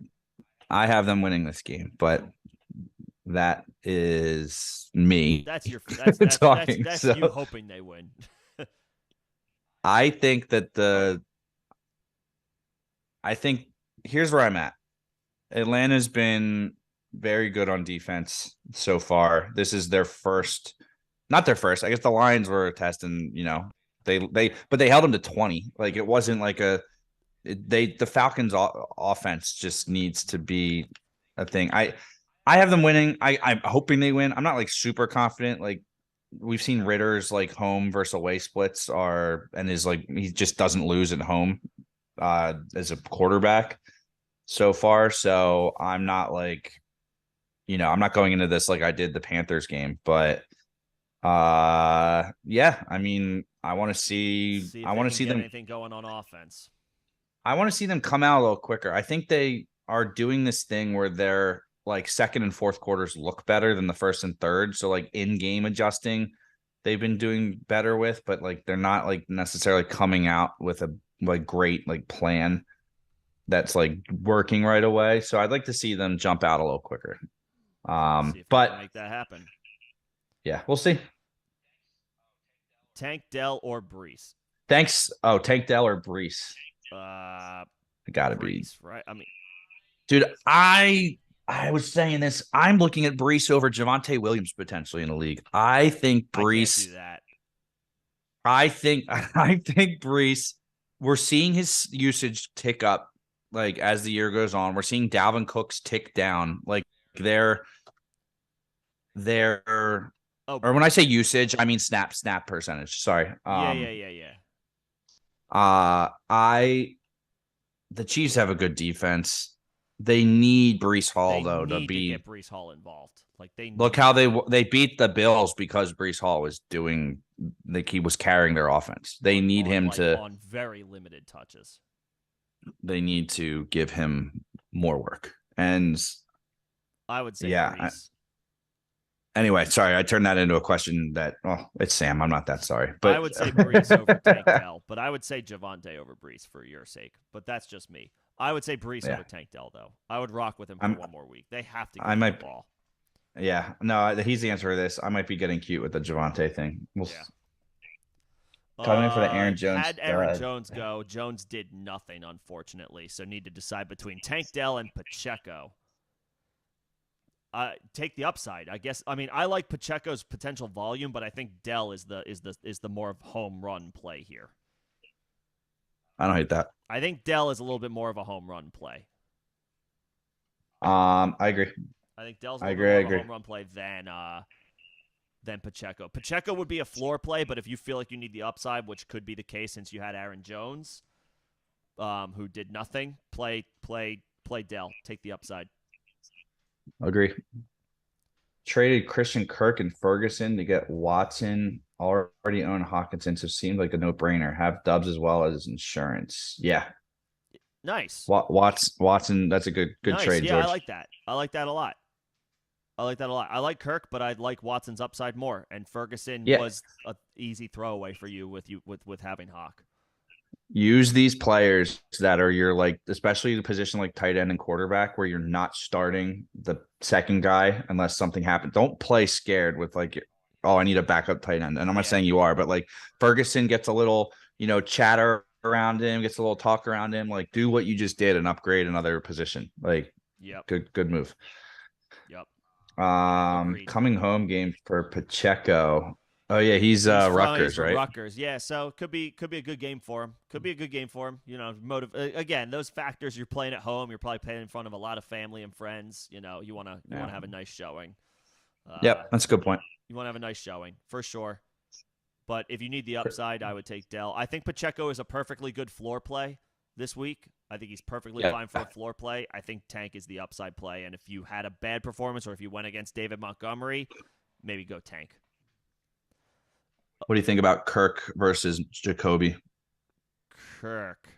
I have them winning this game, but that is me That's your that's talking. that's So you hoping they win. I think that I think here's where I'm at. Atlanta's been very good on defense so far. This is their first, not their first. I guess the Lions were testing, but they held them to 20. Like it wasn't like the Falcons offense just needs to be a thing. I have them winning. I'm hoping they win. I'm not like super confident. Like we've seen Ritter's like home versus away splits and is like he just doesn't lose at home as a quarterback so far. So I'm not like, I'm not going into this like I did the Panthers game, but yeah, I mean, I want to see them anything going on offense. I want to see them come out a little quicker. I think they are doing this thing where they're like second and fourth quarters look better than the first and third. So like in-game adjusting, they've been doing better with, but like they're not like necessarily coming out with a like great like plan that's like working right away. So I'd like to see them jump out a little quicker. See if they can make that happen. Yeah, we'll see. Tank Dell or Brees? Thanks. Oh, Tank Dell or Brees? Gotta Brees, be right. I mean, dude, I was saying this. I'm looking at Brees over Javonte Williams potentially in the league. I think Brees. I can't do that. I think Brees. We're seeing his usage tick up like as the year goes on. We're seeing Dalvin Cook's tick down. Like they're or when I say usage, I mean snap percentage. Sorry. Yeah. The Chiefs have a good defense. They need Brees Hall to get Brees Hall involved. Like look how they beat the Bills because Brees Hall was doing like he was carrying their offense. They need him on very limited touches. They need to give him more work, and I would say Brees. Anyway, sorry, I turned that into a question that, it's Sam. I'm not that sorry. But I would say Brees over Tank Dell, but I would say Javonte over Brees for your sake. But that's just me. I would say Brees over Tank Dell, though. I would rock with him for one more week. They have to get the ball. Yeah. No, he's the answer to this. I might be getting cute with the Javonte thing. Coming for the Aaron Jones. Had Aaron Jones go, Jones did nothing, unfortunately, so need to decide between Tank Dell and Pacheco. Take the upside, I guess. I mean, I like Pacheco's potential volume, but I think Dell is the more home run play here. I don't hate that. I think Dell is a little bit more of a home run play. I agree. I think Dell's a little bit more of a home run play than Pacheco. Pacheco would be a floor play, but if you feel like you need the upside, which could be the case since you had Aaron Jones, who did nothing, play Dell. Take the upside. Agree. Traded Christian Kirk and Ferguson to get Watson. Already own Hawkinson, so it seemed like a no-brainer. Have Dubs as well as insurance. Yeah. Nice. Watson, that's a good nice. trade, yeah, George. I like that. I like that a lot. I like Kirk, but I like Watson's upside more. And Ferguson was an easy throwaway for you with having Hawk. Use these players that are your like, especially the position like tight end and quarterback, where you're not starting the second guy unless something happens. Don't play scared with like, I need a backup tight end. And I'm not saying you are, but like Ferguson gets a little, chatter around him, gets a little talk around him. Like, do what you just did and upgrade another position. Like, good move. Yep. Coming home game for Pacheco. Oh yeah, he's Rutgers, right? Rutgers, yeah. So could be a good game for him. Again, those factors. You're playing at home. You're probably playing in front of a lot of family and friends. You want to have a nice showing. Yep, that's a good point. You want to have a nice showing for sure. But if you need the upside, I would take Dell. I think Pacheco is a perfectly good floor play this week. I think he's perfectly fine for a floor play. I think Tank is the upside play. And if you had a bad performance or if you went against David Montgomery, maybe go Tank. What do you think about Kirk versus Jacoby? Kirk.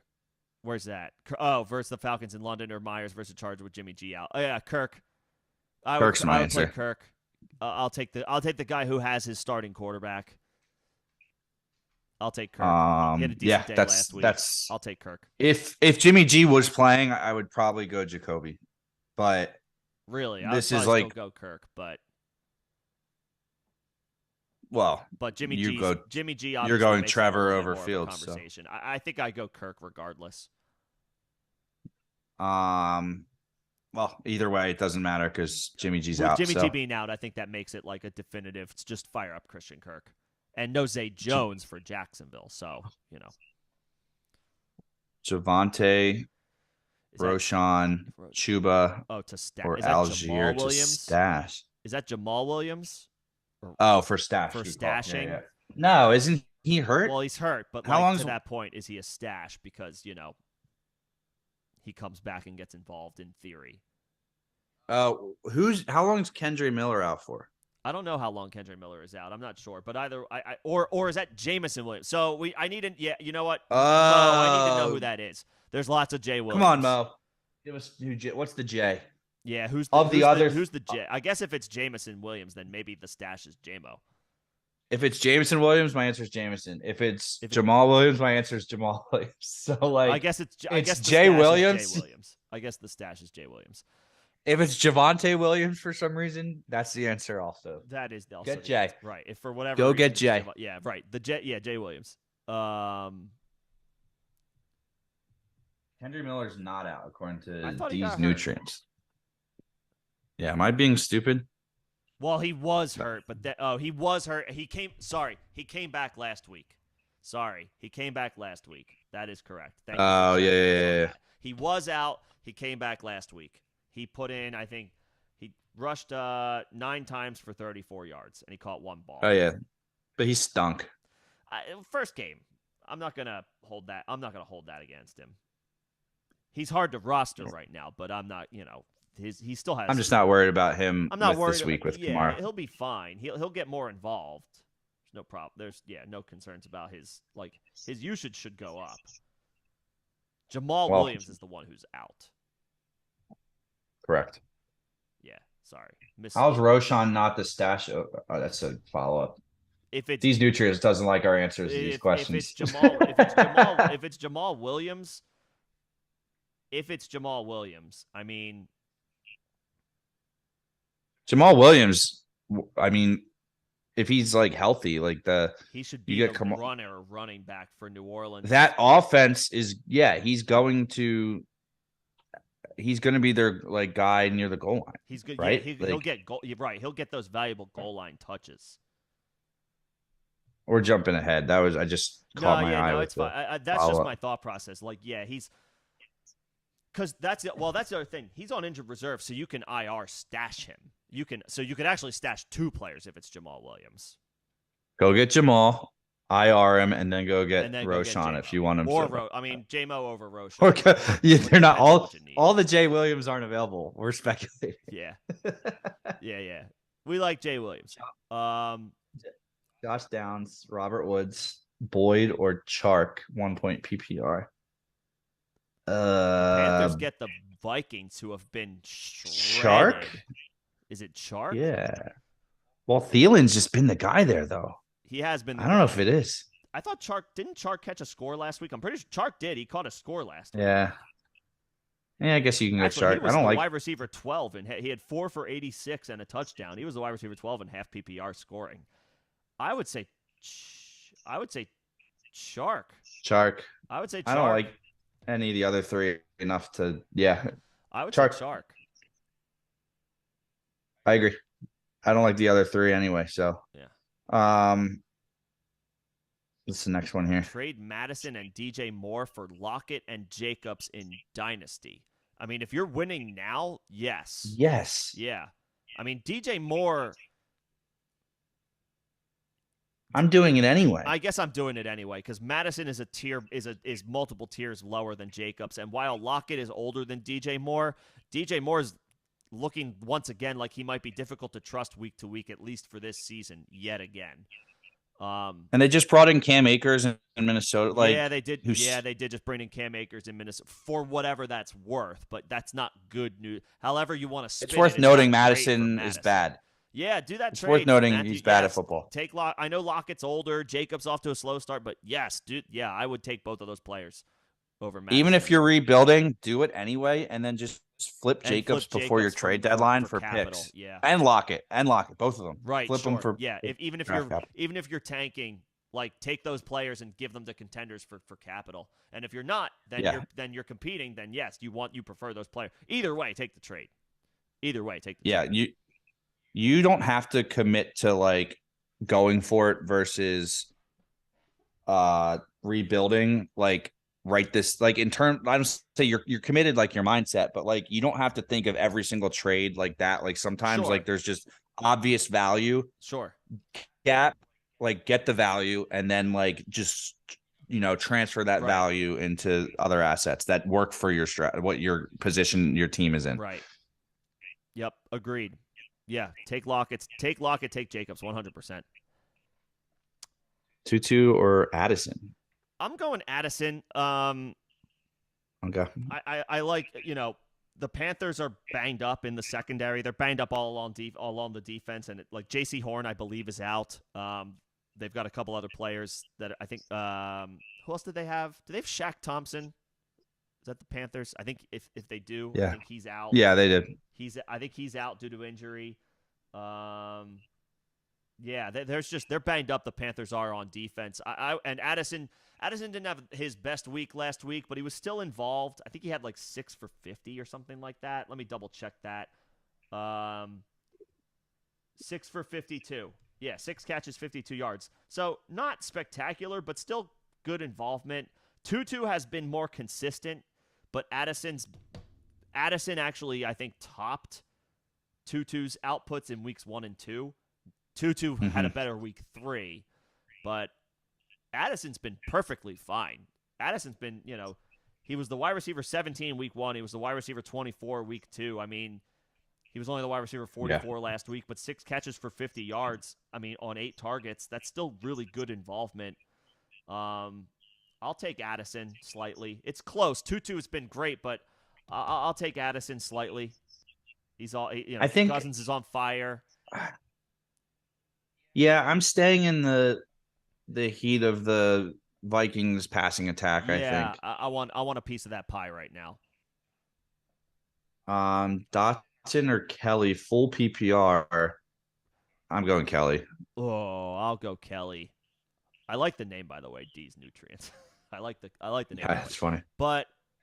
Where's that? Oh, versus the Falcons in London, or Myers versus Chargers with Jimmy G out. Oh yeah, Kirk. Kirk's my I would answer. play Kirk. I'll take the guy who has his starting quarterback. I'll take Kirk. He had a decent day last week. I'll take Kirk. If Jimmy G was playing, I would probably go Jacoby. But really, I would this is probably like still go Kirk, but Jimmy G. You're going makes Trevor it a over more of a Fields. conversation. So. I think I go Kirk regardless. Well, either way, it doesn't matter because Jimmy G's With out. Jimmy G being out, I think that makes it like a definitive. It's just fire up Christian Kirk and no Zay Jones for Jacksonville. So Javonte, Roshan, Chuba, to stash or is that Algier Jamal to Williams? stash. Is that Jamal Williams? For stash. For stashing? Yeah. No, isn't he hurt? Well, he's hurt, but to that point, is he a stash? Because, he comes back and gets involved in theory. How long is Kendre Miller out for? I don't know how long Kendre Miller is out. I'm not sure, but either or is that Jamison Williams? So I need to you know what? Mo, I need to know who that is. There's lots of J Williams. Come on, Mo. Give us what's the J? Yeah, who's the J? I guess if it's Jamison Williams, then maybe the stash is J-Mo. If it's Jameson Williams, my answer is Jameson. If it's Jamal Williams, my answer is Jamal Williams. So I guess it's Jay Williams. Jay Williams. I guess the stash is Jay Williams. If it's Javonte Williams for some reason, that's the answer also. That is also get Jay. Right. If for whatever go reason, get Jay. Yeah, right. Jay Williams. Kendry Miller's not out according to these nutrients. Yeah, am I being stupid? Well, he was hurt, but he was hurt. He came back last week. He came back last week. That is correct. Thank you. Oh, yeah. He was out. He came back last week. He put in, I think, he rushed 9 times for 34 yards, and he caught 1 ball. Oh, yeah. But he stunk. First game. I'm not gonna hold that against him. He's hard to roster right now, but I'm not, he still has. I'm just not worried about him I'm not worried this week with Kamara. Kamara. He'll be fine. He'll get more involved. There's no problem. There's no concerns about his usage should go up. Jamal Williams is the one who's out. Correct. Yeah, sorry. How's Roshan not the stash? Oh, that's a follow-up. If it's these nutrients doesn't like our answers to these questions. If it's Jamal Williams, I mean Jamal Williams, if he's healthy, he should be a running back for New Orleans. That offense is he's going to be their guy near the goal line. He's good, right? Yeah, he'll get goal. You're right. He'll get those valuable goal line touches. We're jumping ahead. I just caught my eye. No, it's fine. That's just my thought process. He's because that's the other thing. He's on injured reserve, so you can IR stash him. You can actually stash 2 players if it's Jamal Williams. Go get Jamal, IR him, and then go get Roshan if you want him. J-Mo over Roshan. They're not all the Jay Williams aren't available. We're speculating. Yeah. Yeah. We like Jay Williams. Josh Downs, Robert Woods, Boyd, or Chark, 1 point PPR. Panthers get the Vikings, who have been shredded. Chark? Is it Chark? Yeah. Well, Thielen's just been the guy there, though. He has been. I don't know if it is. I thought didn't Chark catch a score last week? I'm pretty sure Chark did. He caught a score last week. Yeah. Yeah, I guess you can go Chark. He was wide receiver 12, and he had 4 for 86 and a touchdown. He was the wide receiver 12 and half PPR scoring. I would say Chark. Chark. I would say Chark. I don't like any of the other 3 enough to. Yeah. I would say Chark. I agree. I don't like the other 3 anyway. So yeah. What's the next one here? Trade Madison and DJ Moore for Lockett and Jacobs in Dynasty. If you're winning now, yes. Yes. Yeah. DJ Moore. I'm doing it anyway. I guess I'm doing it anyway because Madison is is multiple tiers lower than Jacobs, and while Lockett is older than DJ Moore is looking once again like he might be difficult to trust week to week, at least for this season, yet again. And they just brought in Cam Akers in Minnesota. Yeah, they did. Who's Yeah, they did just bring in Cam Akers in Minnesota for whatever that's worth, but that's not good news. However you want to spin it's worth it, it's noting not great for Madison is Madison. bad. Yeah, do that It's trade. worth noting Matthew. he's bad at Yes, football. take Lock. I know Lockett's older. Jacobs off to a slow start, but yes, dude. Yeah, I would take both of those players over Madison. Even if you're rebuilding, do it anyway, and then just flip And Jacobs flip before your Jacobs trade for deadline for capital. picks. Yeah, And Lockett, both of them. right. Flip Sure. them for yeah. Even draft capital. if you're tanking, like take those players and give them to contenders for capital. And if you're not, then you're competing. Then yes, you prefer those players. Either way, take the trade. Either way, take the trade. You don't have to commit to like going for it versus rebuilding like right this like in term I don't say you're committed like your mindset, but like you don't have to think of every single trade like that. Like sometimes Sure. like there's just obvious value. Sure. Get the value and then like just transfer that Right. value into other assets that work for your what your position your team is in. Right. Yep. Agreed. Yeah. Take Lockett. Take Jacobs. 100%. Tutu or Addison? I'm going Addison. Okay. I like, the Panthers are banged up in the secondary. They're banged up all along the defense, and like J.C. Horn, I believe, is out. They've got a couple other players that I think. Who else did they have? Do they have Shaq Thompson? Is that the Panthers? I think if they do, I think he's out. Yeah, they did. I think he's out due to injury. Yeah, they're banged up. The Panthers are on defense. And Addison didn't have his best week last week, but he was still involved. I think he had like 6 for 50 or something like that. Let me double check that. 6 for 52. Yeah, 6 catches, 52 yards. So not spectacular, but still good involvement. Tutu has been more consistent, but Addison actually, I think, topped Tutu's outputs in weeks 1 and 2. Tutu had a better week 3, but Addison's been perfectly fine. Addison's been, he was the wide receiver 17 week 1. He was the wide receiver 24 week 2. I mean, he was only the wide receiver 44 last week, but 6 catches for 50 yards. I mean, on 8 targets. That's still really good involvement. I'll take Addison slightly. It's close. Tutu has been great, but I'll take Addison slightly. He's all, I think Cousins is on fire. Yeah, I'm staying in the heat of the Vikings passing attack. Yeah, I think I want a piece of that pie right now. Dotson or Kelly, full PPR. I'm going Kelly. Oh, I'll go Kelly. I like the name, by the way. D's Nutrients. I like the name. Yeah, it's funny.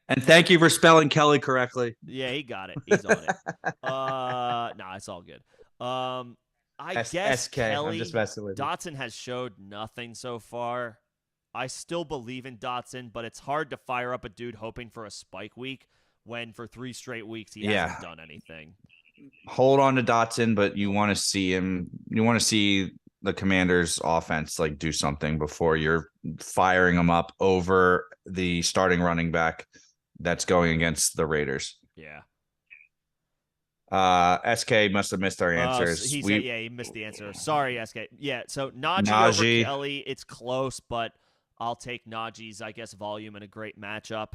And thank you for spelling Kelly correctly. Yeah, he got it. He's on it. Nah, it's all good. I guess SK. Kelly, I'm just messing with you. Dotson has showed nothing so far. I still believe in Dotson, but it's hard to fire up a dude hoping for a spike week when for 3 straight weeks he hasn't done anything. Hold on to Dotson, but you want to see him. You want to see the Commanders' offense like do something before you're firing him up over the starting running back that's going against the Raiders. Yeah. SK must have missed our answers. He missed the answer. Sorry, SK. Yeah, so Najee over Kelly, it's close, but I'll take Najee's, I guess, volume and a great matchup.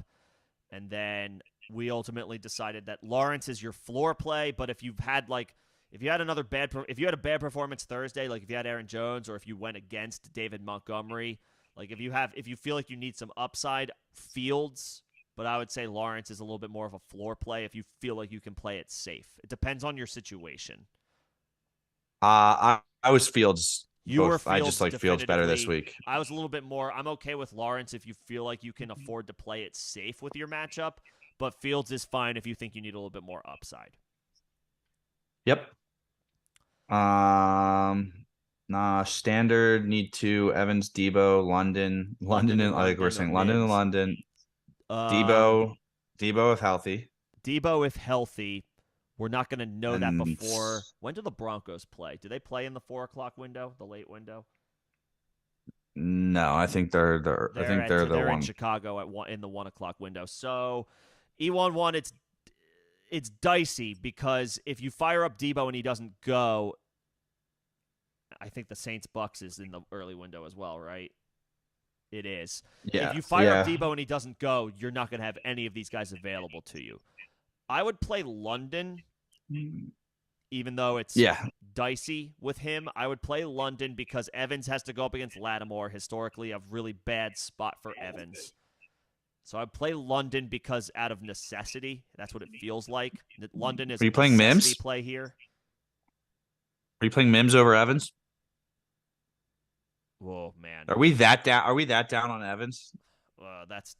And then we ultimately decided that Lawrence is your floor play, but if you had a bad performance Thursday, like if you had Aaron Jones or if you went against David Montgomery, like if you feel like you need some upside, Fields. But I would say Lawrence is a little bit more of a floor play if you feel like you can play it safe. It depends on your situation. I was Fields. I just like Fields better this week. I was a little bit more. I'm okay with Lawrence if you feel like you can afford to play it safe with your matchup. But Fields is fine if you think you need a little bit more upside. Yep. Standard need to Evans, Debo, London, and like we're saying, London and London. Debo if healthy. Debo if healthy. We're not going to know that before. When do the Broncos play? Do they play in the 4:00 window, the late window? No, I think they're they're in Chicago in the 1:00 window. So E11, it's dicey because if you fire up Debo and he doesn't go, I think the Saints Bucks is in the early window as well, right? It is. Yeah. If you fire up Yeah. Debo and he doesn't go, you're not going to have any of these guys available to you. I would play London, even though it's Yeah. dicey with him. I would play London because Evans has to go up against Lattimore, historically a really bad spot for Evans. So I'd play London because out of necessity. That's what it feels like. London is Are a you playing necessity Mims? play here. Are you playing Mims over Evans? Whoa, man. Are we that down? Are we that down on Evans? That's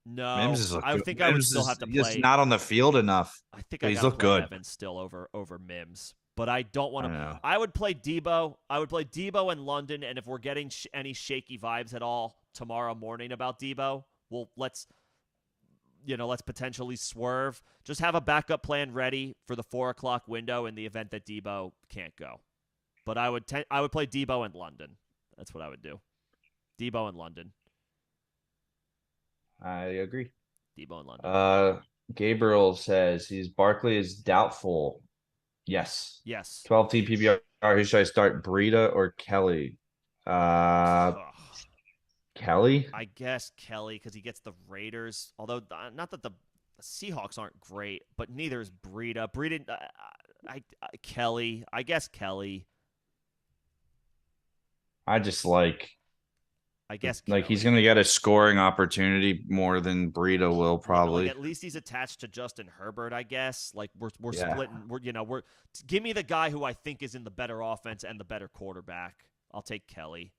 no. Mims is I good. think I would Mims still is have to just play. not on the field enough. I think But I he's got to looked play good. Evans still over Mims. But I don't want I to. know. I would play Debo. I would play Debo in London. And if we're getting any shaky vibes at all tomorrow morning about Debo, well, let's potentially swerve. Just have a backup plan ready for the 4:00 window in the event that Debo can't go. But I would play Debo in London. That's what I would do. Debo in London. I agree. Debo in London. Gabriel says Barkley is doubtful. Yes. Yes. 12-team PPR. Who should I start? Breida or Kelly? Ugh. Kelly? I guess Kelly because he gets the Raiders. Although not that the Seahawks aren't great, but neither is Breida. Kelly. I guess Kelly. I just like Kelly. he's gonna get a scoring opportunity more than Breida will Yeah, probably. at least he's attached to Justin Herbert, I guess. Like we're Yeah. splitting. We're give me the guy who I think is in the better offense and the better quarterback. I'll take Kelly.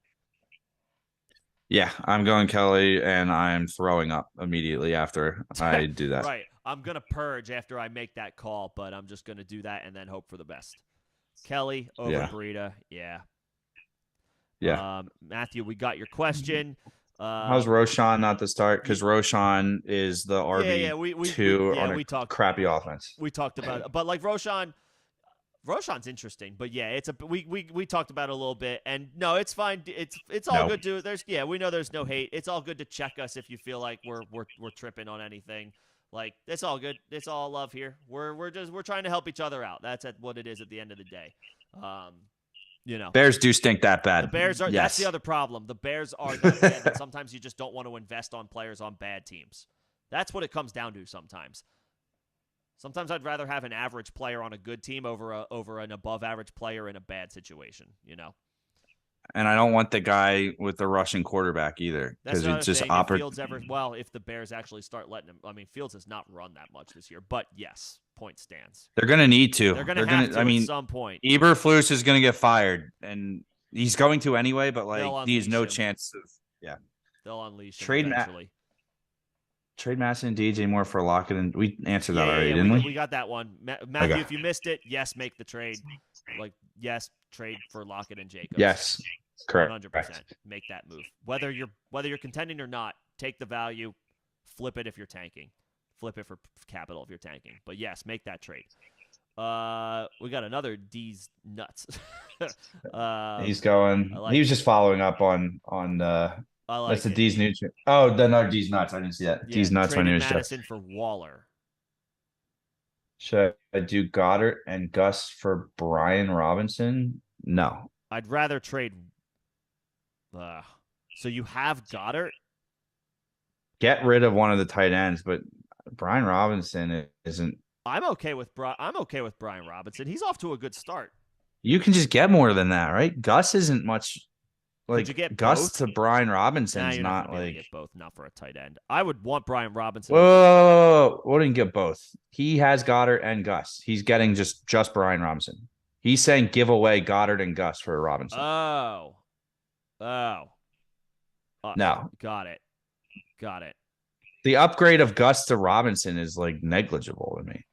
Yeah, I'm going Kelly, and I'm throwing up immediately after I do that. Right. I'm going to purge after I make that call, but I'm just going to do that and then hope for the best. Kelly over Breida. Yeah. Yeah. Matthew, we got your question. How's Roshan not to start? Because Roshan is the RB2 on a crappy offense. We talked about it. But like Roshan's interesting, but yeah, we talked about it a little bit, and no, it's fine. It's all good to we know there's no hate. It's all good to check us if you feel like we're tripping on anything. Like it's all good. It's all love here. We're trying to help each other out. That's what it is at the end of the day. Bears do stink that bad. The Bears are. Yes. That's the other problem. The Bears are that bad that sometimes you just don't want to invest on players on bad teams. That's what it comes down to sometimes. Sometimes I'd rather have an average player on a good team over an above-average player in a bad situation, And I don't want the guy with the Russian quarterback either, because it's just if the Bears actually start letting him. I mean, Fields has not run that much this year, but yes, point stands. They're going to need to. They're going to have to at some point. Eberflus is going to get fired, and he's going to anyway, but he has no chance of. Yeah, they'll unleash him eventually. Trade Masson and DJ Moore for Lockett, and we answered that already, didn't we? We got that one. Matthew, if you missed it, yes, make the trade. Yes, trade for Lockett and Jacobs. Yes, correct. 100%. Make that move. Whether you're contending or not, take the value, flip it if you're tanking, flip it for capital if you're tanking. But yes, make that trade. We got another D's nuts. He's going. He was just following up on that's the D's nuts. Oh, no, D's nuts. I didn't see that. D's nuts. My name is Madison for Waller. Should I do Goddard and Gus for Brian Robinson? No. I'd rather trade. So you have Goddard? Get rid of one of the tight ends, but Brian Robinson isn't. I'm okay with Brian Robinson. He's off to a good start. You can just get more than that, right? Gus isn't much. Could you get Gus both? to Brian Robinson's you're not like get both, not for a tight end. I would want Brian Robinson. Whoa! Wouldn't get both. He has Goddard and Gus. He's getting just Brian Robinson. He's saying give away Goddard and Gus for Robinson. Oh. No. Got it. The upgrade of Gus to Robinson is negligible to me.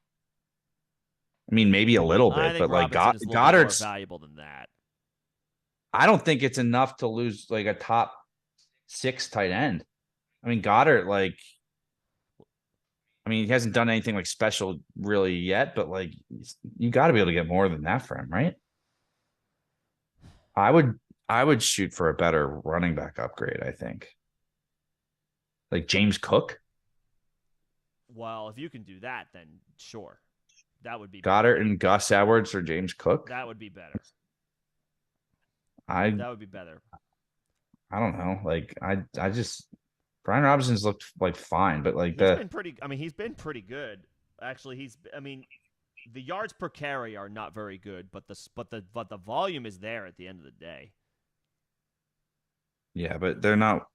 I mean, maybe a little bit, but Goddard's more valuable than that. I don't think it's enough to lose a top 6 tight end. I mean, Goddard, he hasn't done anything special really yet, but you got to be able to get more than that for him, right? I would shoot for a better running back upgrade, I think. James Cook. Well, if you can do that, then sure. That would be Goddard better. and Gus Edwards or James Cook. That would be better. That would be better. I don't know. Like I just Brian Robinson's looked like fine, but like he's been pretty good. Actually, the yards per carry are not very good, but the volume is there at the end of the day. Yeah, but they're not.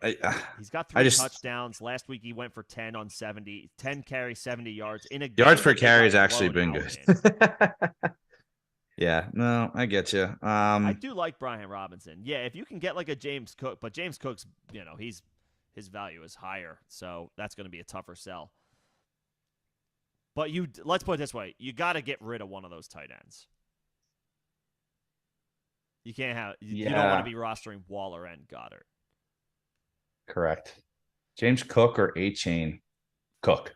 He's got 3 touchdowns. Last week he went for 10 on 70, 10 carries, 70 yards. In a game yards per carry has actually been good. Yeah, no, I get you. I do like Brian Robinson. Yeah, if you can get like a James Cook, but James Cook's, his value is higher, so that's going to be a tougher sell. But let's put it this way: you got to get rid of one of those tight ends. You can't have. You don't want to be rostering Waller and Goddard. Correct. James Cook or A-Chain? Cook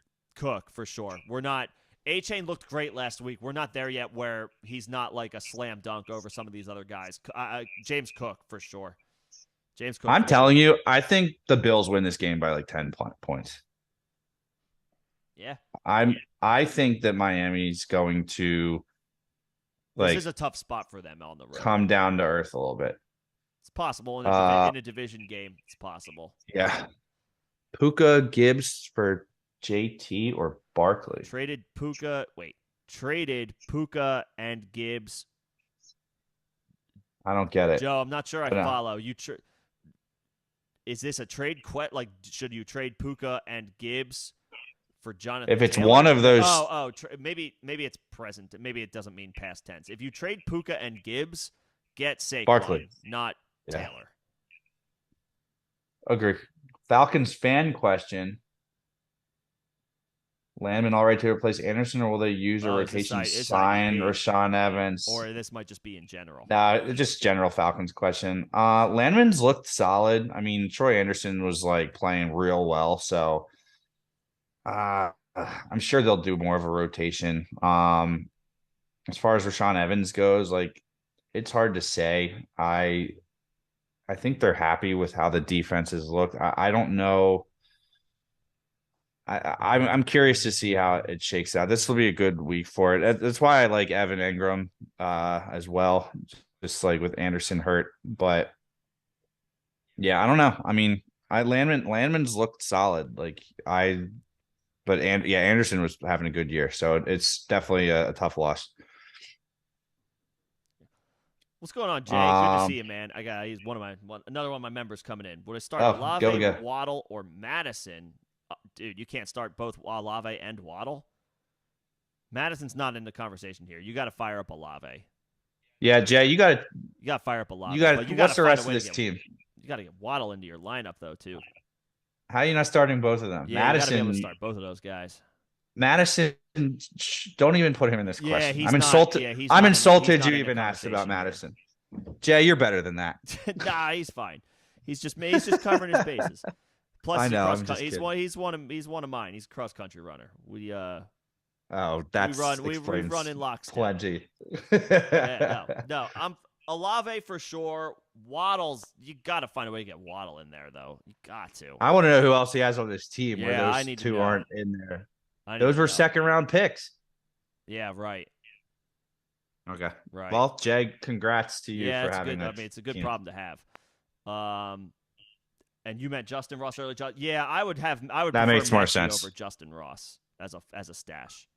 for sure. We're not. A-Chain looked great last week. We're not there yet where he's not like a slam dunk over some of these other guys. James Cook for sure. James Cook. I'm telling you, I think the Bills win this game by like 10 points. Yeah. I think that Miami's going to this is a tough spot for them on the road. Come down to earth a little bit. It's possible in a division game. It's possible. Yeah. Puka Gibbs for JT or Barkley? Traded Puka and Gibbs. I don't get it. Joe, I'm not sure I follow. Is this a trade should you trade Puka and Gibbs for Jonathan If it's Taylor? one of those. Maybe it's present. Maybe it doesn't mean past tense. If you trade Puka and Gibbs, get Saquon, Barkley, not Taylor. Agree. Falcons fan question. Landman all right to replace Anderson, or will they use a rotation sign Rashaan Evans? Or this might just be in general. No, just general Falcons question. Landman's looked solid. I mean, Troy Anderson was like playing real well, so I'm sure they'll do more of a rotation. As far as Rashaan Evans goes, like it's hard to say. I think they're happy with how the defenses look. I don't know. I'm curious to see how it shakes out. This will be a good week for it. That's why I like Evan Engram as well, just like with Anderson hurt. But yeah, I don't know. I mean, Landman's looked solid. Anderson was having a good year, so it's definitely a tough loss. What's going on, Jay? Good to see you, man. He's another one of my members coming in. Would I start Olave, Waddle, or Madison? Dude, you can't start both Olave and Waddle. Madison's not in the conversation here. You got to fire up Olave. Yeah, Jay, you got to fire up Olave. What's the rest of this team? You got to get Waddle into your lineup though, too. How are you not starting both of them? Yeah, Madison, you got to be able to start both of those guys. Madison, don't even put him in this question. Yeah, I'm insulted. I'm insulted you even asked about Madison. Jay, you're better than that. Nah, he's fine. He's just covering his bases. Plus, I know. He's one of mine. He's a cross country runner. We run in lockstep. Plenty. No. I'm Olave for sure. Waddle's, you got to find a way to get Waddle in there though. You got to. I want to know who else he has on this team where those two aren't in there. Those were second round picks. Yeah, right. Okay. Right. Well, Jay, congrats to you for having that. It's a good problem to have. And you meant Justin Ross earlier. Yeah, I would that makes more sense over Justin Ross as a stash.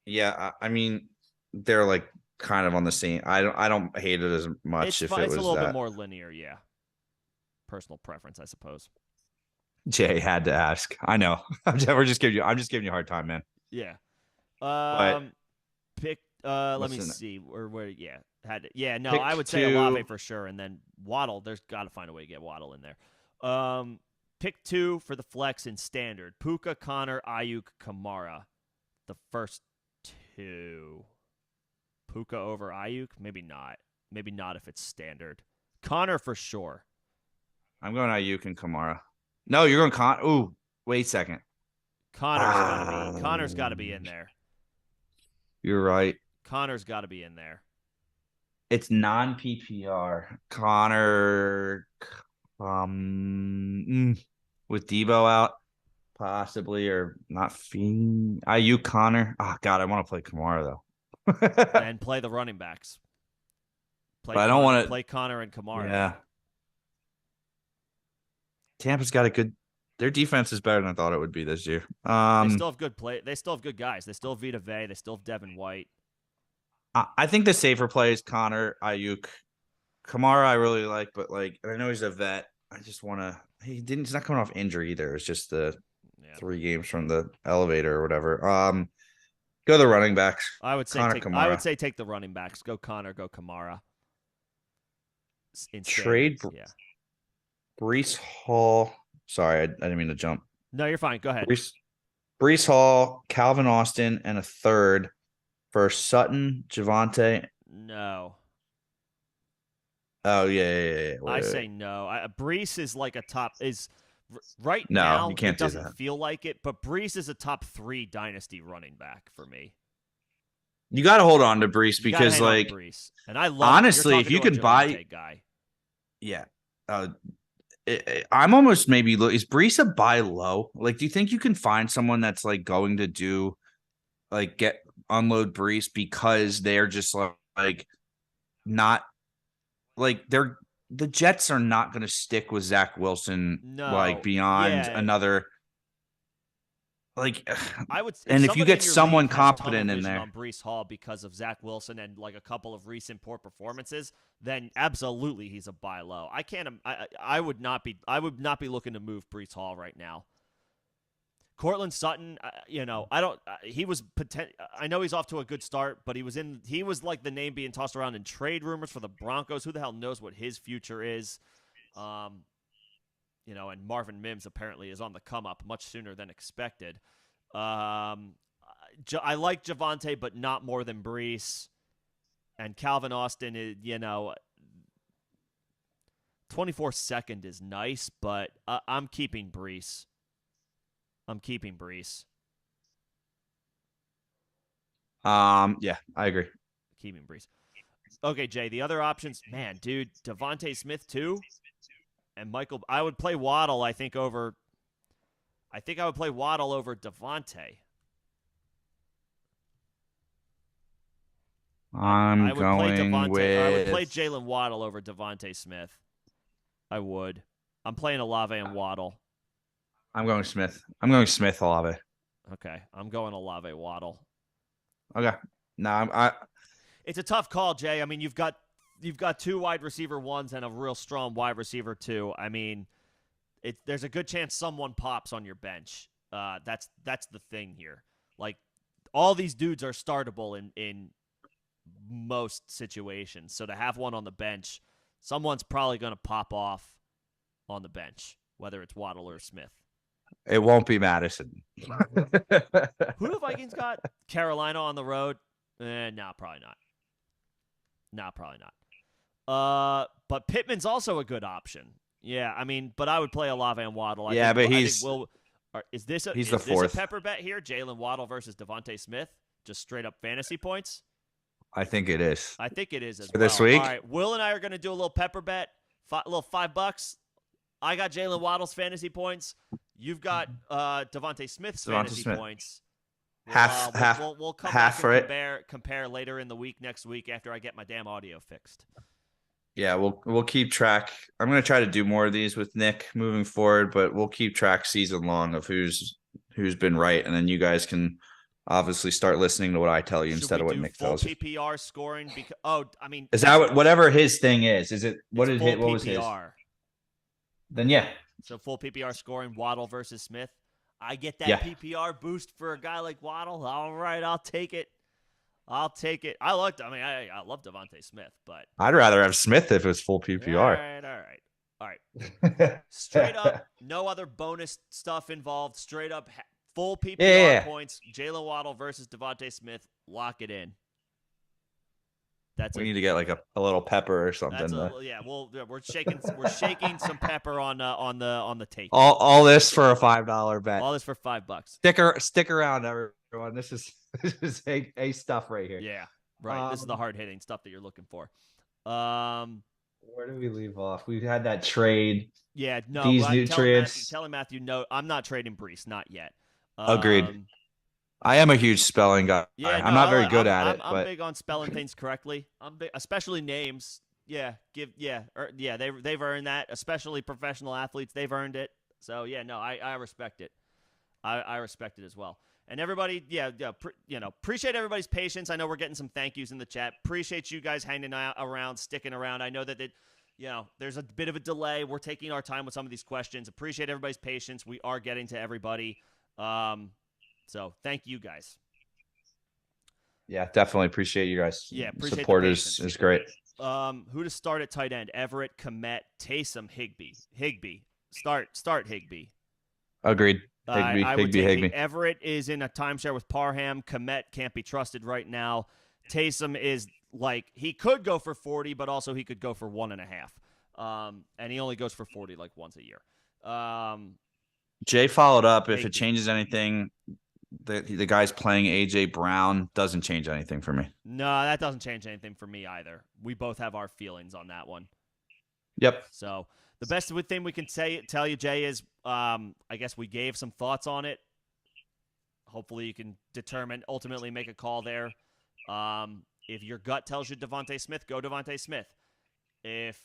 Yeah, I mean they're like kind of on the same. I don't hate it as much it's a little bit more linear. Yeah, personal preference, I suppose. Jay had to ask. I know. I'm just giving you a hard time, man. Yeah. Pick. Let me see. Where? Yeah. No, I would say Olave for sure, and then Waddle. There's got to find a way to get Waddle in there. Pick 2 for the flex in standard. Puka, Connor, Ayuk, Kamara. The first 2. Puka over Ayuk? Maybe not. Maybe not if it's standard. Connor for sure. I'm going Ayuk and Kamara. No, you're going Connor. Ooh, wait a second. Connor's got to be in there. You're right. Connor's got to be in there. It's non-PPR. Connor, with Debo out. possibly, or not Fiend. Ayuk, Connor. Oh God, I want to play Kamara though. Then play the running backs. But I don't want to. Play Connor and Kamara. Yeah. Tampa's got a good. Their defense is better than I thought it would be this year. They still have good play. They still have good guys. They still have Vita Vea. They still have Devin White. I think the safer play is Connor, Ayuk, Kamara. I really like, but like I know he's a vet. I just want to. He's not coming off injury either. It's just the 3 games from the elevator or whatever. Go the running backs. I would say take the running backs. Go Connor. Go Kamara. Trade. Yeah. Brees Hall. Sorry, I didn't mean to jump. No, you're fine. Go ahead. Brees Hall, Calvin Austin, and a third for Sutton, Javonte. No. Oh yeah. I say no. Brees is like a top right no, now. You can't it doesn't feel like it, but Brees is a top 3 dynasty running back for me. You got to hold on to Brees because, like, Brees. And I love. Honestly, if you can buy, guy. Yeah, I'm almost maybe is Brees a buy low? Like, do you think you can find someone that's like going to do like unload Brees because they're just like not like the Jets are not going to stick with Zach Wilson like beyond another. Like I would, and if you get someone competent in there on Brees Hall because of Zach Wilson and like a couple of recent poor performances, then absolutely he's a buy low. I would not be looking to move Brees Hall right now. Cortland Sutton, he was I know he's off to a good start, but he was like the name being tossed around in trade rumors for the Broncos. Who the hell knows what his future is? And Marvin Mims apparently is on the come up much sooner than expected. I like Javonte, but not more than Brees. And Calvin Austin is, 24-second is nice, but I'm keeping Brees. Yeah, I agree. Keeping Brees. Okay, Jay, the other options, man, dude, Devontae Smith too. And Michael, I would play Waddle, I think I would play Waddle over Devontae. I would play Jalen Waddle over Devontae Smith. I would. I'm playing Olave and Waddle. I'm going Smith. Olave. Okay, I'm going Olave Waddle. Okay. No, it's a tough call, Jay. I mean, you've got 2 wide receiver 1s and a real strong wide receiver 2. I mean, there's a good chance someone pops on your bench. That's the thing here. Like, all these dudes are startable in most situations. So to have one on the bench, someone's probably going to pop off on the bench, whether it's Waddle or Smith. It won't be Madison. Who the Vikings got? Carolina on the road? No, probably not. No, probably not. But Pittman's also a good option. Yeah, I mean, but I would play Olave and Waddle. Is this a pepper bet here? Jalen Waddle versus Devontae Smith? Just straight up fantasy points? I think it is. I think it is as for well. This week? All right, Will and I are going to do a little pepper bet, a little $5. I got Jalen Waddle's fantasy points. You've got Devontae Smith's fantasy points. We'll come back and compare later in the week next week after I get my damn audio fixed. Yeah, we'll keep track. I'm going to try to do more of these with Nick moving forward, but we'll keep track season long of who's been right, and then you guys can obviously start listening to what I tell you instead of what Nick tells you. PPR scoring is that whatever his thing is? Is it what is it? What was his? Then yeah. So full PPR scoring, Waddle versus Smith. I get that PPR boost for a guy like Waddle. All right, I'll take it. I love Devontae Smith, but I'd rather have Smith if it was full PPR. All right. Straight up, no other bonus stuff involved. Straight up, full PPR points. Jalen Waddle versus Devontae Smith. Lock it in. We need to get like a little pepper or something. We're shaking some pepper on the tape. All this for a $5 bet. All this for $5. Stick around, everyone. This is A stuff right here. Yeah, right. This is the hard hitting stuff that you're looking for. Where do we leave off? We had that trade. Yeah, no, These nutrients. telling Matthew, no, I'm not trading Brees, not yet. Agreed. Um, I am a huge spelling guy. yeah, no, I'm not very good at I'm it, but big on spelling things correctly. I'm big, especially names. Yeah, they've earned that. Especially professional athletes, they've earned it. So yeah, no, I respect it. I respect it as well. And everybody, appreciate everybody's patience. I know we're getting some thank yous in the chat. Appreciate you guys hanging out around, sticking around. I know that there's a bit of a delay. We're taking our time with some of these questions. Appreciate everybody's patience. We are getting to everybody. So thank you guys. yeah, definitely appreciate you guys. Yeah, appreciate the Support patience. is great. Who to start at tight end? Everett, Komet, Taysom, Higbee. Start Higbee. Agreed. I would take Higbee. Everett is in a timeshare with Parham. Komet can't be trusted right now. Taysom is like he could go for 40, but also he could go for 1.5. And he only goes for 40 like once a year. Jay followed up. If Higbee. it changes anything, the guy's playing AJ Brown doesn't change anything for me. No, that doesn't change anything for me either. We both have our feelings on that one. Yep. So the best thing we can tell you, Jay, is I guess we gave some thoughts on it. Hopefully you can ultimately make a call there. If your gut tells you Devontae Smith, go Devontae Smith. If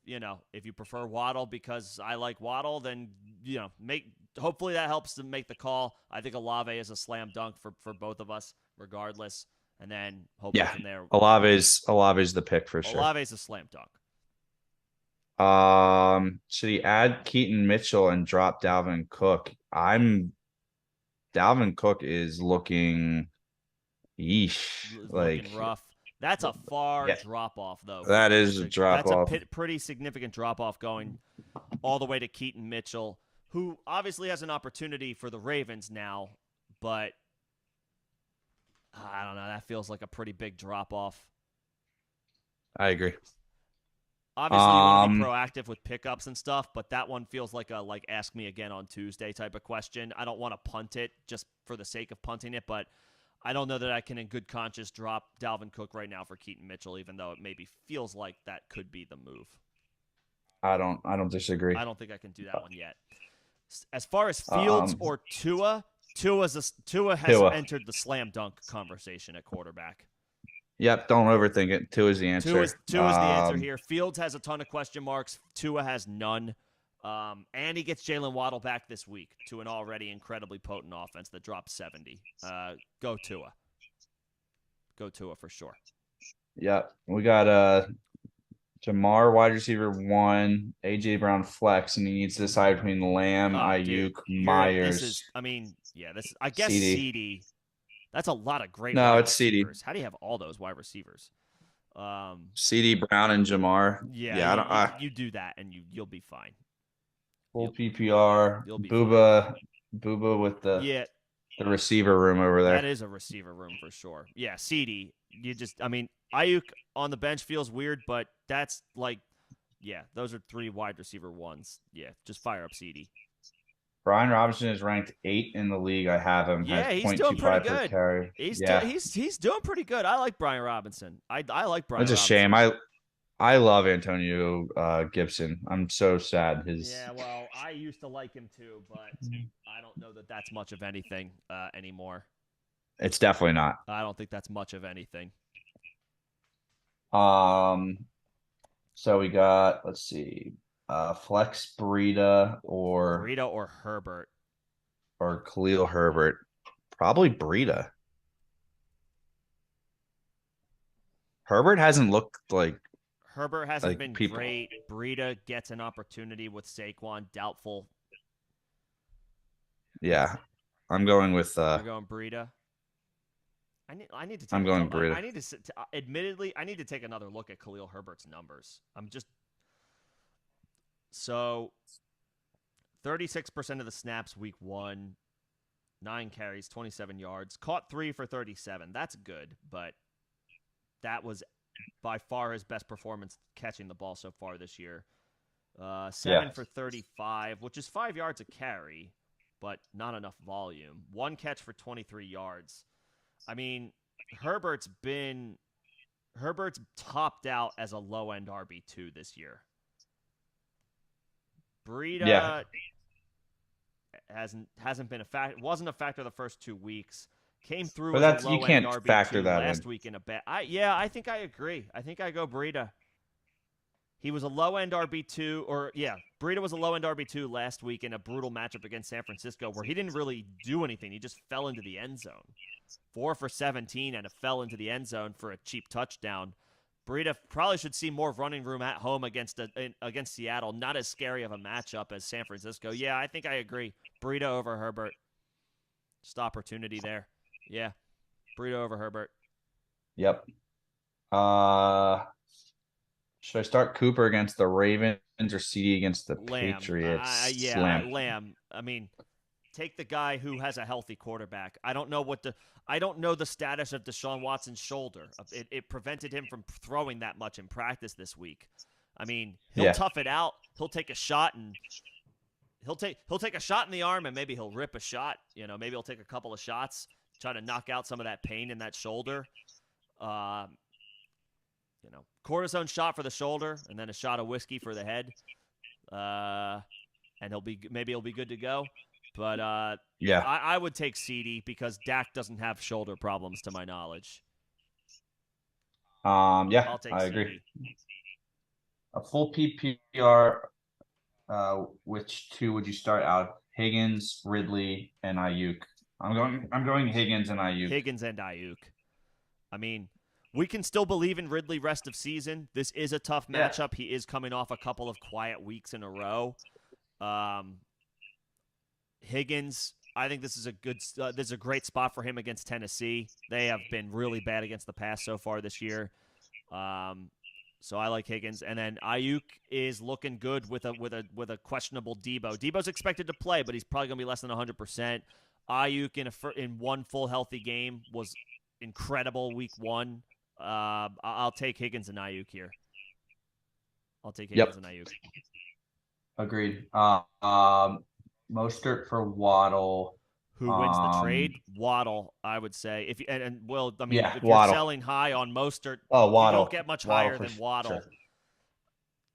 you prefer Waddle because I like Waddle, then hopefully that helps to make the call. I think Olave is a slam dunk for both of us, regardless. And then hopefully from there, Olave's the pick for sure. Olave's a slam dunk. Should he add Keaton Mitchell and drop Dalvin Cook? Dalvin Cook is looking looking rough. That's a far drop off, though. That is a drop off. That's a pretty significant drop off going all the way to Keaton Mitchell, who obviously has an opportunity for the Ravens now, but I don't know. That feels like a pretty big drop off. I agree. Obviously, you want to be proactive with pickups and stuff, but that one feels like a ask me again on Tuesday type of question. I don't want to punt it just for the sake of punting it, but I don't know that I can in good conscience drop Dalvin Cook right now for Keaton Mitchell, even though it maybe feels like that could be the move. I don't disagree. I don't think I can do that one yet. As far as Fields or Tua has entered the slam dunk conversation at quarterback. Yep, don't overthink it. Tua is the answer. Tua is the answer here. Fields has a ton of question marks. Tua has none. And he gets Jalen Waddle back this week to an already incredibly potent offense that dropped 70. Go Tua. Go Tua for sure. Yep. We got Jamar wide receiver 1, AJ Brown flex, and he needs to decide between Lamb, Ayuk, Myers. I guess CD. That's a lot of great wide receivers. CD. How do you have all those wide receivers? CD, Brown, and Jamar. Yeah, you do that and you'll be fine. Full PPR. Booba with the receiver room over there. That is a receiver room for sure. Yeah, CD. Ayuk on the bench feels weird, but that's those are 3 wide receiver ones. Yeah, just fire up CD. Brian Robinson is ranked 8 in the league. I have him. Yeah, he's doing pretty good. Carry. He's doing pretty good. I like Brian Robinson. I like Brian. It's a shame. I love Antonio Gibson. I'm so sad. Yeah, well, I used to like him too, but I don't know that that's much of anything anymore. It's definitely not. I don't think that's much of anything. So we got, let's see, Flex Breida or Herbert or Khalil Herbert. Probably Breida. Herbert hasn't looked like. Herbert hasn't been great. Breida gets an opportunity with Saquon. Doubtful. Yeah, I'm going with. You're going Breida. I need to. I'm going Breida. I need to. Admittedly, I need to take another look at Khalil Herbert's numbers. So 36% of the snaps week 1, 9 carries, 27 yards, caught 3 for 37. That's good, but that was by far his best performance catching the ball so far this year. 7 for 35, which is 5 yards a carry, but not enough volume. 1 catch for 23 yards. I mean, Herbert's been Herbert's topped out as a low-end RB2 this year. Breida hasn't been a factor. Wasn't a factor the first 2 weeks. Came through But as a that's you low-end can't factor RB2 that last in. week in a bet. I think I agree. I think I go Breida. He was a low-end RB2, Breida was a low-end RB2 last week in a brutal matchup against San Francisco where he didn't really do anything. He just fell into the end zone. 4 for 17 and it fell into the end zone for a cheap touchdown. Breida probably should see more running room at home against Seattle. Not as scary of a matchup as San Francisco. Yeah, I think I agree. Breida over Herbert. Just opportunity there. Yeah, Breida over Herbert. Yep. Should I start Cooper against the Ravens or CD against the Lamb. Patriots? Lamb. I mean, take the guy who has a healthy quarterback. I don't know the status of Deshaun Watson's shoulder. It prevented him from throwing that much in practice this week. I mean, he'll tough it out. He'll take a shot and he'll take a shot in the arm and maybe he'll rip a shot. Maybe he'll take a couple of shots, try to knock out some of that pain in that shoulder. Cortisone shot for the shoulder and then a shot of whiskey for the head. And he'll be good to go. But I would take CD because Dak doesn't have shoulder problems to my knowledge. I'll take I CD. agree. A full PPR. Which two would you start out? Higgins, Ridley, and Ayuk. I'm going Higgins and Ayuk. Higgins and Ayuk. I mean, we can still believe in Ridley rest of season. This is a tough matchup. He is coming off a couple of quiet weeks in a row. Higgins, I think this is a great spot for him against Tennessee. They have been really bad against the pass so far this year. So I like Higgins, and then Ayuk is looking good with a questionable Debo. Debo's expected to play, but he's probably gonna be less than 100%. Ayuk in one full healthy game was incredible week 1. I'll take Higgins and Ayuk here. I'll take Higgins and Ayuk. Agreed. Mostert for Waddle. Who wins the trade? Waddle, I would say. If you're Waddle. selling high on Mostert, Waddle. you don't get much higher than Waddle. Sure.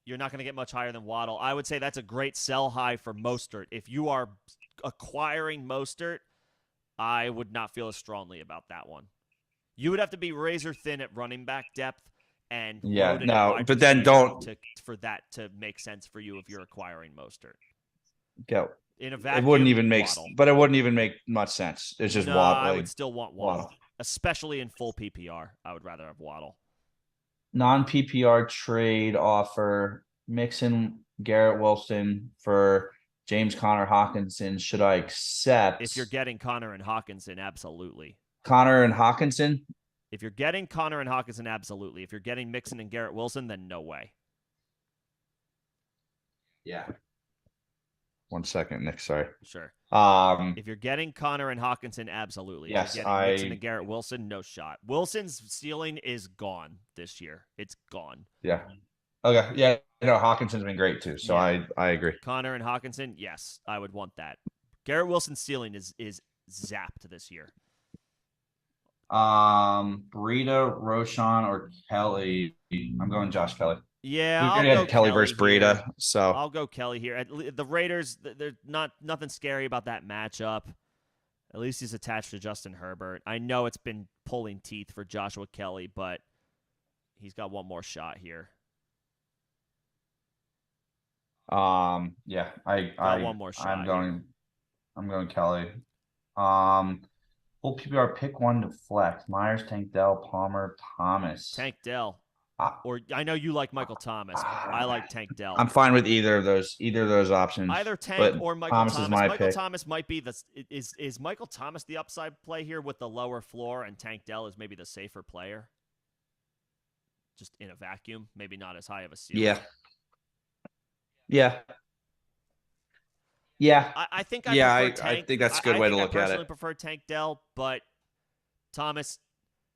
You're not going to get much higher than Waddle. I would say that's a great sell high for Mostert. If you are acquiring Mostert, I would not feel as strongly about that one. You would have to be razor thin at running back depth and but then don't for that to make sense for you if you're acquiring Mostert. Go. In a vacuum, it wouldn't even make, Waddle. but it wouldn't even make much sense. It's just Waddle. I would still want Waddle, especially in full PPR. I would rather have Waddle. Non-PPR trade offer: Mixon, Garrett Wilson for James Conner Hawkinson. Should I accept? If you're getting Conner and Hawkinson, absolutely. Conner and Hawkinson? If you're getting Conner and Hawkinson, absolutely. If you're getting Mixon and Garrett Wilson, then no way. Yeah. 1 second, Nick. Sorry. Sure. If you're getting Conner and Hawkinson, absolutely. Yes, if you're getting Mixon and Garrett Wilson, no shot. Wilson's ceiling is gone this year. It's gone. Yeah. Okay. Yeah. Hawkinson's been great too. So I agree. Conner and Hawkinson, yes, I would want that. Garrett Wilson's ceiling is zapped this year. Breida, Roshan, or Kelly? I'm going Josh Kelly. Yeah, I'll go Kelly versus Breida. So I'll go Kelly here. The Raiders, there's nothing scary about that matchup. At least he's attached to Justin Herbert. I know it's been pulling teeth for Joshua Kelly, but he's got one more shot here. Yeah, I one more shot. I'm going Kelly. Full PPR, pick one to flex: Myers, Tank Dell, Palmer, Thomas. Tank Dell. Or I know you like Michael Thomas. I like Tank Dell. I'm fine with either of those options. Either Tank or Michael Thomas. Michael pick. Thomas might be is Michael Thomas the upside play here with the lower floor, and Tank Dell is maybe the safer player. Just in a vacuum, maybe not as high of a ceiling. Yeah. I think I think that's a good way to look at it. I personally prefer Tank Dell, but Thomas,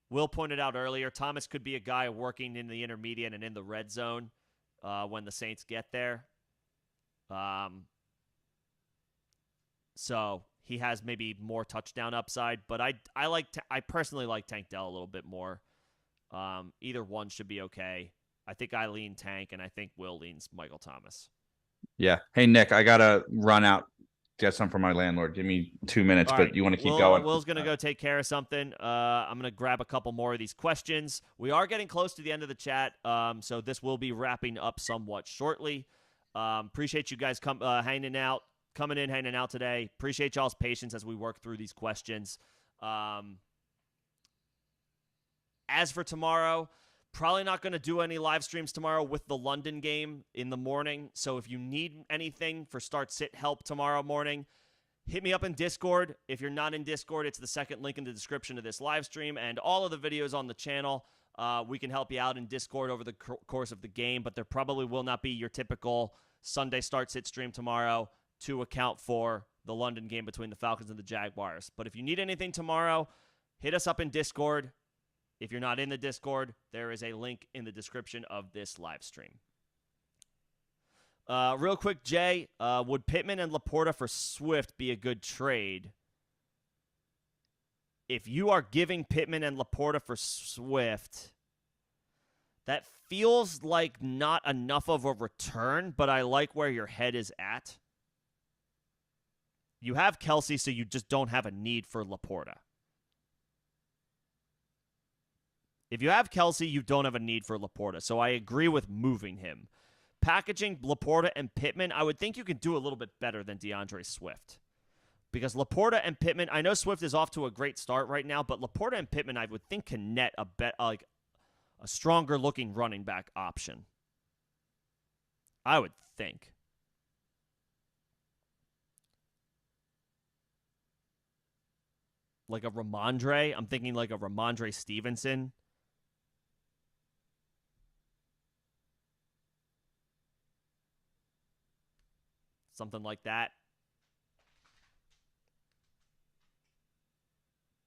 Will pointed out earlier, Thomas could be a guy working in the intermediate and in the red zone when the Saints get there. So he has maybe more touchdown upside, but I personally like Tank Dell a little bit more. Either one should be okay. I think I lean Tank, and I think Will leans Michael Thomas. Yeah. Hey, Nick, I got to run out, get some from my landlord. Give me 2 minutes, All but right. you want to keep going? Will's going to go take care of something. I'm going to grab a couple more of these questions. We are getting close to the end of the chat, so this will be wrapping up somewhat shortly. Appreciate you guys coming in, hanging out today. Appreciate y'all's patience as we work through these questions. As for tomorrow, probably not going to do any live streams tomorrow with the London game in the morning. So if you need anything for start sit help tomorrow morning, hit me up in Discord. If you're not in Discord, it's the second link in the description of this live stream and all of the videos on the channel. We can help you out in Discord over the course of the game, but there probably will not be your typical Sunday start sit stream tomorrow to account for the London game between the Falcons and the Jaguars. But if you need anything tomorrow, hit us up in Discord. If you're not in the Discord, there is a link in the description of this live stream. Real quick, Jay, would Pittman and Laporta for Swift be a good trade? If you are giving Pittman and Laporta for Swift, that feels like not enough of a return, but I like where your head is at. You have Kelsey, so you just don't have a need for Laporta. If you have Kelsey, you don't have a need for Laporta, so I agree with moving him. Packaging Laporta and Pittman, I would think you could do a little bit better than DeAndre Swift. Because Laporta and Pittman, I know Swift is off to a great start right now, but Laporta and Pittman, I would think, can net a stronger looking running back option. I would think. Like a Ramondre. I'm thinking like a Ramondre Stevenson. Something like that.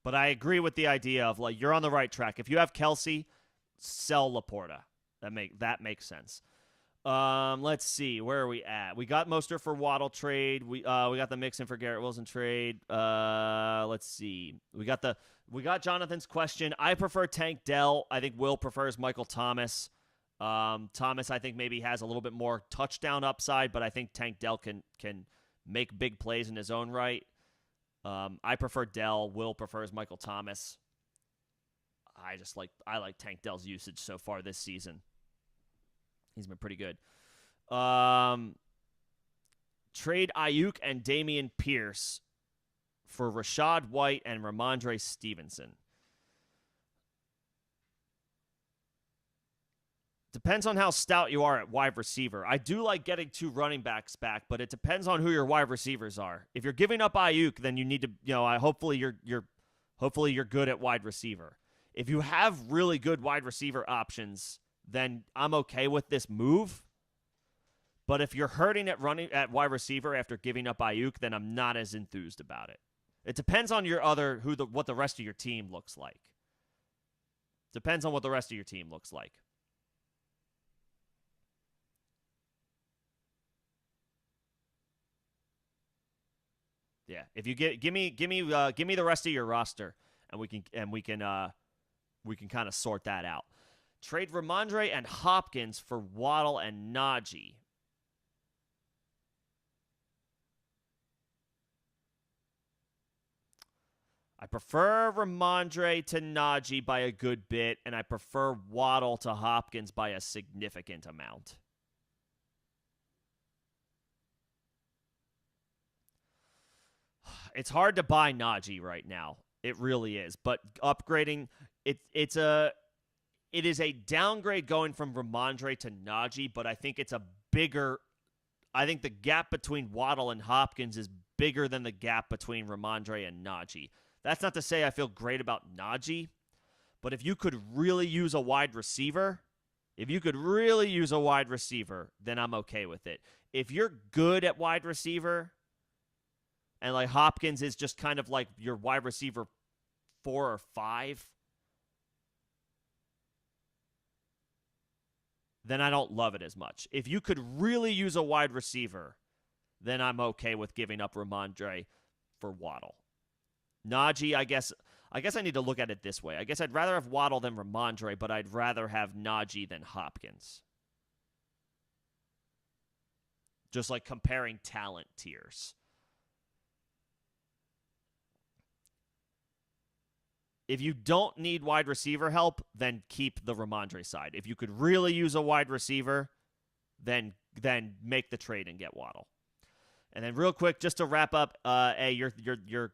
But I agree with the idea of, like, you're on the right track. If you have Kelsey, sell Laporta. That makes sense. Let's see. Where are we at? We got Mostert for Waddle trade. We got the Mixon for Garrett Wilson trade. Let's see. We got Jonathan's question. I prefer Tank Dell. I think Will prefers Michael Thomas. Thomas, I think, maybe has a little bit more touchdown upside, but I think Tank Dell can make big plays in his own right. I prefer Dell. Will prefers Michael Thomas. I like Tank Dell's usage so far this season. He's been pretty good. Trade Ayuk and Damian Pierce for Rashad White and Ramondre Stevenson. Depends on how stout you are at wide receiver. I do like getting 2 running backs back, but it depends on who your wide receivers are. If you're giving up Ayuk, then you need to, hopefully you're good at wide receiver. If you have really good wide receiver options, then I'm okay with this move. But if you're hurting at wide receiver after giving up Ayuk, then I'm not as enthused about it. It depends on what the rest of your team looks like. Depends on what the rest of your team looks like. Yeah, if you give me the rest of your roster, and we can kind of sort that out. Trade Ramondre and Hopkins for Waddle and Najee. I prefer Ramondre to Najee by a good bit, and I prefer Waddle to Hopkins by a significant amount. It's hard to buy Najee right now. It really is. But upgrading, it is a downgrade going from Ramondre to Najee, but I think I think the gap between Waddle and Hopkins is bigger than the gap between Ramondre and Najee. That's not to say I feel great about Najee, but if you could really use a wide receiver, then I'm okay with it. If you're good at wide receiver, and like Hopkins is just kind of like your wide receiver 4 or 5, then I don't love it as much. If you could really use a wide receiver, then I'm okay with giving up Ramondre for Waddle. Najee, I guess I guess I need to look at it this way. I guess I'd rather have Waddle than Ramondre, but I'd rather have Najee than Hopkins. Just like comparing talent tiers. If you don't need wide receiver help, then keep the Ramondre side. If you could really use a wide receiver, then make the trade and get Waddle. And then real quick, just to wrap up, your